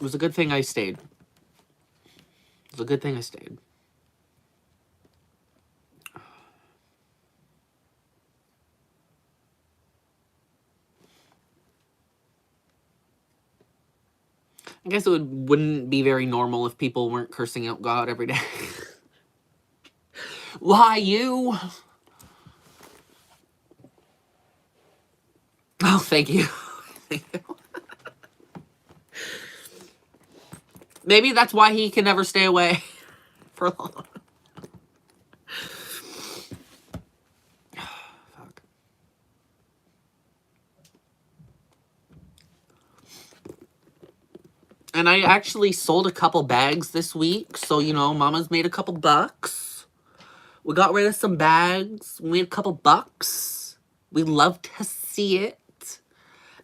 was a good thing I stayed. It was a good thing I stayed. I guess it wouldn't be very normal if people weren't cursing out God every day. Why you? Oh, thank you. Thank you. Maybe that's why he can never stay away for long. Fuck. And I actually sold a couple bags this week. So, you know, Mama's made a couple bucks. We got rid of some bags. We made a couple bucks. We love to see it.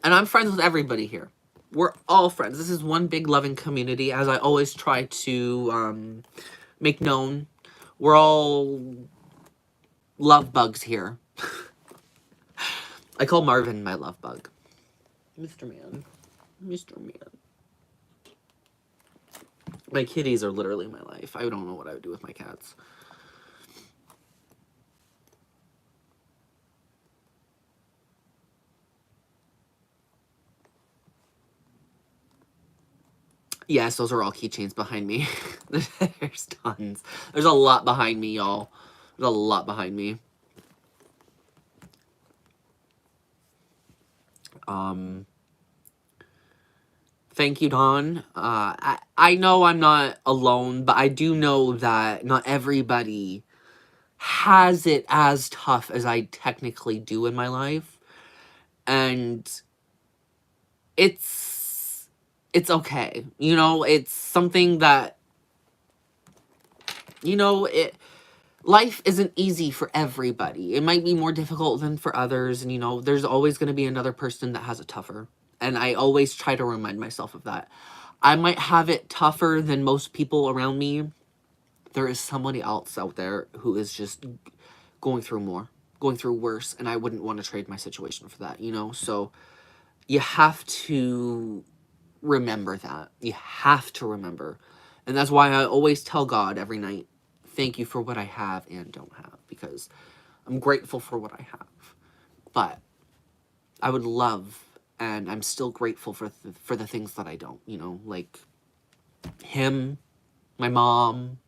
And I'm friends with everybody here. We're all friends. This is one big loving community, as I always try to make known. We're all love bugs here. I call Marvin my love bug. Mr. Man. Mr. Man. My kitties are literally my life. I don't know what I would do with my cats. Yes, those are all keychains behind me. There's tons. There's a lot behind me, y'all. There's a lot behind me. Thank you, Dawn. I know I'm not alone, but I do know that not everybody has it as tough as I technically do in my life. And it's okay. You know, it's something that, you know, life isn't easy for everybody. It might be more difficult than for others. And, you know, there's always going to be another person that has it tougher. And I always try to remind myself of that. I might have it tougher than most people around me. There is somebody else out there who is just going through more, going through worse. And I wouldn't want to trade my situation for that, you know? So you have to remember that. You have to remember. And that's why I always tell God every night, thank you for what I have and don't have, because I'm grateful for what I have. But I would love, and I'm still grateful for the things that I don't, you know, like him, my mom,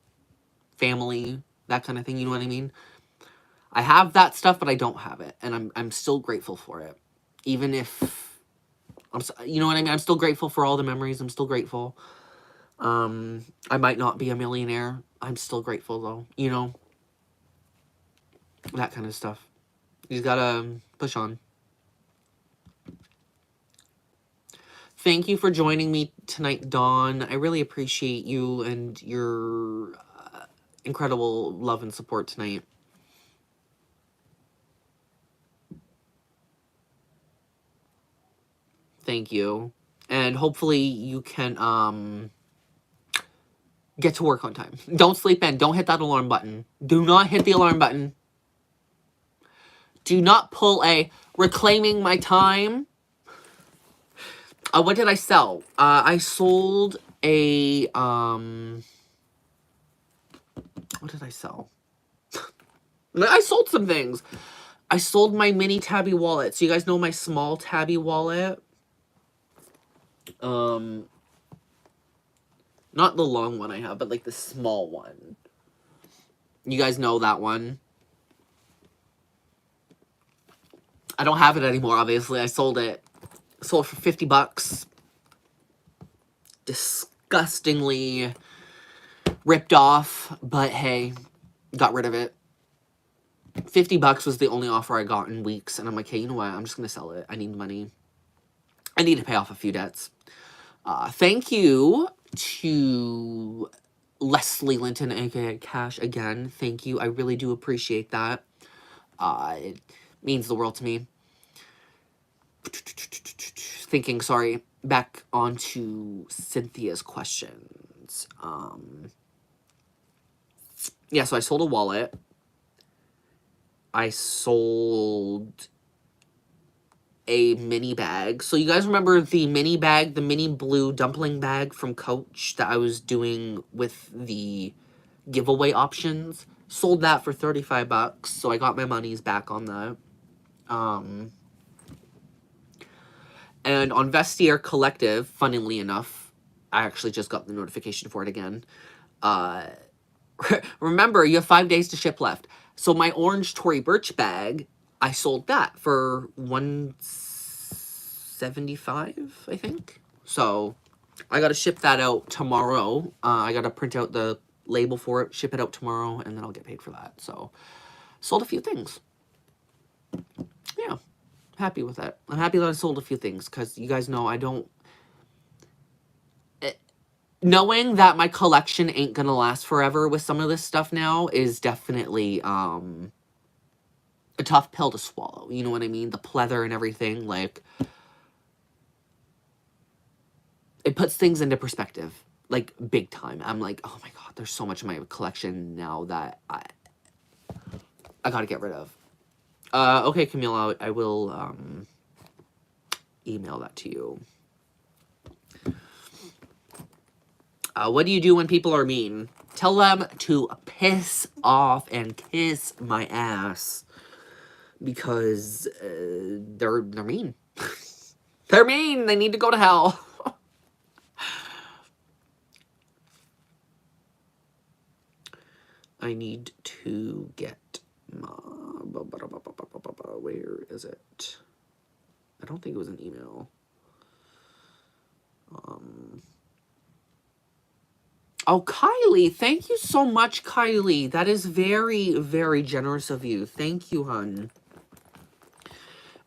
family, that kind of thing, you know what I mean? I have that stuff, but I don't have it, and I'm still grateful for it. Even if you know what I mean? I'm still grateful for all the memories. I'm still grateful. I might not be a millionaire. I'm still grateful, though. You know? That kind of stuff. You just gotta push on. Thank you for joining me tonight, Dawn. I really appreciate you and your incredible love and support tonight. Thank you. And hopefully you can, get to work on time. Don't sleep in. Don't hit that alarm button. Do not hit the alarm button. Do not pull a reclaiming my time. What did I sell? I sold a, what did I sell? I sold some things. I sold my mini tabby wallet. So you guys know my small tabby wallet? Not the long one I have, but like the small one. You guys know that one. I don't have it anymore, obviously. I sold it. Sold for 50 bucks. Disgustingly ripped off, but hey, got rid of it. $50 was the only offer I got in weeks, and I'm like, hey, you know what? I'm just gonna sell it. I need money. I need to pay off a few debts. Thank you to Leslie Linton, aka Cash, again. Thank you. I really do appreciate that. It means the world to me. Thinking, sorry, back onto Cynthia's questions. Yeah, so I sold a wallet. I sold a mini bag. So you guys remember the mini bag, the mini blue dumpling bag from Coach that I was doing with the giveaway options? Sold that for $35, so I got my monies back on that. And on Vestiaire Collective, funnily enough, I actually just got the notification for it again. Remember, you have 5 days to ship left. So my orange Tory Burch bag, I sold that for $175, I think. So I got to ship that out tomorrow. I got to print out the label for it, ship it out tomorrow, and then I'll get paid for that. So sold a few things. Yeah, happy with that. I'm happy that I sold a few things because you guys know I don't... Knowing that my collection ain't gonna last forever with some of this stuff now is definitely a tough pill to swallow. You know what I mean? The pleather and everything, like, it puts things into perspective, like, big time. I'm like, oh my god, there's so much in my collection now that I gotta get rid of. Okay, Camila, I will email that to you. What do you do when people are mean? Tell them to piss off and kiss my ass. Because they're mean. They're mean. They need to go to hell. I need to get my... Where is it? I don't think it was an email. Oh, Kylie. Thank you so much, Kylie. That is very, very generous of you. Thank you, hun.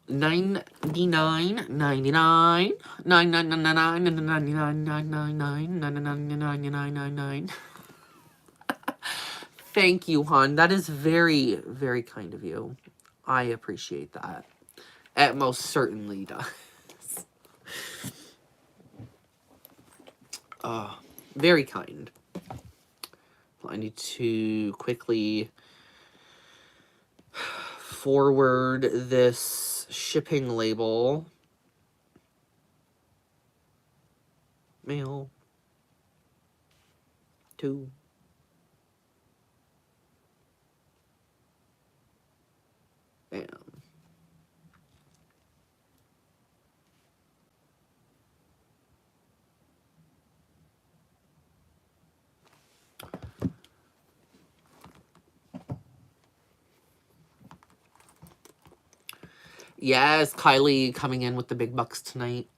$99.99. Thank you, hon. That is very, very kind of you. I appreciate that. It most certainly does. Very kind. I need to quickly forward this shipping label. Mail. To. Bam. Yes, Kylie coming in with the big bucks tonight.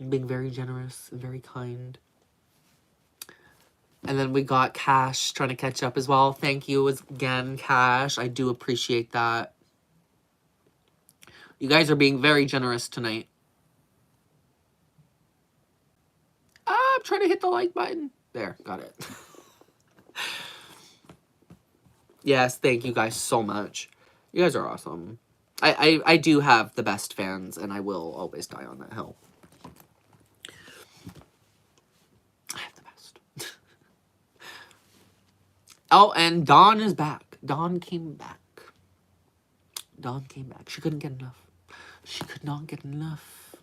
Being very generous and very kind. And then we got Cash trying to catch up as well. Thank you again, Cash. I do appreciate that. You guys are being very generous tonight. I'm trying to hit the like button. There, got it. Yes, thank you guys so much. You guys are awesome. I do have the best fans, and I will always die on that hill. I have the best. Oh, and Dawn is back. Dawn came back. Dawn came back. She couldn't get enough. She could not get enough.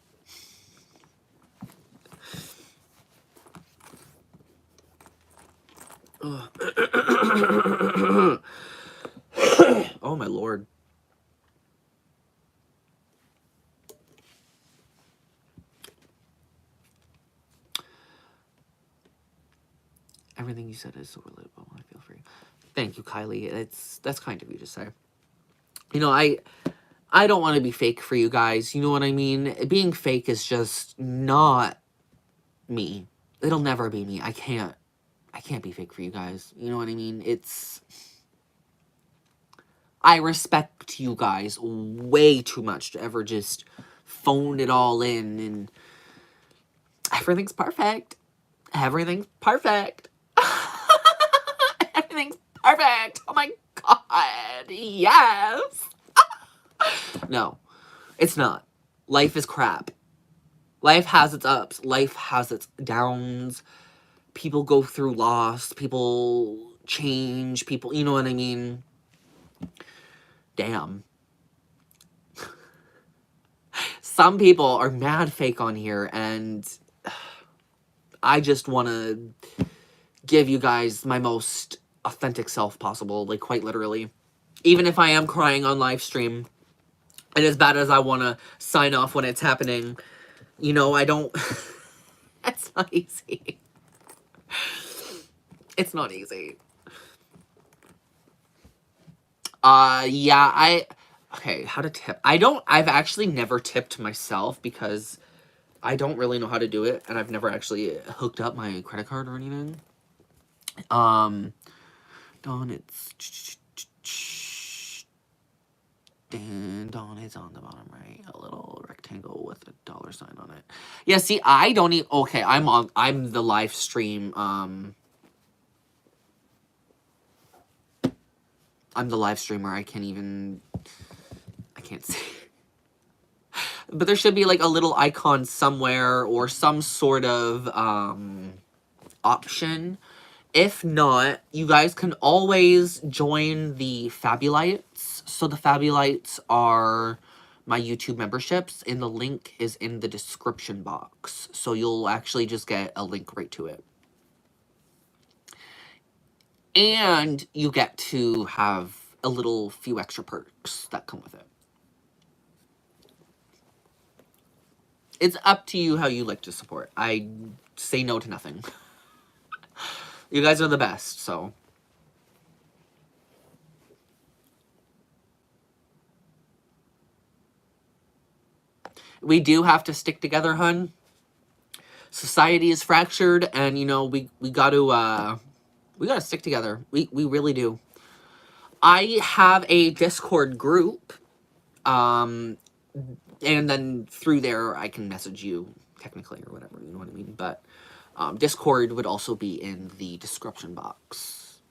Oh, my Lord. Everything you said is so relatable. I feel free. Thank you, Kylie. That's kind of you to say. You know, I don't want to be fake for you guys. You know what I mean? Being fake is just not me. It'll never be me. I can't. I can't be fake for you guys. You know what I mean? I respect you guys way too much to ever just phone it all in and everything's perfect. Everything's perfect. Everything's perfect. Oh my God. Yes. No, it's not. Life is crap. Life has its ups. Life has its downs. People go through loss. People change. People, you know what I mean? Damn. Some people are mad fake on here, and I just want to give you guys my most authentic self possible, like quite literally. Even if I am crying on live stream, and as bad as I want to sign off when it's happening, you know, I don't... It's not easy. It's not easy. Yeah, okay, how to tip. I've actually never tipped myself because I don't really know how to do it, and I've never actually hooked up my credit card or anything. Dawn, Dawn is on the bottom right, a little rectangle with a $sign on it. Yeah, see, I don't even, okay, I'm the live stream, I'm the live streamer, I can't see. But there should be like a little icon somewhere or some sort of option. If not, you guys can always join the Fabulites. So the Fabulites are my YouTube memberships, and the link is in the description box. So you'll actually just get a link right to it. And you get to have a little few extra perks that come with it. It's up to you how you like to support. I say no to nothing. You guys are the best, so. We do have to stick together, hun. Society is fractured, and, you know, we gotta stick together. We really do. I have a Discord group, and then through there I can message you, technically, or whatever, you know what I mean? But Discord would also be in the description box.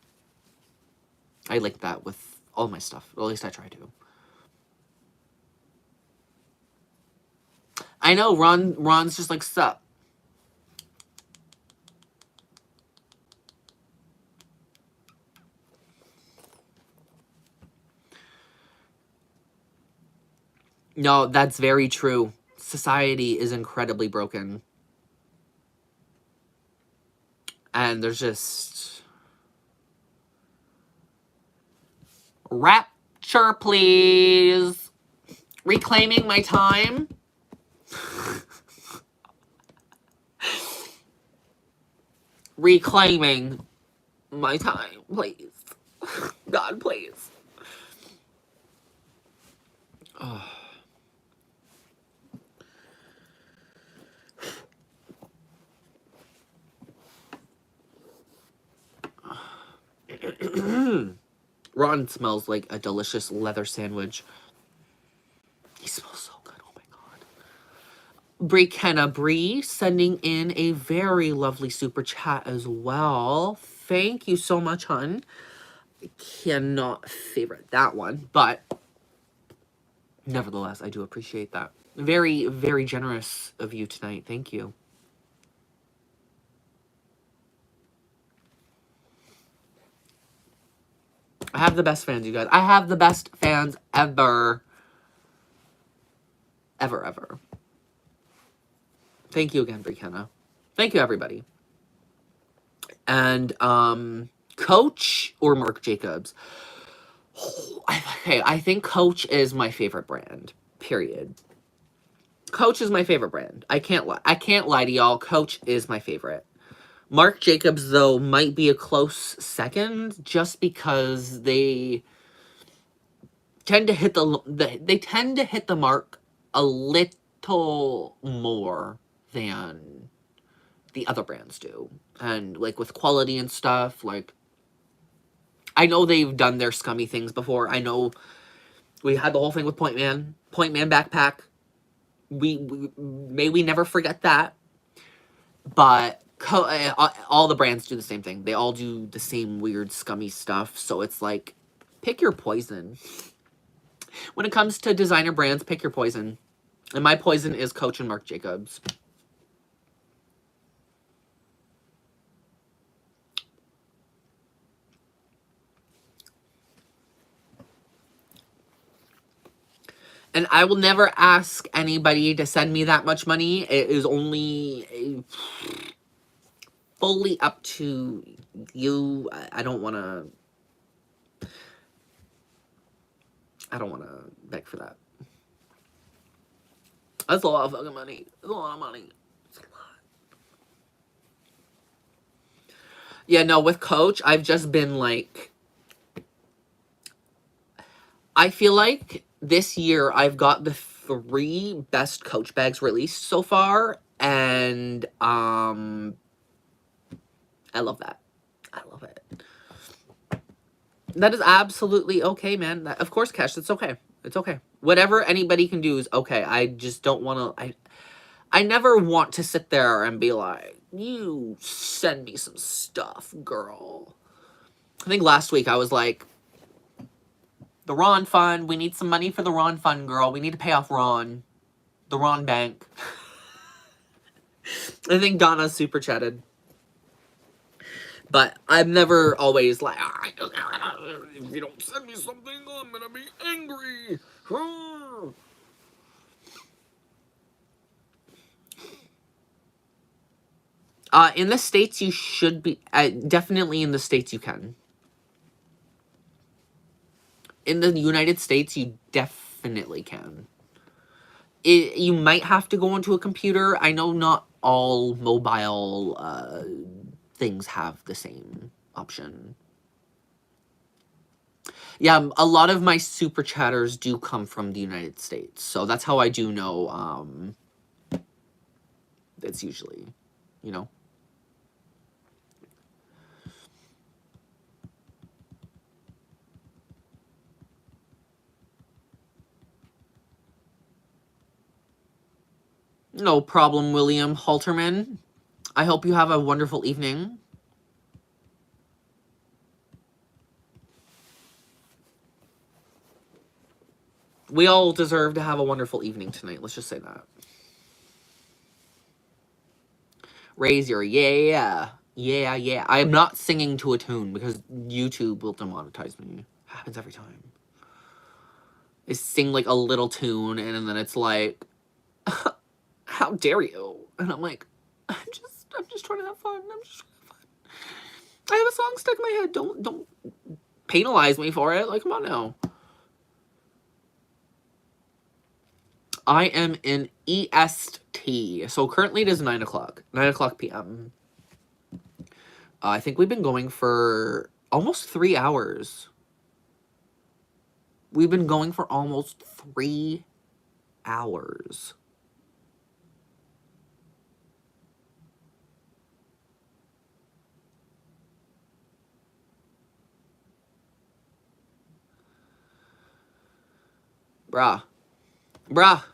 I link that with all my stuff, or at least I try to. I know, Ron's just like, sup. No, that's very true. Society is incredibly broken. And there's just... Rapture, please! Reclaiming my time? Reclaiming my time, please. God, please. Oh. Ron smells like a delicious leather sandwich. He smells so good, oh my god. Kenna Bree sending in a very lovely super chat as well. Thank you so much, hun. I cannot favorite that one, but nevertheless, I do appreciate that. Very, very generous of you tonight. Thank you. I have the best fans, you guys. I have the best fans ever. Ever, ever. Thank you again, Brianna. Thank you, everybody. And, Coach or Marc Jacobs? Okay, I think Coach is my favorite brand. Period. Coach is my favorite brand. I can't lie to y'all. Coach is my favorite. Marc Jacobs, though, might be a close second, just because they tend to hit the mark a little more than the other brands do. And, like, with quality and stuff, like, I know they've done their scummy things before. I know we had the whole thing with Point Man backpack. May we never forget that. But all the brands do the same thing. They all do the same weird, scummy stuff. So it's like, pick your poison. When it comes to designer brands, pick your poison. And my poison is Coach and Marc Jacobs. And I will never ask anybody to send me that much money. It is only fully up to you. I don't want to... I don't want to beg for that. That's a lot of fucking money. That's a lot of money. It's a lot. Yeah, no, with Coach, I've just been like... I feel like this year I've got the 3 best Coach bags released so far, and I love that. I love it. That is absolutely okay, man. Of course, Cash, it's okay. It's okay. Whatever anybody can do is okay. I just don't want to... I never want to sit there and be like, you send me some stuff, girl. I think last week I was like, the Ron Fund. We need some money for the Ron Fund, girl. We need to pay off Ron. The Ron Bank. I think Donna super chatted. But I'm never always like, if you don't send me something, I'm gonna be angry. In the States, you should be... definitely in the States, you can. In the United States, you definitely can. You might have to go onto a computer. I know not all mobile things have the same option. Yeah, a lot of my super chatters do come from the United States. So that's how I do know it's usually, you know. No problem, William Halterman. I hope you have a wonderful evening. We all deserve to have a wonderful evening tonight. Let's just say that. Raise your yeah. Yeah, yeah. I am not singing to a tune because YouTube will demonetize me. Happens every time. I sing like a little tune and then it's like, how dare you? And I'm like, I'm just trying to have fun. I'm just trying to have fun. I have a song stuck in my head. Don't penalize me for it. Like, come on now. I am in EST. So currently it is 9 o'clock. 9 o'clock p.m. I think we've been going for almost 3 hours. We've been going for almost 3 hours. Bruh. Bruh.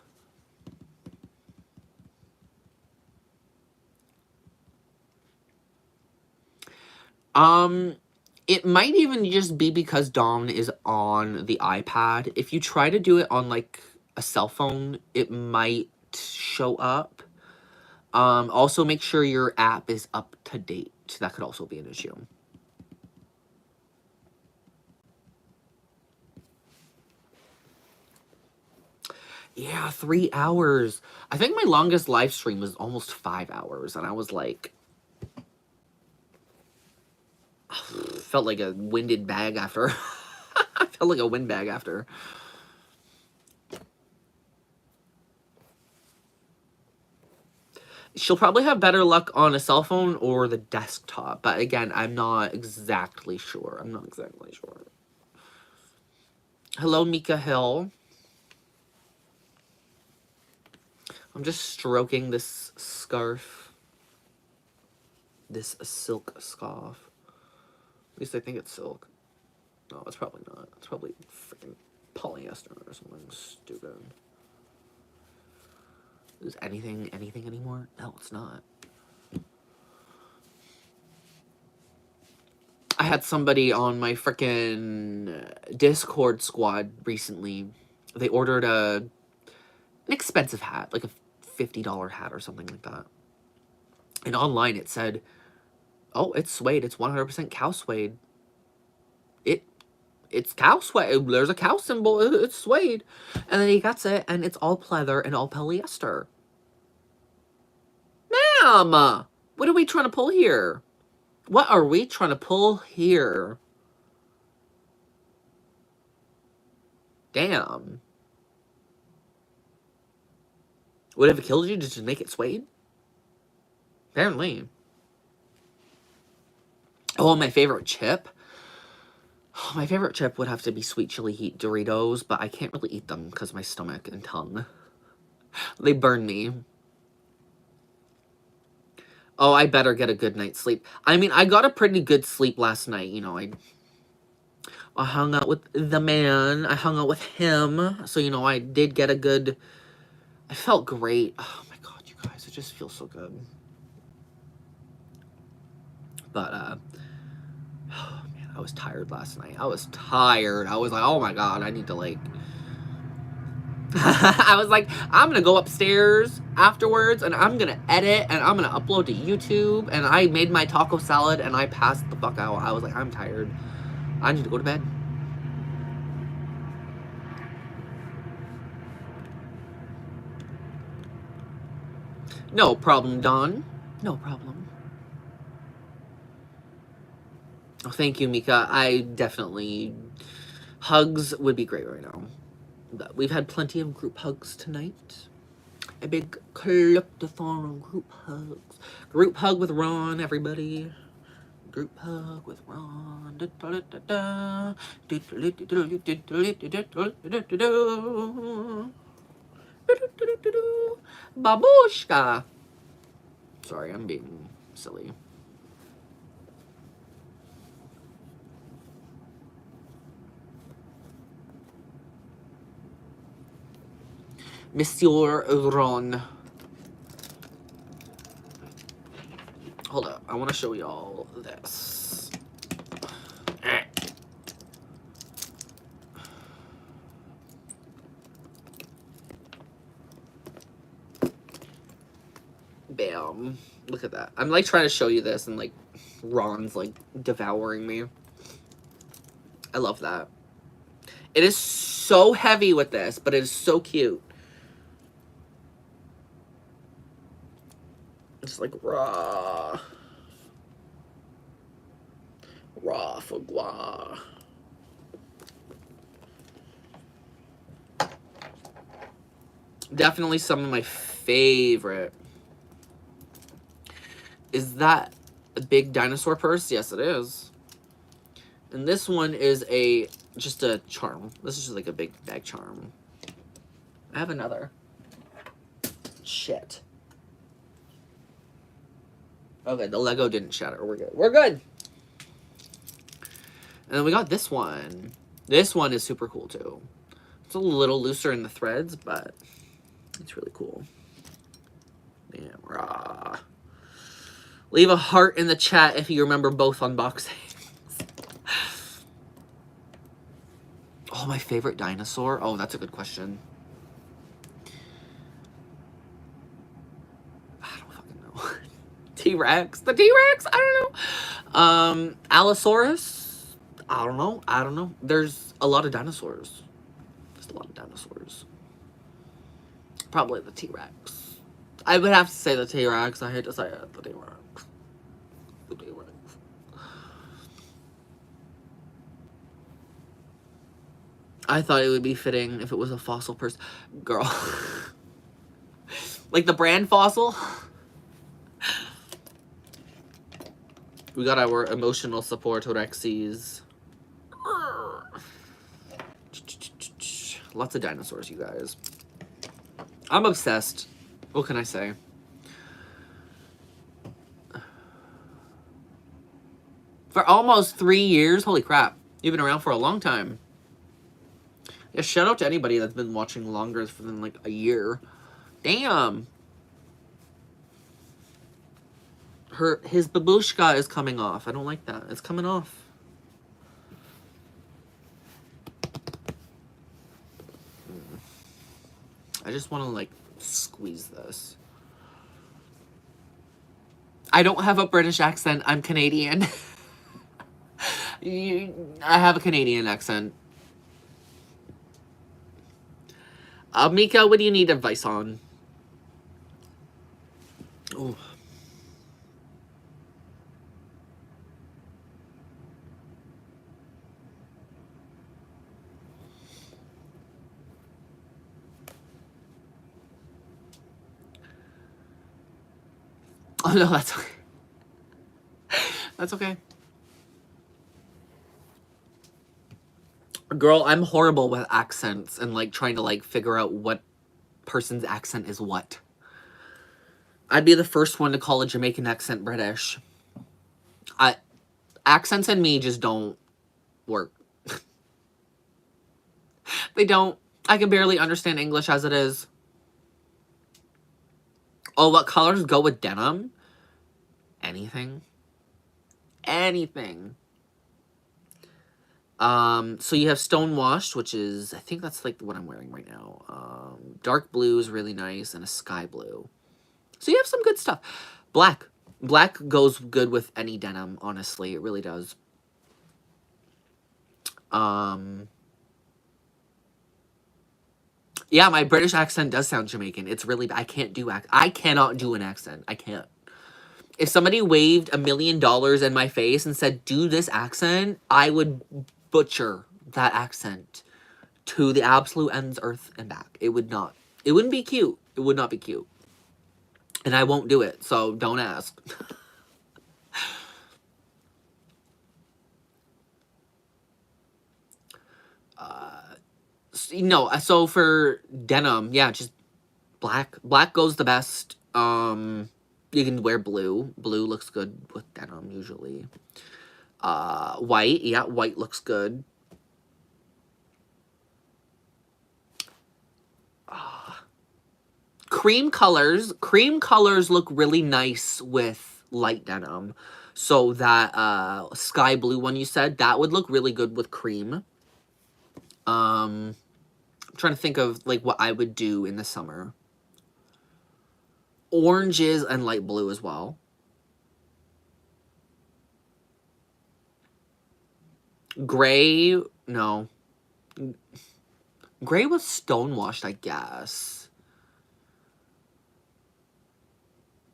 It might even just be because Dawn is on the iPad. If you try to do it on, like, a cell phone, it might show up. Also make sure your app is up to date. That could also be an issue. Yeah, 3 hours. I think my longest live stream was almost 5 hours, and I was like... felt like a winded bag after. I felt like a windbag after. She'll probably have better luck on a cell phone or the desktop. But again, I'm not exactly sure. I'm not exactly sure. Hello, Mika Hill. I'm just stroking this scarf. this silk scarf. At least I think it's silk. No, it's probably not. It's probably freaking polyester or something stupid. Is anything anymore? No, it's not. I had somebody on my frickin' Discord squad recently. They ordered an expensive hat, like a $50 hat or something like that. And online it said, oh, it's suede. It's 100% cow suede. It's cow suede. There's a cow symbol. It's suede. And then he gets it, and it's all pleather and all polyester. Ma'am! What are we trying to pull here? What are we trying to pull here? Damn. Would it have killed you to just make it suede? Apparently. Oh, my favorite chip? Oh, my favorite chip would have to be sweet chili heat Doritos, but I can't really eat them because my stomach and tongue. They burn me. Oh, I better get a good night's sleep. I mean, I got a pretty good sleep last night. You know, I hung out with the man. I hung out with him. So, you know, I did get a good... I felt great. Oh, my God, you guys. It just feels so good. But, oh, man, I was tired last night. I was tired. I was like, oh, my God, I need to, like... I was like, I'm gonna go upstairs afterwards and I'm gonna edit and I'm gonna upload to YouTube. And I made my taco salad and I passed the fuck out. I was like, I'm tired. I need to go to bed. No problem, Don. No problem. Oh, thank you, Mika. I definitely... Hugs would be great right now. But we've had plenty of group hugs tonight. A big collectathon of group hugs. Group hug with Ron, everybody. Group hug with Ron. Babushka. Sorry, I'm being silly. Monsieur Ron. Hold up, I want to show y'all this. Bam. Look at that. I'm like trying to show you this and like Ron's like devouring me. I love that. It is so heavy with this, but it is so cute. It's like raw foie gras. Definitely some of my favorite. Is that a big dinosaur purse? Yes, it is. And this one is just a charm. This is just like a big bag charm. I have another. Shit. Okay, the Lego didn't shatter. We're good. We're good. And then we got this one. This one is super cool too. It's a little looser in the threads, but it's really cool. Damn, raw. Leave a heart in the chat if you remember both unboxings. Oh, my favorite dinosaur? Oh, that's a good question. I don't fucking know. T-Rex? The T-Rex? I don't know. Allosaurus? I don't know. There's a lot of dinosaurs. There's a lot of dinosaurs. Probably the T-Rex. I would have to say the T-Rex. I hate to say it. The T-Rex. The T-Rex. I thought it would be fitting if it was a fossil person. Girl. Like the brand Fossil. We got our emotional support Rexies. Lots of dinosaurs, you guys. I'm obsessed. What can I say? almost 3 years. Holy crap. You've been around for a long time. Yeah, shout out to anybody that's been watching longer than like a year. Damn. His babushka is coming off. I don't like that. It's coming off. I just want to like squeeze this. I don't have a British accent. I'm Canadian. I have a Canadian accent. Mika, what do you need advice on? Ooh. Oh no, that's okay. That's okay. Girl, I'm horrible with accents and like trying to like figure out what person's accent is what. I'd be the first one to call a Jamaican accent British. Accents and me just don't work. They don't. I can barely understand English as it is. Oh, what colors go with denim? Anything. Anything. So you have Stonewashed, which is, I think that's like what I'm wearing right now. Dark blue is really nice, and a sky blue. So you have some good stuff. Black. Black goes good with any denim, honestly. It really does. Yeah, my British accent does sound Jamaican. It's really, I cannot do an accent. I can't. If somebody waved $1 million in my face and said, do this accent, I would butcher that accent to the absolute ends, earth, and back. It would not. It wouldn't be cute. It would not be cute. And I won't do it, so don't ask. No, so for denim, yeah, just black. Black goes the best. You can wear blue. Blue looks good with denim, usually. White, yeah, white looks good. Cream colors look really nice with light denim. So that sky blue one you said, that would look really good with cream. I'm trying to think of like what I would do in the summer. Oranges and light blue as well. Gray, no. Gray was stonewashed, I guess.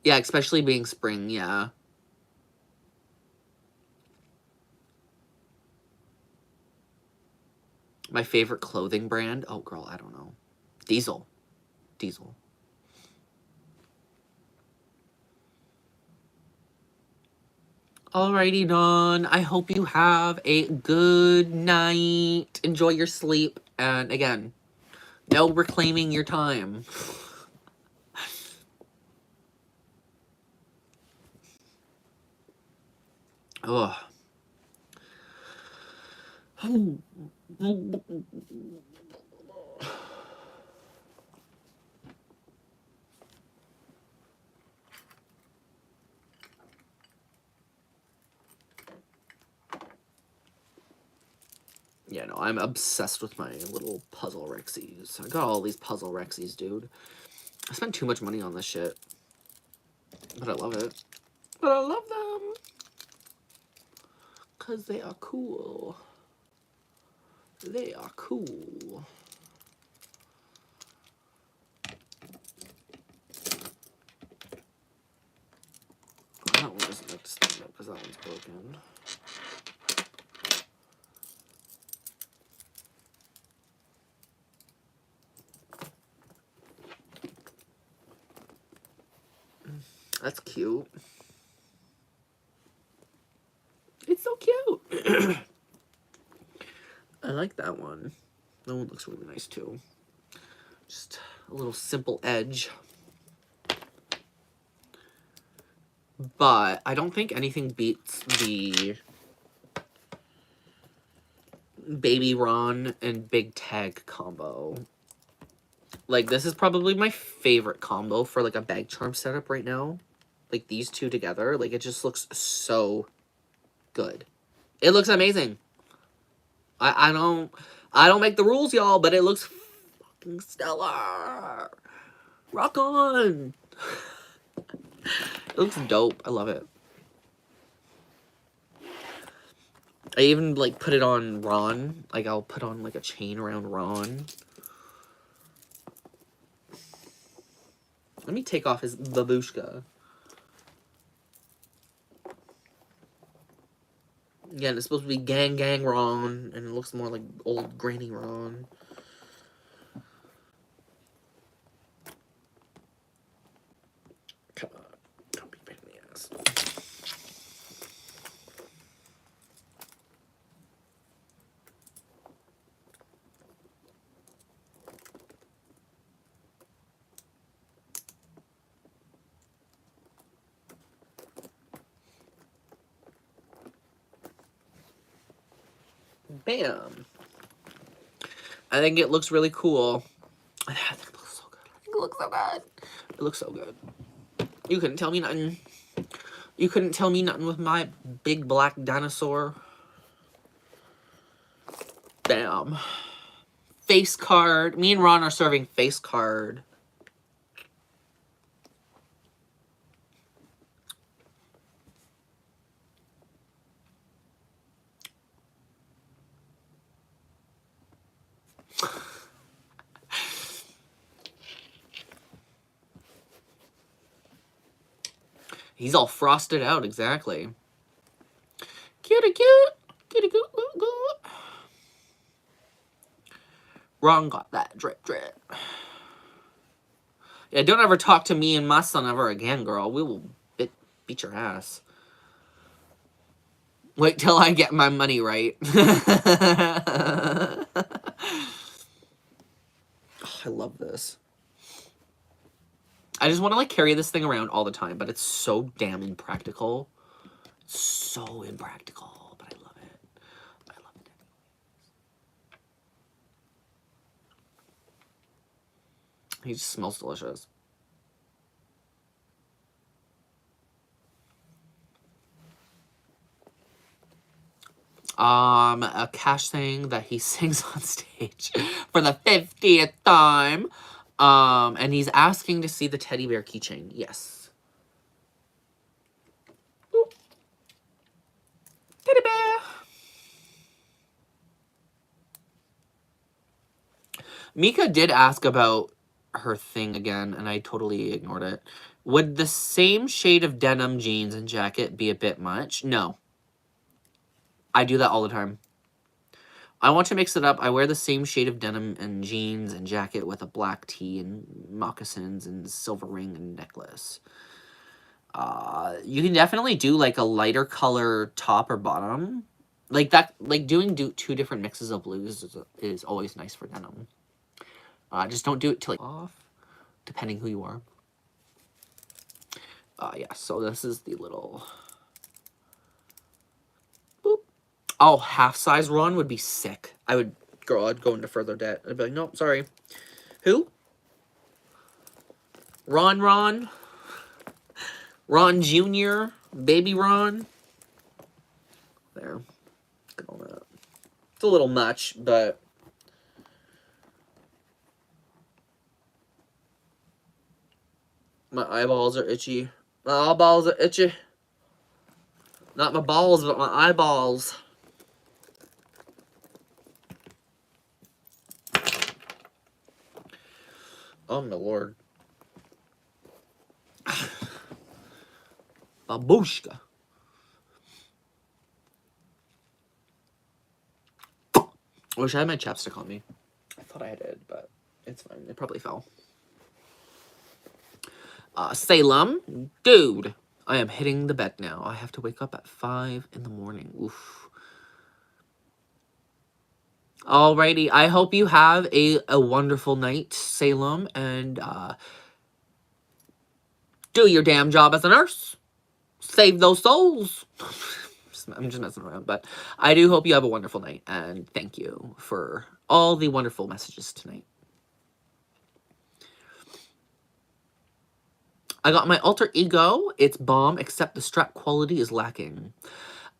Yeah, especially being spring, yeah. My favorite clothing brand? Oh, girl, I don't know. Diesel. Diesel. Alrighty, Dawn. I hope you have a good night. Enjoy your sleep. And again, no reclaiming your time. Ugh. Yeah, no, I'm obsessed with my little puzzle Rexies. I got all these puzzle Rexies, dude. I spent too much money on this shit. But I love it. But I love them. Because they are cool. They are cool. That one doesn't have to stand up because that one's broken. That's cute. It's so cute. I like that one. That one looks really nice too. Just a little simple edge. But I don't think anything beats the Baby Ron and Big Tag combo. Like, this is probably my favorite combo for, like, a bag charm setup right now. Like, these two together. Like, it just looks so good. It looks amazing. I don't make the rules, y'all, but it looks fucking stellar. Rock on. It looks dope. I love it. I even, like, put it on Ron. Like, I'll put on, like, a chain around Ron. Let me take off his babushka. Again, it's supposed to be gang Ron, and it looks more like old granny Ron. Come on. Don't be a pain in the ass. Bam. I think it looks really cool. I think it looks so good. I think it looks so good. It looks so good. You couldn't tell me nothing. You couldn't tell me nothing with my big black dinosaur. Bam. Face card. Me and Ron are serving face card. He's all frosted out, exactly. Cutie cute. Cutie cute. Ron got that drip drip. Yeah, don't ever talk to me and my son ever again, girl. We will beat your ass. Wait till I get my money right. Oh, I love this. I just want to, like, carry this thing around all the time, but it's so damn impractical. It's so impractical, but I love it. I love it. He just smells delicious. A Cash thing that he sings on stage for the 50th time. And he's asking to see the teddy bear keychain. Yes. Boop. Teddy bear. Mika did ask about her thing again, and I totally ignored it. Would the same shade of denim jeans and jacket be a bit much? No. I do that all the time. I want to mix it up. I wear the same shade of denim and jeans and jacket with a black tee and moccasins and silver ring and necklace. You can definitely do, like, a lighter color top or bottom. Like, that, like, doing two different mixes of blues is always nice for denim. Just don't do it till, like, off, depending who you are. Yeah, so this is the little... Boop. Oh, half-size Ron would be sick. I'd go into further debt. I'd be like, nope, sorry. Who? Ron? Ron Jr.? Baby Ron? There. Look at all that. It's a little much, but... My eyeballs are itchy. My eyeballs are itchy. Not my balls, but my eyeballs. Oh my lord. Babushka. I wish I had my chapstick on me. I thought I did, but it's fine. It probably fell. Salem. Dude. I am hitting the bed now. I have to wake up at 5 in the morning. Oof. Alrighty. I hope you have a wonderful night, Salem. And, do your damn job as a nurse. Save those souls. I'm just messing around. But I do hope you have a wonderful night. And thank you for all the wonderful messages tonight. I got my alter ego. It's bomb, except the strap quality is lacking.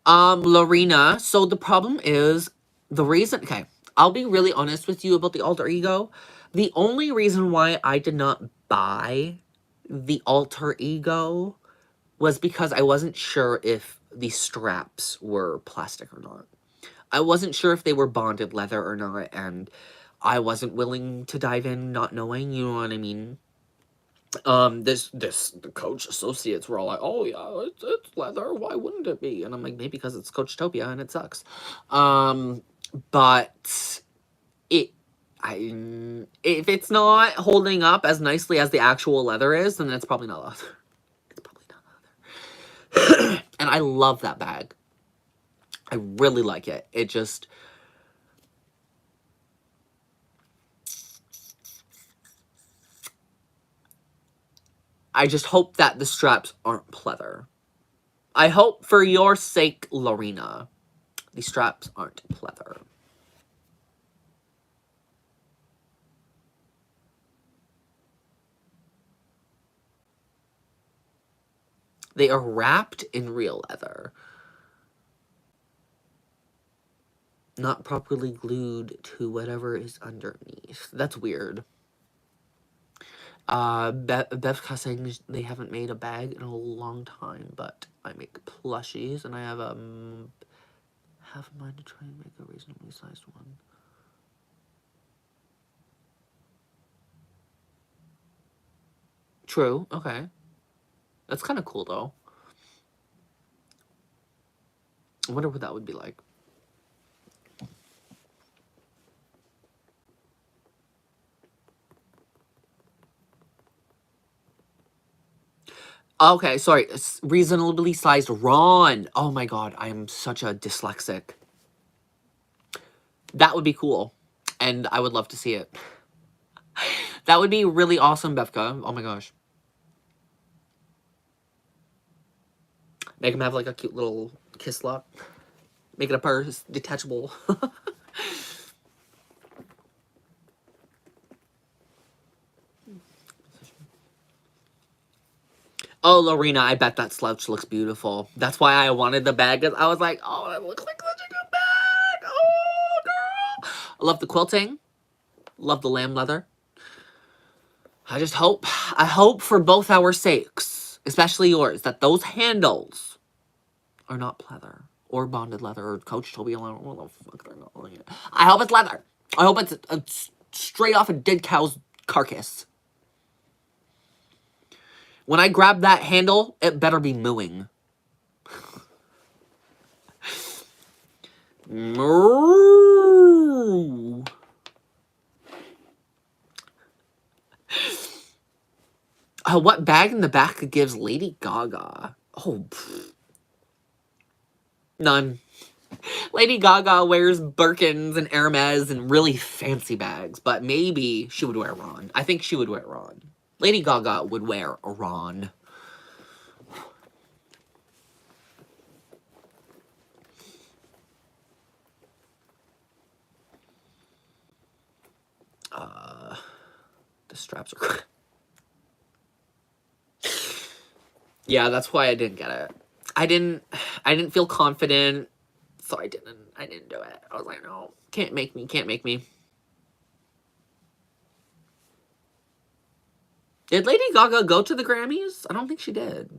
Lorena, so the problem is, the reason, okay, I'll be really honest with you about the alter ego. The only reason why I did not buy the alter ego was because I wasn't sure if the straps were plastic or not. I wasn't sure if they were bonded leather or not, and I wasn't willing to dive in not knowing, you know what I mean? The Coach associates were all like, oh yeah, it's leather, why wouldn't it be? And I'm like, maybe because it's Coachtopia and it sucks. But it, if it's not holding up as nicely as the actual leather is, then it's probably not leather. It's probably not leather. And I love that bag. I really like it. It just, I just hope that the straps aren't pleather. I hope for your sake, Lorena, the straps aren't pleather. They are wrapped in real leather. Not properly glued to whatever is underneath. That's weird. Bevka saying they haven't made a bag in a long time, but I make plushies, and I have half a mind to try and make a reasonably sized one. True, okay. That's kind of cool, though. I wonder what that would be like. Okay, sorry. Reasonably sized Ron. Oh my god, I am such a dyslexic. That would be cool. And I would love to see it. That would be really awesome, Bevka. Oh my gosh. Make him have like a cute little kiss lock. Make it a purse, detachable. Oh, Lorena, I bet that slouch looks beautiful. That's why I wanted the bag, because I was like, oh, it looks like such a good bag. Oh, girl. I love the quilting. Love the lamb leather. I hope for both our sakes, especially yours, that those handles are not pleather or bonded leather or Coachtopia leather. What the fuck they're not. I hope it's leather. I hope it's straight off a dead cow's carcass. When I grab that handle, it better be mooing. Moo. What bag in the back gives Lady Gaga? Oh, pfft. None. Lady Gaga wears Birkins and Hermes and really fancy bags, but maybe she would wear Ron. I think she would wear Ron. Lady Gaga would wear Ron. The straps are... Yeah, that's why I didn't get it. I didn't feel confident, so I didn't do it. I was like, no, can't make me. Did Lady Gaga go to the Grammys? I don't think she did.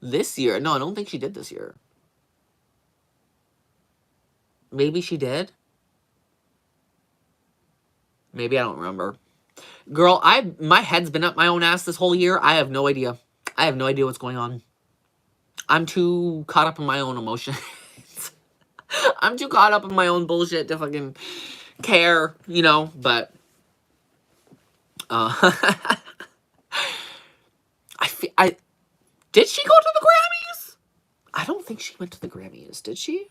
This year? No, I don't think she did this year. Maybe she did? Maybe I don't remember. Girl, my head's been up my own ass this whole year. I have no idea. I have no idea what's going on. I'm too caught up in my own emotions. I'm too caught up in my own bullshit to fucking care, you know, but... Did she go to the Grammys? I don't think she went to the Grammys, did she?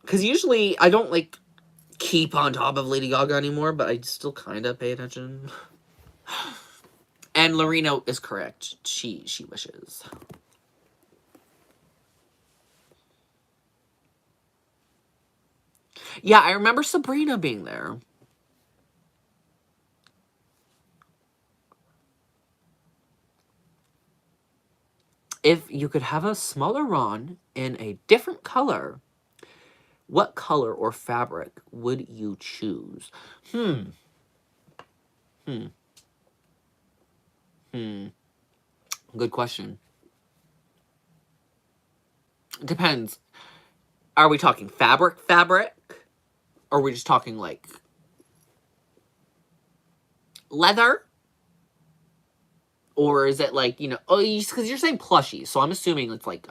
Because usually I don't, like, keep on top of Lady Gaga anymore, but I still kind of pay attention. And Lorena is correct. She wishes. Yeah, I remember Sabrina being there. If you could have a smaller Ron in a different color, what color or fabric would you choose? Hmm. Good question. Depends. Are we talking fabric? Or are we just talking like leather? Or is it like, oh, because you're saying plushy, so I'm assuming it's like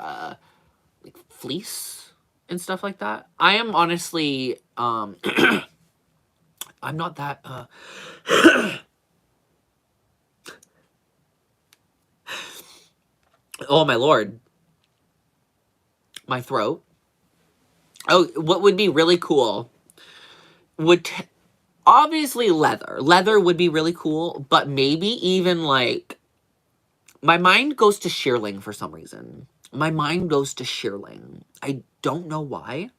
fleece and stuff like that. I am honestly, I'm not that, oh my lord, my throat. Oh, what would be really cool would, obviously leather. Leather would be really cool, but maybe even like, my mind goes to shearling for some reason. My mind goes to shearling. I don't know why.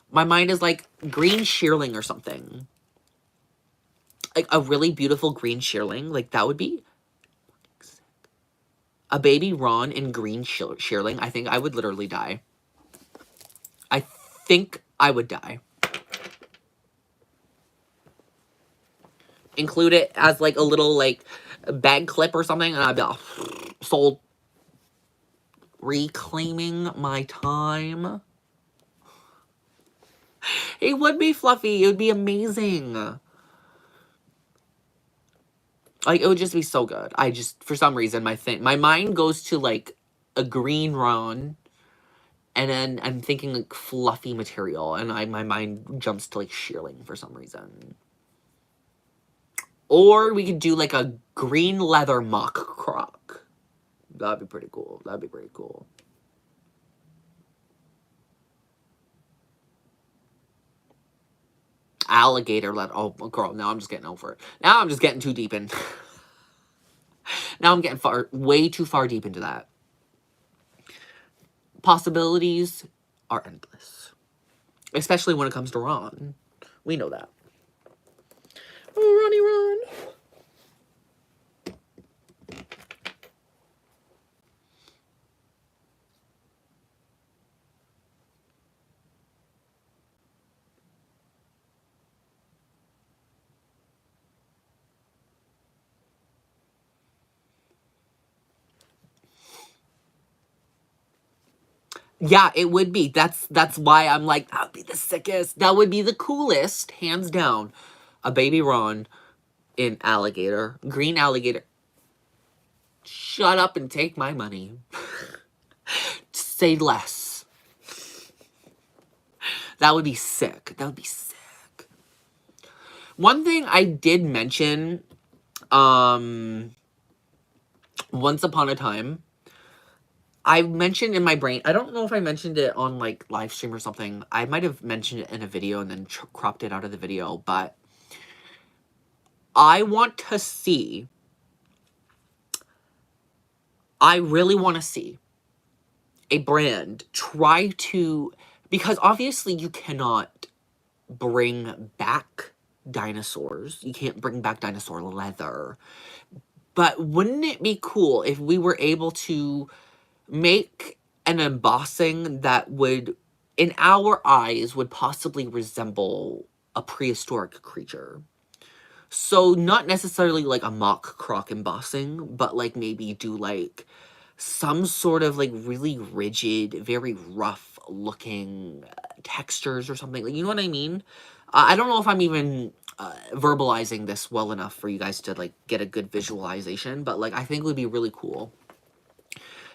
My mind is like green shearling or something. Like a really beautiful green shearling. Like that would be a baby Ron in green shearling. I think I would literally die. I think I would die. Include it as like a little like bag clip or something, and I'd be all sold. Reclaiming my time. It would be fluffy. It would be amazing. Like, it would just be so good. I just, for some reason, my mind goes to, like, a green Ron, and then I'm thinking, like, fluffy material, and my mind jumps to, like, shearling for some reason. Or we could do, like, a green leather mock croc. That'd be pretty cool. That'd be pretty cool. Alligator leather. Oh, girl, now I'm just getting over it. Now I'm just getting too deep in. Now I'm getting way too far deep into that. Possibilities are endless. Especially when it comes to Ron. We know that. Oh, Ronnie Ron. Yeah, it would be. That's why I'm like, that would be the sickest. That would be the coolest, hands down. A baby Ron in alligator. Green alligator. Shut up and take my money. Say less. That would be sick. That would be sick. One thing I did mention, once upon a time, I mentioned in my brain, I don't know if I mentioned it on, like, live stream or something. I might have mentioned it in a video and then cropped it out of the video, but I want to see, I really want to see a brand try to, because obviously you cannot bring back dinosaurs. You can't bring back dinosaur leather. But wouldn't it be cool if we were able to make an embossing that would, in our eyes, would possibly resemble a prehistoric creature? So not necessarily like a mock croc embossing, but like maybe do like some sort of like really rigid, very rough looking textures or something. Like, you know what I mean? I don't know if I'm even verbalizing this well enough for you guys to like get a good visualization, but like I think it would be really cool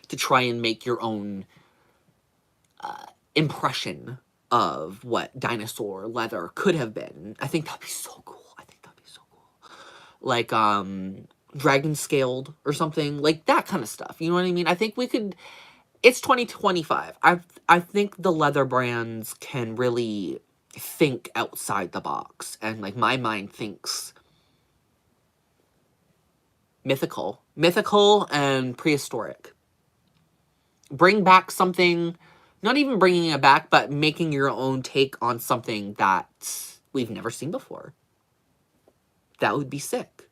to try and make your own impression of what dinosaur leather could have been. I think that'd be so cool. I think that'd be so cool. Like, dragon scaled or something. Like, that kind of stuff. You know what I mean? I think we could... It's 2025. I think the leather brands can really think outside the box. And, like, my mind thinks mythical and prehistoric. Bring back something, not even bringing it back, but making your own take on something that we've never seen before. That would be sick.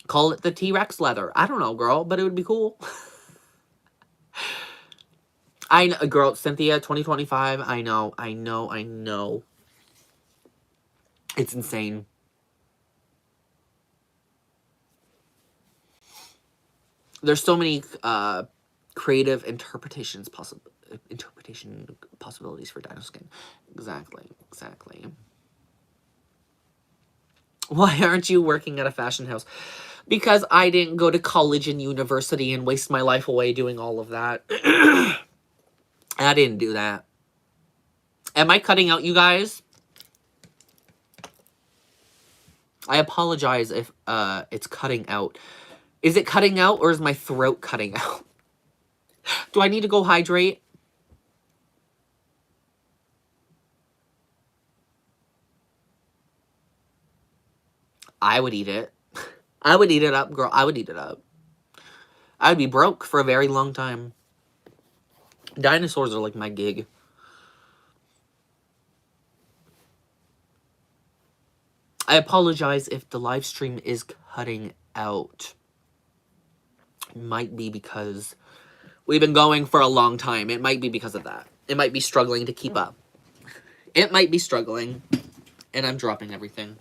Call it the T-Rex leather. I don't know, girl, but it would be cool. I know, girl, Cynthia, 2025. I know. It's insane. There's so many creative interpretation possibilities for dino skin. Exactly. Why aren't you working at a fashion house? Because I didn't go to college and university and waste my life away doing all of that. I didn't do that. Am I cutting out, you guys? I apologize if it's cutting out. Is it cutting out or is my throat cutting out? Do I need to go hydrate? I would eat it. I would eat it up, girl. I would eat it up. I would be broke for a very long time. Dinosaurs are like my gig. I apologize if the live stream is cutting out. It might be because we've been going for a long time. It might be because of that. It might be struggling to keep up. It might be struggling. And I'm dropping everything.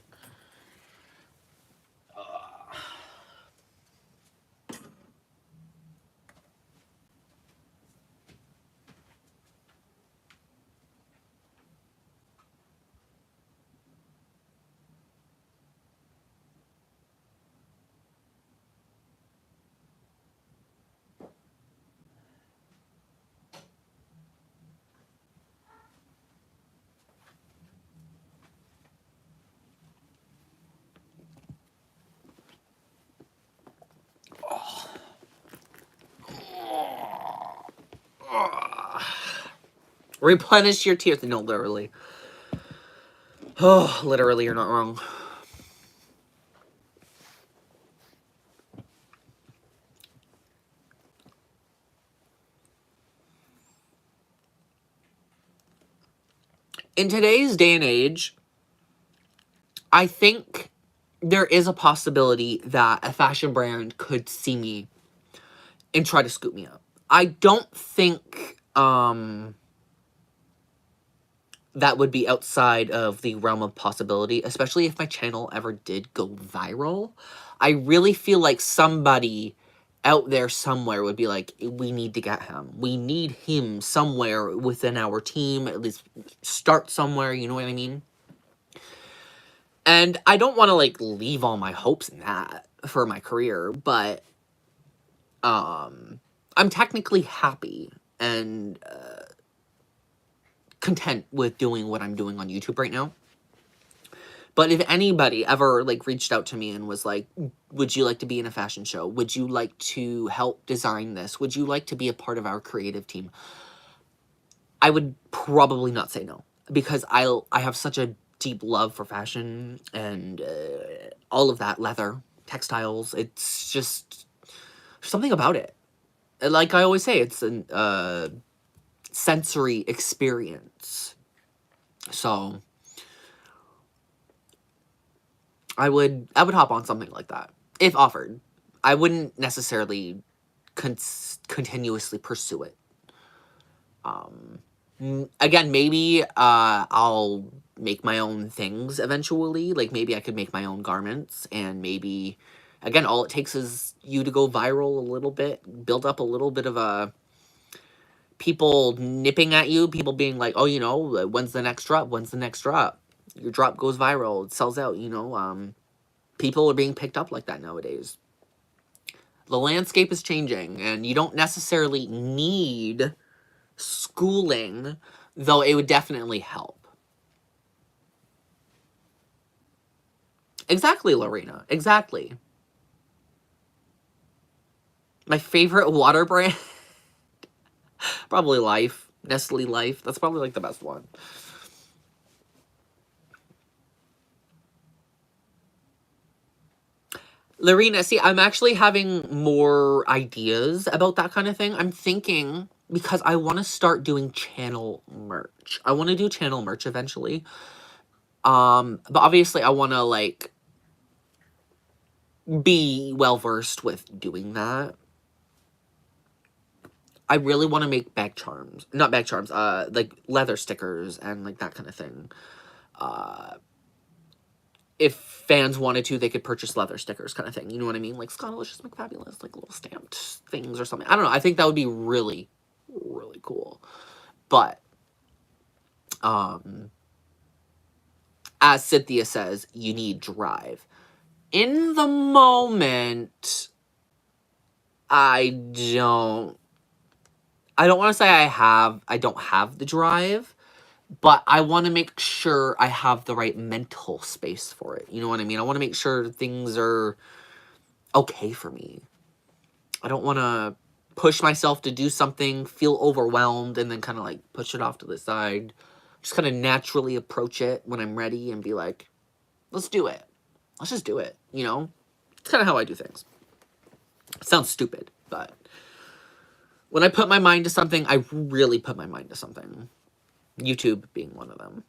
Replenish your tears. No, literally. Oh, literally, you're not wrong. In today's day and age, I think there is a possibility that a fashion brand could see me and try to scoop me up. I don't think that would be outside of the realm of possibility, especially if my channel ever did go viral. I really feel like somebody out there somewhere would be like, we need to get him. We need him somewhere within our team, at least start somewhere, you know what I mean? And I don't want to, like, leave all my hopes in that for my career, but I'm technically happy and content with doing what I'm doing on YouTube right now. But if anybody ever, like, reached out to me and was like, would you like to be in a fashion show? Would you like to help design this? Would you like to be a part of our creative team? I would probably not say no, because I have such a deep love for fashion and all of that, leather, textiles. It's just something about it. Like I always say, it's a sensory experience. So I would hop on something like that if offered. I wouldn't necessarily continuously pursue it. Again, maybe I'll make my own things eventually. Like, maybe I could make my own garments, and maybe, again, all it takes is you to go viral a little bit, build up a little bit of a people nipping at you, people being like, oh, you know, when's the next drop? When's the next drop? Your drop goes viral, it sells out, you know. People are being picked up like that nowadays. The landscape is changing, and you don't necessarily need schooling, though it would definitely help. Exactly, Lorena. Exactly. My favorite water brand? Probably Life. Nestle Life. That's probably, like, the best one. Lorena, see, I'm actually having more ideas about that kind of thing. I'm thinking, because I want to start doing channel merch. I want to do channel merch eventually. But obviously I want to, like, be well-versed with doing that. I really want to make bag charms. Not bag charms, like, leather stickers and, like, that kind of thing. If fans wanted to, they could purchase leather stickers kind of thing. You know what I mean? Like Scottilicious McFabulous, like little stamped things or something. I don't know. I think that would be really, really cool. But, as Cynthia says, you need drive. In the moment, I don't want to say I don't have the drive, but I want to make sure I have the right mental space for it. You know what I mean? I want to make sure things are okay for me. I don't want to push myself to do something, feel overwhelmed, and then kind of like push it off to the side. Just kind of naturally approach it when I'm ready and be like, let's do it. Let's just do it, you know? It's kind of how I do things. It sounds stupid, but when I put my mind to something, I really put my mind to something. YouTube being one of them.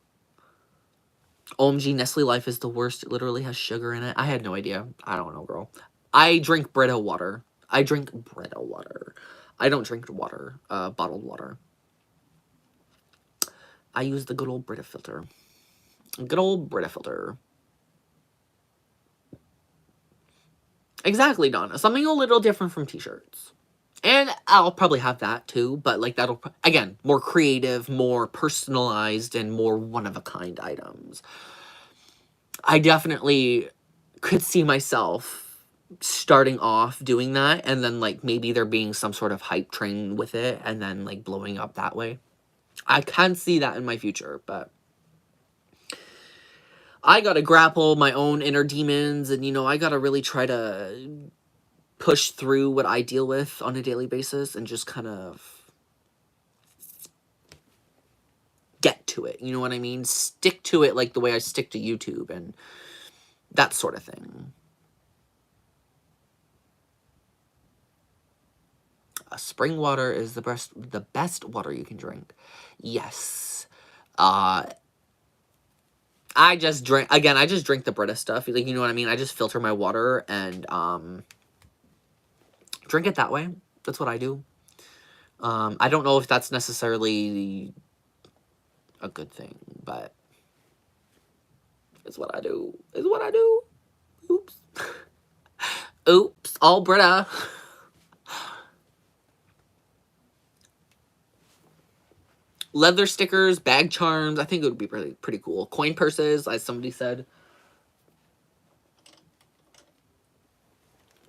OMG, Nestle Life is the worst. It literally has sugar in it. I had no idea. I don't know, girl. I drink Brita water. I drink Brita water. I don't drink water, bottled water. I use the good old Brita filter. Good old Brita filter. Exactly, Donna. Something a little different from t-shirts. And I'll probably have that too, but like that'll, again, more creative, more personalized, and more one-of-a-kind items. I definitely could see myself starting off doing that, and then like maybe there being some sort of hype train with it, and then like blowing up that way. I can see that in my future, but I gotta grapple my own inner demons, and, you know, I gotta really try to push through what I deal with on a daily basis and just kind of get to it. You know what I mean? Stick to it like the way I stick to YouTube and that sort of thing. Spring water is the best water you can drink. Yes. I just drink the Brita stuff. Like, you know what I mean? I just filter my water and drink it that way. That's what I do. I don't know if that's necessarily a good thing, but it's what I do. It's what I do. Oops. Oops. All Brita. Leather stickers, bag charms. I think it would be pretty cool. Coin purses, as somebody said.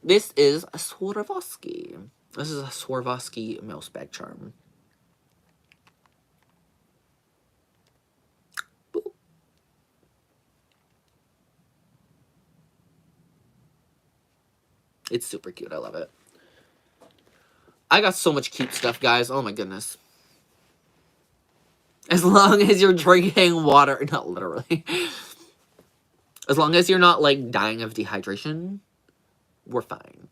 This is a Swarovski. This is a Swarovski mouse bag charm. Boop. It's super cute. I love it. I got so much cute stuff, guys. Oh my goodness. As long as you're drinking water, not literally. As long as you're not, like, dying of dehydration, we're fine.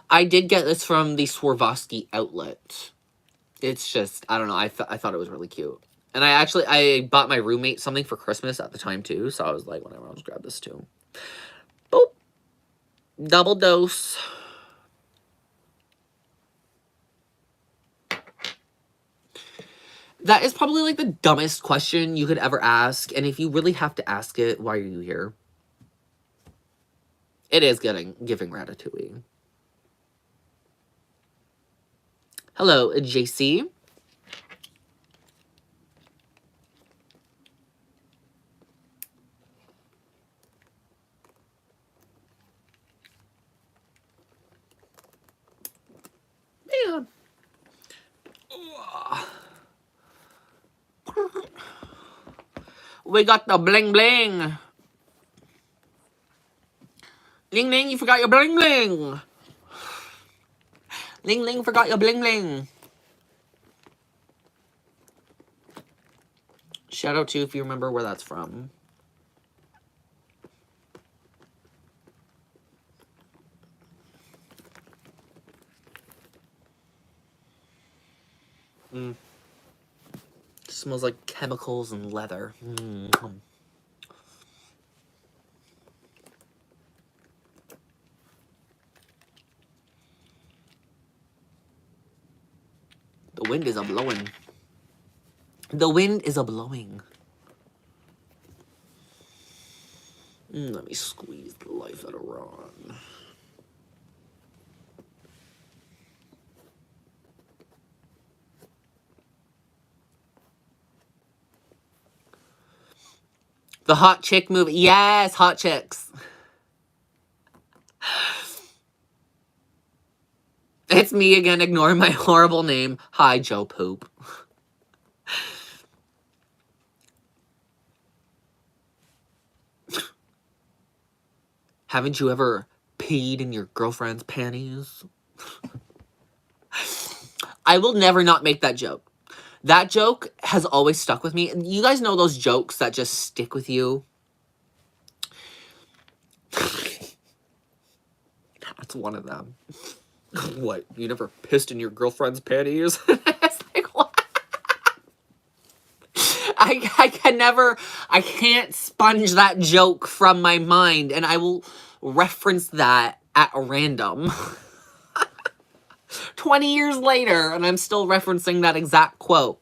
I did get this from the Swarovski outlet. It's just, I don't know, I thought it was really cute. And I bought my roommate something for Christmas at the time, too, so I was like, whatever, I'll just grab this, too. Boop. Double dose. That is probably, like, the dumbest question you could ever ask, and if you really have to ask it, why are you here? It is giving ratatouille. Hello, JC. Man. We got the bling bling. Ling Ling, you forgot your bling bling. Ling Ling forgot your bling bling. Shout out to you if you remember where that's from. Smells like chemicals and leather. The wind is a-blowing. The wind is a-blowing. Let me squeeze the life out of Ron. The hot chick movie. Yes, hot chicks. It's me again, ignoring my horrible name. Hi, Joe Poop. Haven't you ever peed in your girlfriend's panties? I will never not make that joke. That joke has always stuck with me. You guys know those jokes that just stick with you? That's one of them. What? You never pissed in your girlfriend's panties? It's like, what? I can't sponge that joke from my mind, and I will reference that at random. 20 years later, and I'm still referencing that exact quote.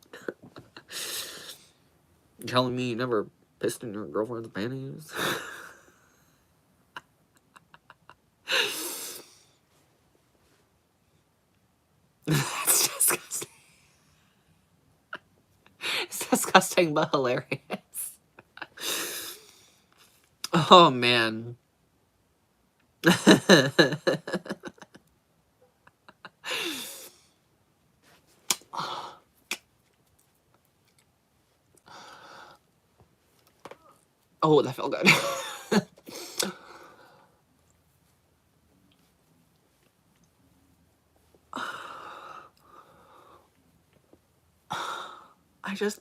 You're telling me you never pissed in your girlfriend's panties? That's disgusting. It's disgusting, but hilarious. Oh, man. Oh, that felt good. I just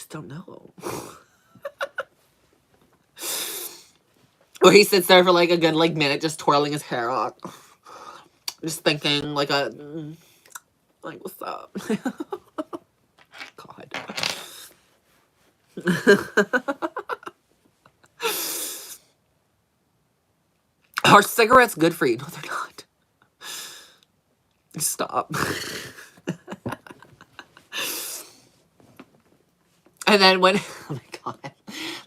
don't know. Where he sits there for like a good minute just twirling his hair out. Just thinking like what's up? God. Are cigarettes good for you? No, they're not. Stop. And then when, oh my God,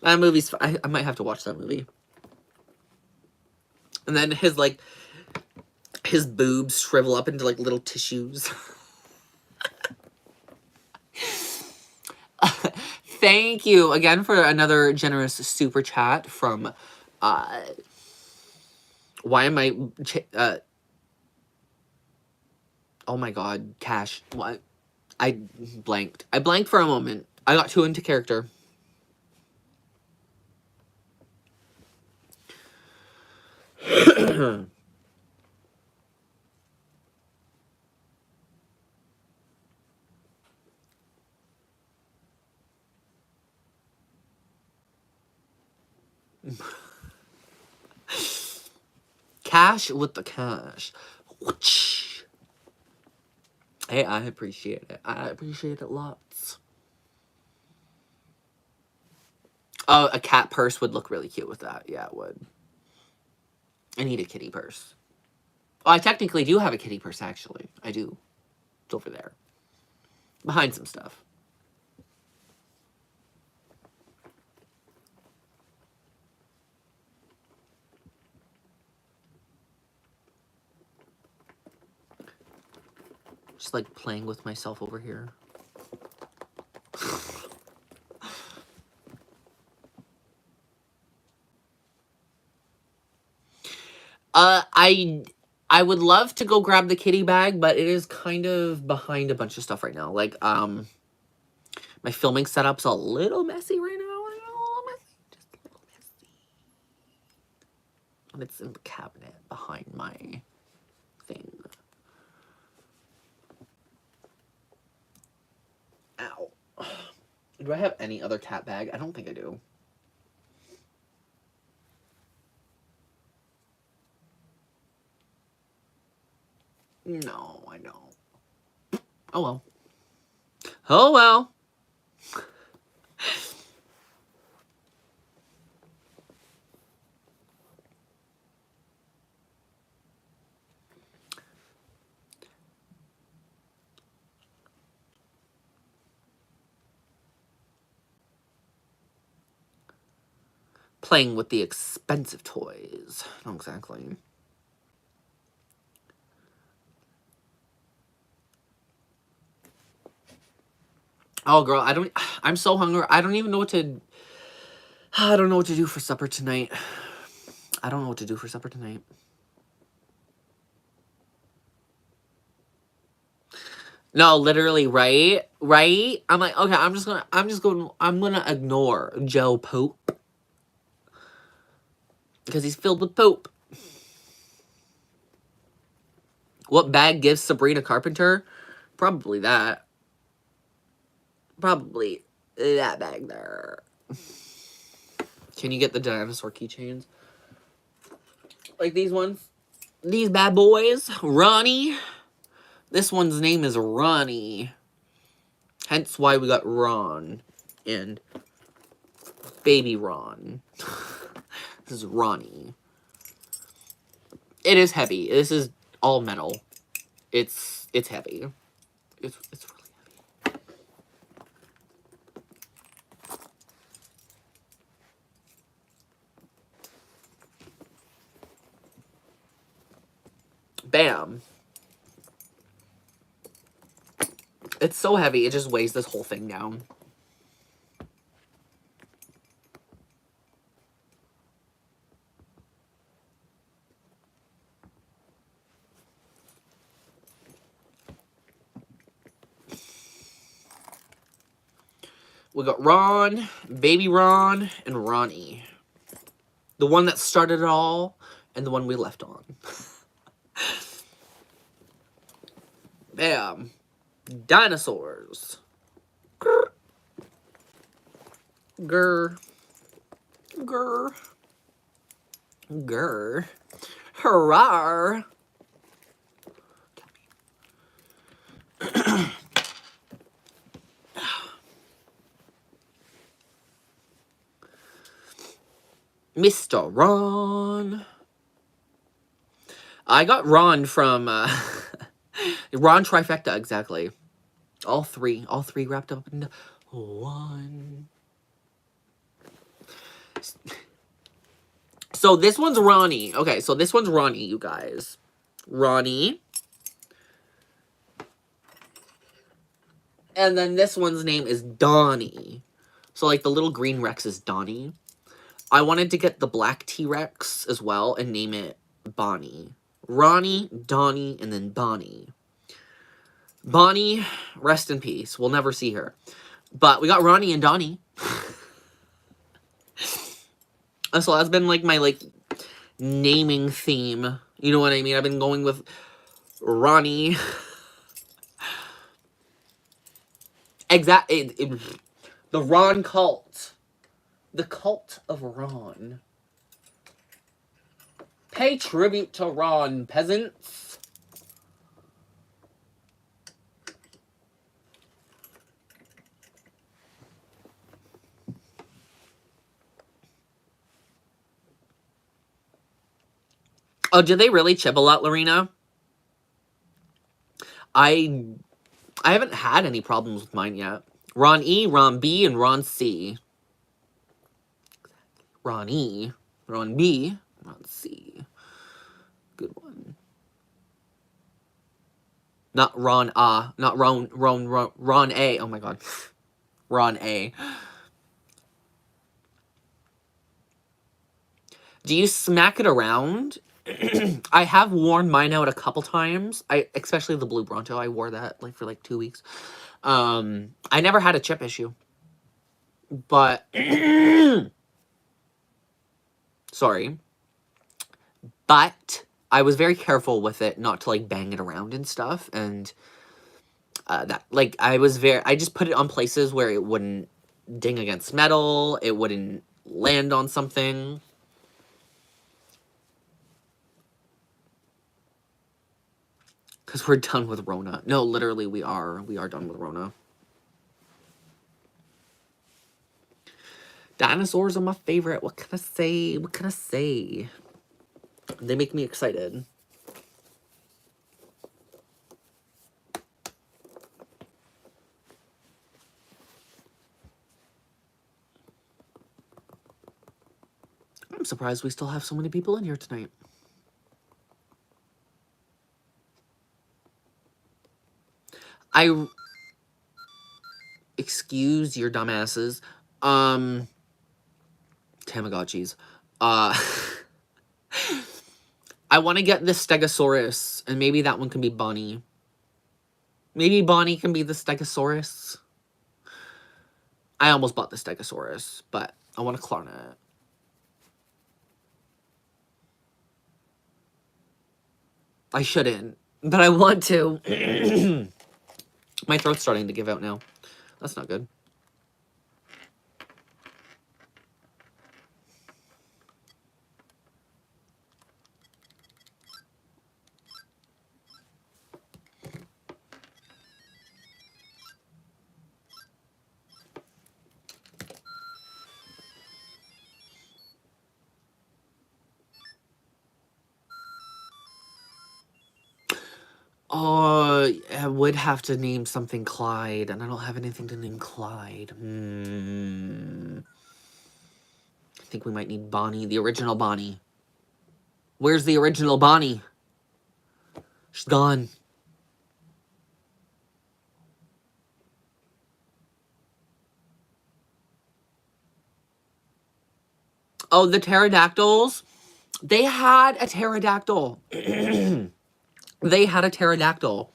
that movie's, I might have to watch that movie. And then his boobs shrivel up into little tissues. Thank you again for another generous super chat from, why am I, oh my God, Cash, what? I blanked. I blanked for a moment. I got too into character. Cash with the cash. Hey, I appreciate it. I appreciate it lots. Oh, a cat purse would look really cute with that. Yeah, it would. I need a kitty purse. Well, I technically do have a kitty purse, actually. I do. It's over there. Behind some stuff. Just playing with myself over here. I would love to go grab the kitty bag, but it is kind of behind a bunch of stuff right now. My filming setup's a little messy right now. Just a little messy. And it's in the cabinet behind my thing. Ow. Do I have any other cat bag? I don't think I do. No, I don't. Oh well. Oh well. Playing with the expensive toys. Not exactly. Oh, girl, I'm so hungry. I don't even know what to... I don't know what to do for supper tonight. I don't know what to do for supper tonight. No, literally, right? Right? I'm like, okay, I'm gonna ignore Joe Pope. Because he's filled with poop. What bag gives Sabrina Carpenter? Probably that. Probably that bag there. Can you get the dinosaur keychains? Like these ones? These bad boys? Ronnie? This one's name is Ronnie. Hence why we got Ron. And Baby Ron. This is Ronnie. It is heavy. This is all metal. It's heavy. It's really heavy. Bam. It's so heavy, it just weighs this whole thing down. We got Ron, Baby Ron, and Ronnie. The one that started it all, and the one we left on. Bam. Dinosaurs. Grr. Grr. Grr. Grr. Hurrah. Mr. Ron. I got Ron from, Ron Trifecta, exactly. All three wrapped up into one. So this one's Ronnie. Okay, so this one's Ronnie, you guys. Ronnie. And then this one's name is Donnie. So, like, the little green Rex is Donnie. I wanted to get the black T-Rex as well and name it Bonnie. Ronnie, Donnie, and then Bonnie. Bonnie, rest in peace. We'll never see her. But we got Ronnie and Donnie. So that's been, like, my, like, naming theme. You know what I mean? I've been going with Ronnie. The Ron cult. The cult of Ron. Pay tribute to Ron, peasants. Oh, did they really chip a lot, Lorena? I haven't had any problems with mine yet. Ron E, Ron B, and Ron C. Ron E, Ron B, Ron C. Good one. Not Ron A. Not Ron A. Oh my god. Ron A. Do you smack it around? I have worn mine out a couple times. Especially the blue Bronto. I wore that like for like 2 weeks. I never had a chip issue. But sorry. But I was very careful with it not to like bang it around and stuff, and that like I just put it on places where it wouldn't ding against metal. It wouldn't land on something. Because we're done with Rona. No, literally, we are. We are done with Rona. Dinosaurs are my favorite. What can I say? What can I say? They make me excited. I'm surprised we still have so many people in here tonight. Excuse your dumbasses. Tamagotchis. I want to get this Stegosaurus, and maybe that one can be Bonnie. Maybe Bonnie can be the Stegosaurus. I almost bought the Stegosaurus, but I want to clone it. I shouldn't, but I want to. My throat's starting to give out now. That's not good. Oh, I would have to name something Clyde, and I don't have anything to name Clyde. I think we might need Bonnie, the original Bonnie. Where's the original Bonnie? She's gone. Oh, the pterodactyls? They had a pterodactyl. They had a pterodactyl,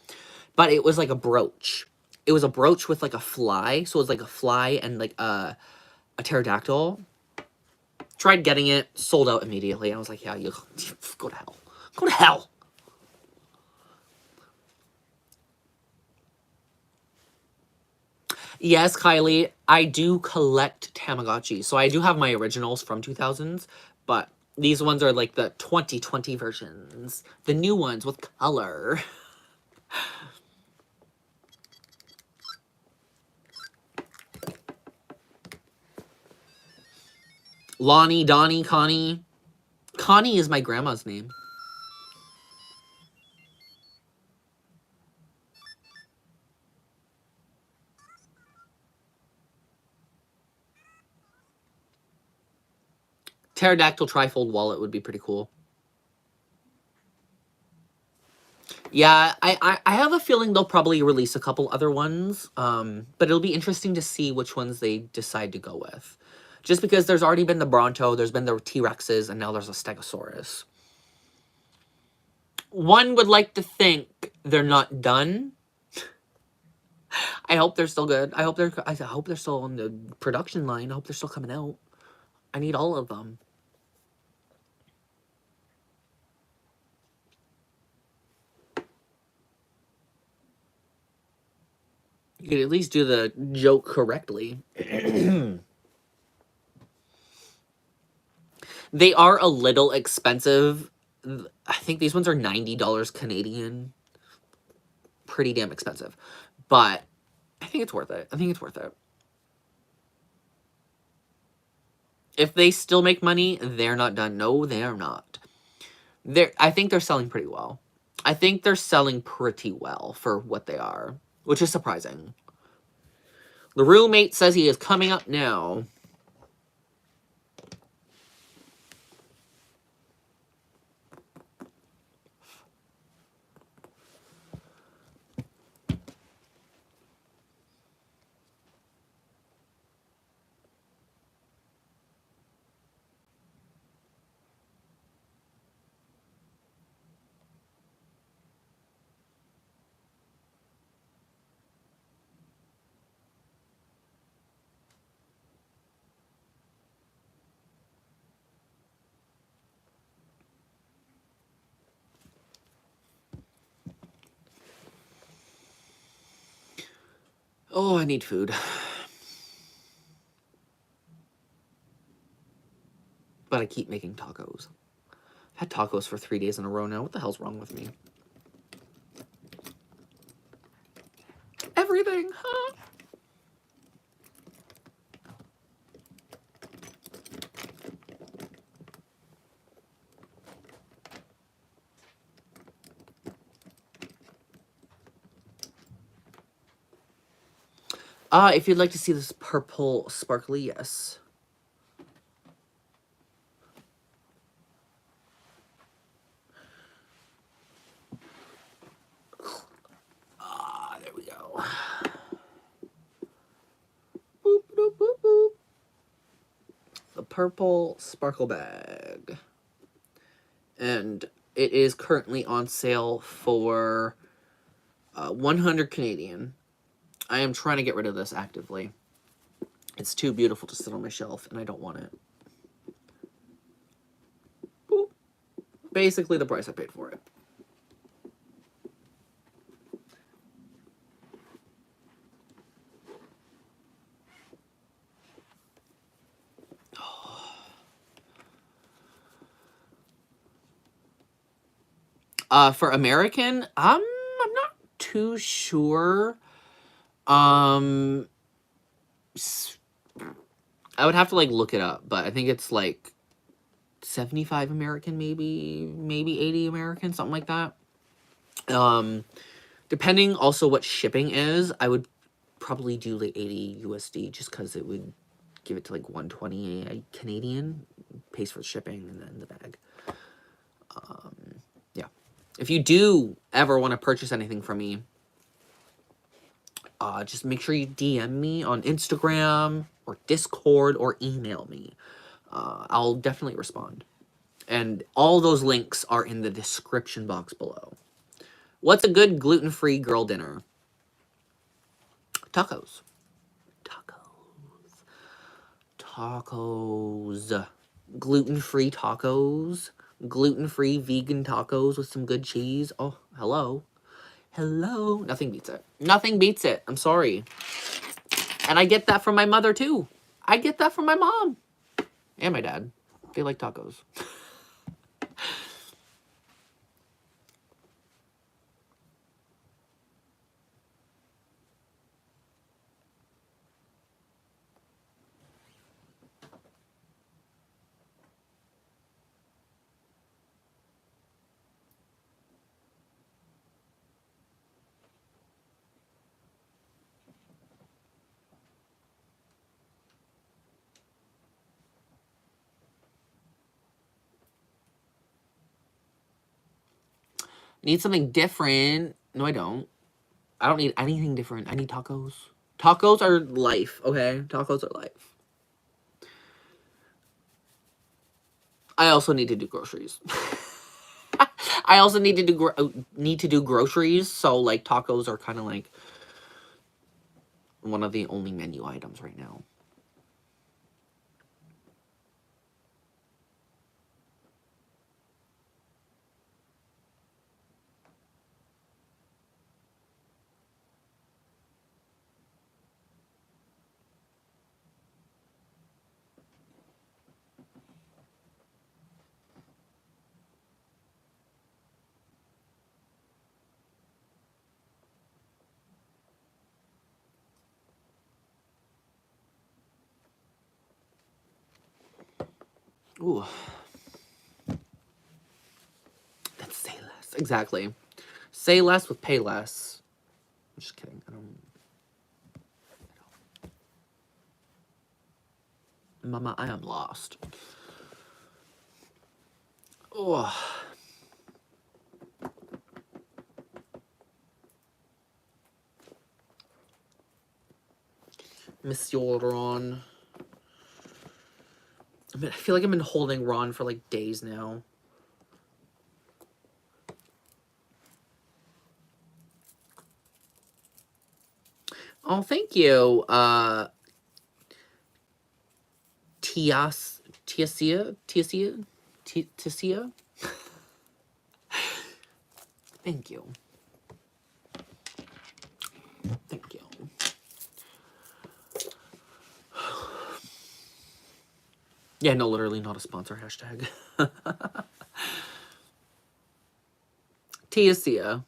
but it was like a brooch. It was a brooch with like a fly, so it was like a fly and like a pterodactyl. Tried getting it, sold out immediately. I was like, yeah, you go to hell. Go to hell. Yes, Kylie, I do collect Tamagotchi. So I do have my originals from 2000s, but these ones are like the 2020 versions. The new ones with color. Lonnie, Donnie, Connie. Connie is my grandma's name. Pterodactyl trifold wallet would be pretty cool. Yeah, I have a feeling they'll probably release a couple other ones, but it'll be interesting to see which ones they decide to go with. Just because there's already been the Bronto, there's been the T-Rexes, and now there's a Stegosaurus. One would like to think they're not done. I hope they're still good. I hope they're still on the production line. I hope they're still coming out. I need all of them. You could at least do the joke correctly. They are a little expensive. I think these ones are $90 Canadian. Pretty damn expensive. But I think it's worth it. I think it's worth it. If they still make money, they're not done. No, they are not. I think they're selling pretty well. I think they're selling pretty well for what they are, which is surprising. The roommate says he is coming up now. Oh, I need food. But I keep making tacos. I've had tacos for 3 days in a row now. What the hell's wrong with me? Everything, huh? If you'd like to see this purple sparkly, yes. There we go. Boop, boop, boop, boop. The purple sparkle bag. And it is currently on sale for 100 Canadian. I am trying to get rid of this actively. It's too beautiful to sit on my shelf, and I don't want it. Boop. Basically the price I paid for it. For American, I'm not too sure. I would have to like look it up, but I think it's like 75 American, maybe 80 American, something like that. Depending also what shipping is, I would probably do like 80 USD just because it would give it to like 120 Canadian, pays for shipping and then the bag. Yeah. If you do ever want to purchase anything from me, just make sure you DM me on Instagram or Discord or email me. I'll definitely respond. And all those links are in the description box below. What's a good gluten-free girl dinner? Tacos. Tacos. Gluten-free tacos. Gluten-free vegan tacos with some good cheese. Oh, hello. Hello. Nothing beats it. Nothing beats it. I'm sorry. And I get that from my mother, too. I get that from my mom. And my dad. They like tacos. Need something different. No, I don't. I don't need anything different. I need tacos. Tacos are life, okay? Tacos are life. I also need to do groceries. I also need to do groceries, so like tacos are kind of like one of the only menu items right now. Ooh. That's say less. Exactly. Say less with pay less. I'm just kidding. I don't. Mama, I am lost. Oh. Monsieur Ron. I feel like I've been holding Ron for like days now. Oh, thank you. Tiasia? Thank you. Thank you. Yeah, no, literally not a sponsor hashtag. Tia Sia.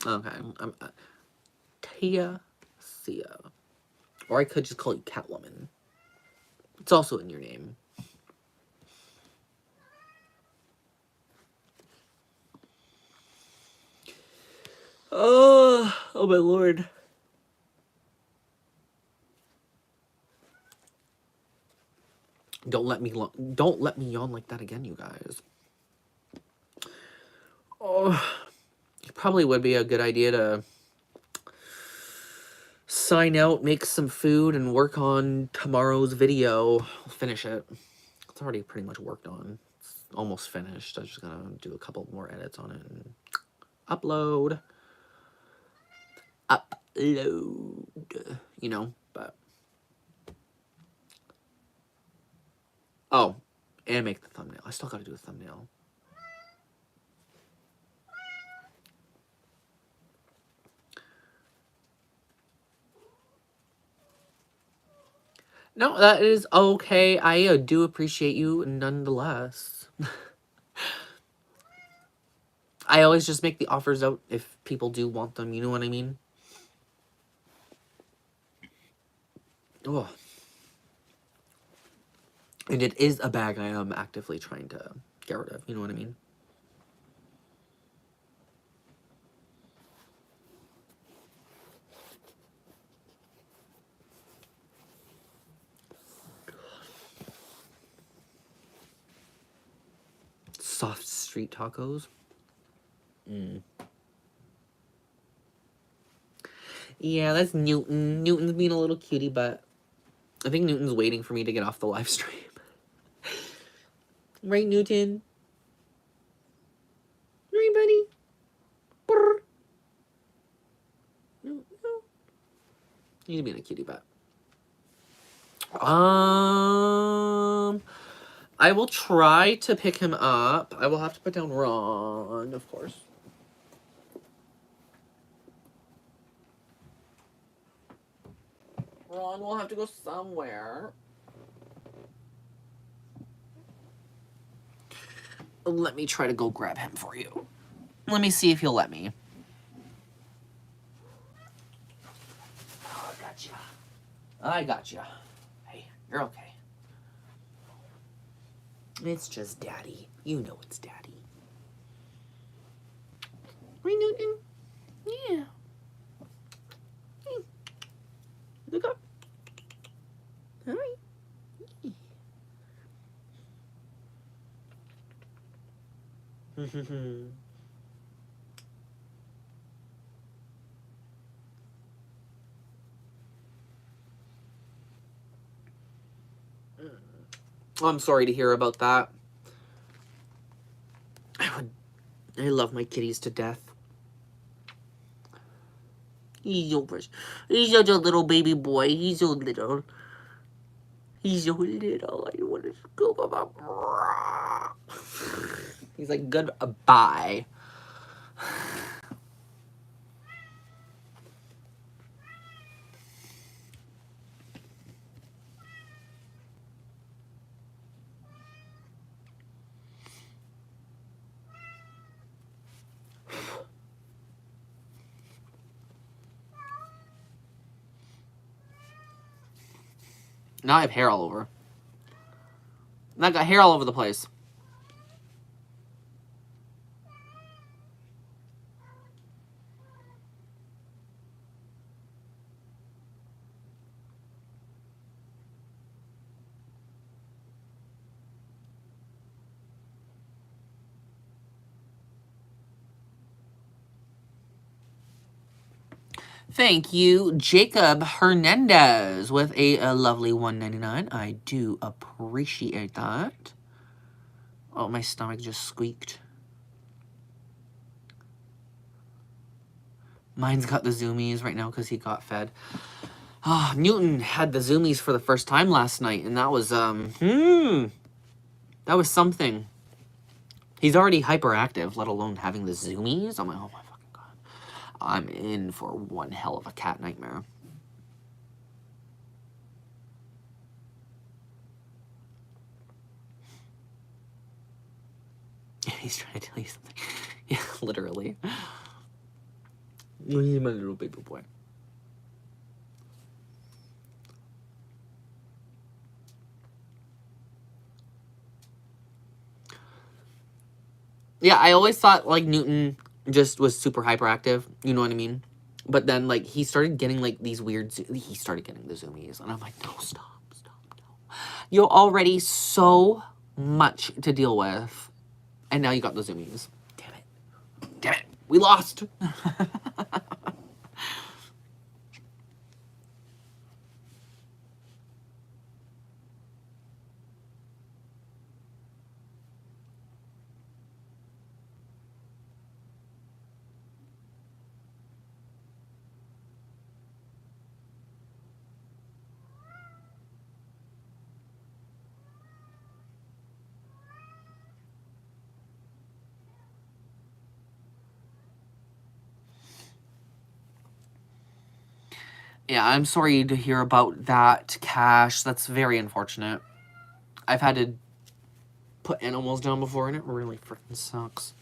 Okay. Tia Sia. Or I could just call you Catwoman. It's also in your name. Oh my lord. Don't let me yawn like that again, you guys. Oh, it probably would be a good idea to sign out, make some food, and work on tomorrow's video. I'll finish it. It's already pretty much worked on. It's almost finished. I'm just gonna do a couple more edits on it and upload. You know, but... Oh, and make the thumbnail. I still gotta do a thumbnail. No, that is okay. I do appreciate you nonetheless. I always just make the offers out if people do want them, you know what I mean? Oh. And it is a bag I am actively trying to get rid of, you know what I mean? Soft street tacos. Yeah, that's Newton. Newton's being a little cutie, but I think Newton's waiting for me to get off the live stream. Right, Newton? Right, buddy? Brr. No. He's being a cutie, but... I will try to pick him up. I will have to put down Ron, of course. Ron will have to go somewhere. Let me try to go grab him for you. Let me see if he'll let me. Oh, I gotcha. I gotcha. Hey, you're okay. It's just Daddy. You know it's Daddy. Right, Newton? Yeah. Hey. Look up. All right. I'm sorry to hear about that. I love my kitties to death. He's such a little baby boy. He's so little. He's so little. I want to scoop him up. He's like, goodbye. Now I have hair all over. I got hair all over the place. Thank you, Jacob Hernandez, with a lovely $1.99. I do appreciate that. Oh, my stomach just squeaked. Mine's got the zoomies right now because he got fed. Oh, Newton had the zoomies for the first time last night, and that was, that was something. He's already hyperactive, let alone having the zoomies. I'm like, oh my fucking god. I'm in for one hell of a cat nightmare. He's trying to tell you something. Yeah, literally. He's my little baby boy. Yeah, I always thought, like, Newton just was super hyperactive. You know what I mean? But then, like, he started getting, like, these weird... He started getting the zoomies. And I'm like, no, stop, no. You're already so much to deal with. And now you got the zoomies. Damn it. Damn it. We lost. Yeah, I'm sorry to hear about that, Cash. That's very unfortunate. I've had to put animals down before, and it really freaking sucks.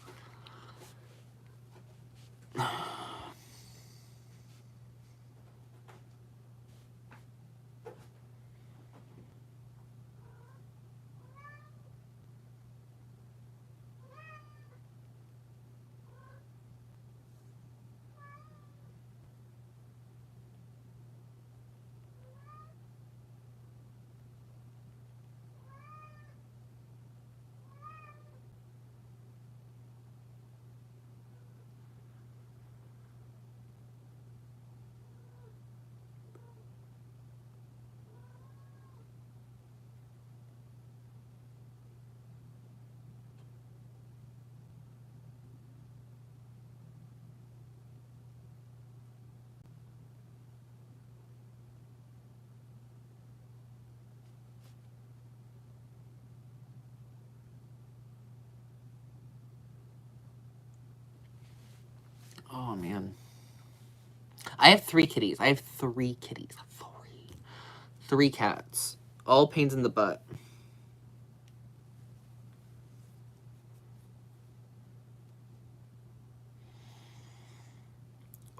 Oh, man. I have 3 kitties. I have 3 kitties. 3 cats. All pains in the butt.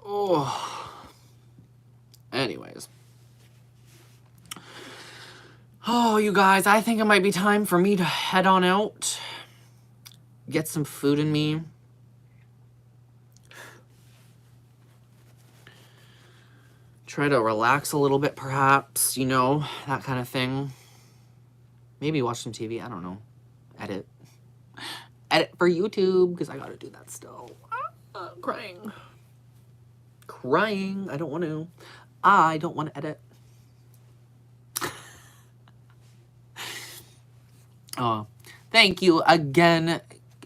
Oh. Anyways. Oh, you guys, I think it might be time for me to head on out. Get some food in me. Try to relax a little bit, perhaps. You know, that kind of thing. Maybe watch some TV. I don't know. Edit. Edit for YouTube, because I gotta do that still. Crying. Crying. I don't want to. I don't want to edit. Oh, thank you again,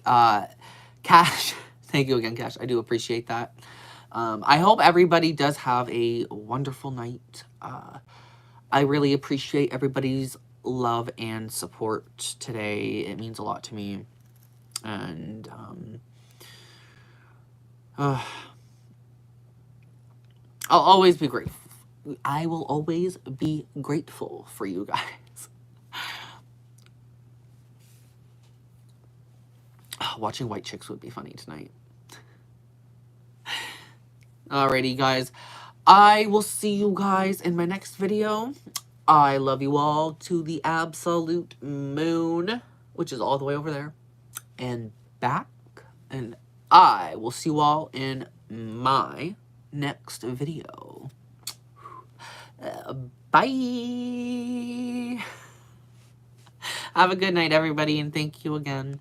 Cash. Thank you again, Cash. I do appreciate that. I hope everybody does have a wonderful night. I really appreciate everybody's love and support today. It means a lot to me. And, I'll always be grateful. I will always be grateful for you guys. Watching White Chicks would be funny tonight. Alrighty, guys. I will see you guys in my next video. I love you all to the absolute moon, which is all the way over there, and back. And I will see you all in my next video. Bye. Have a good night, everybody, and thank you again.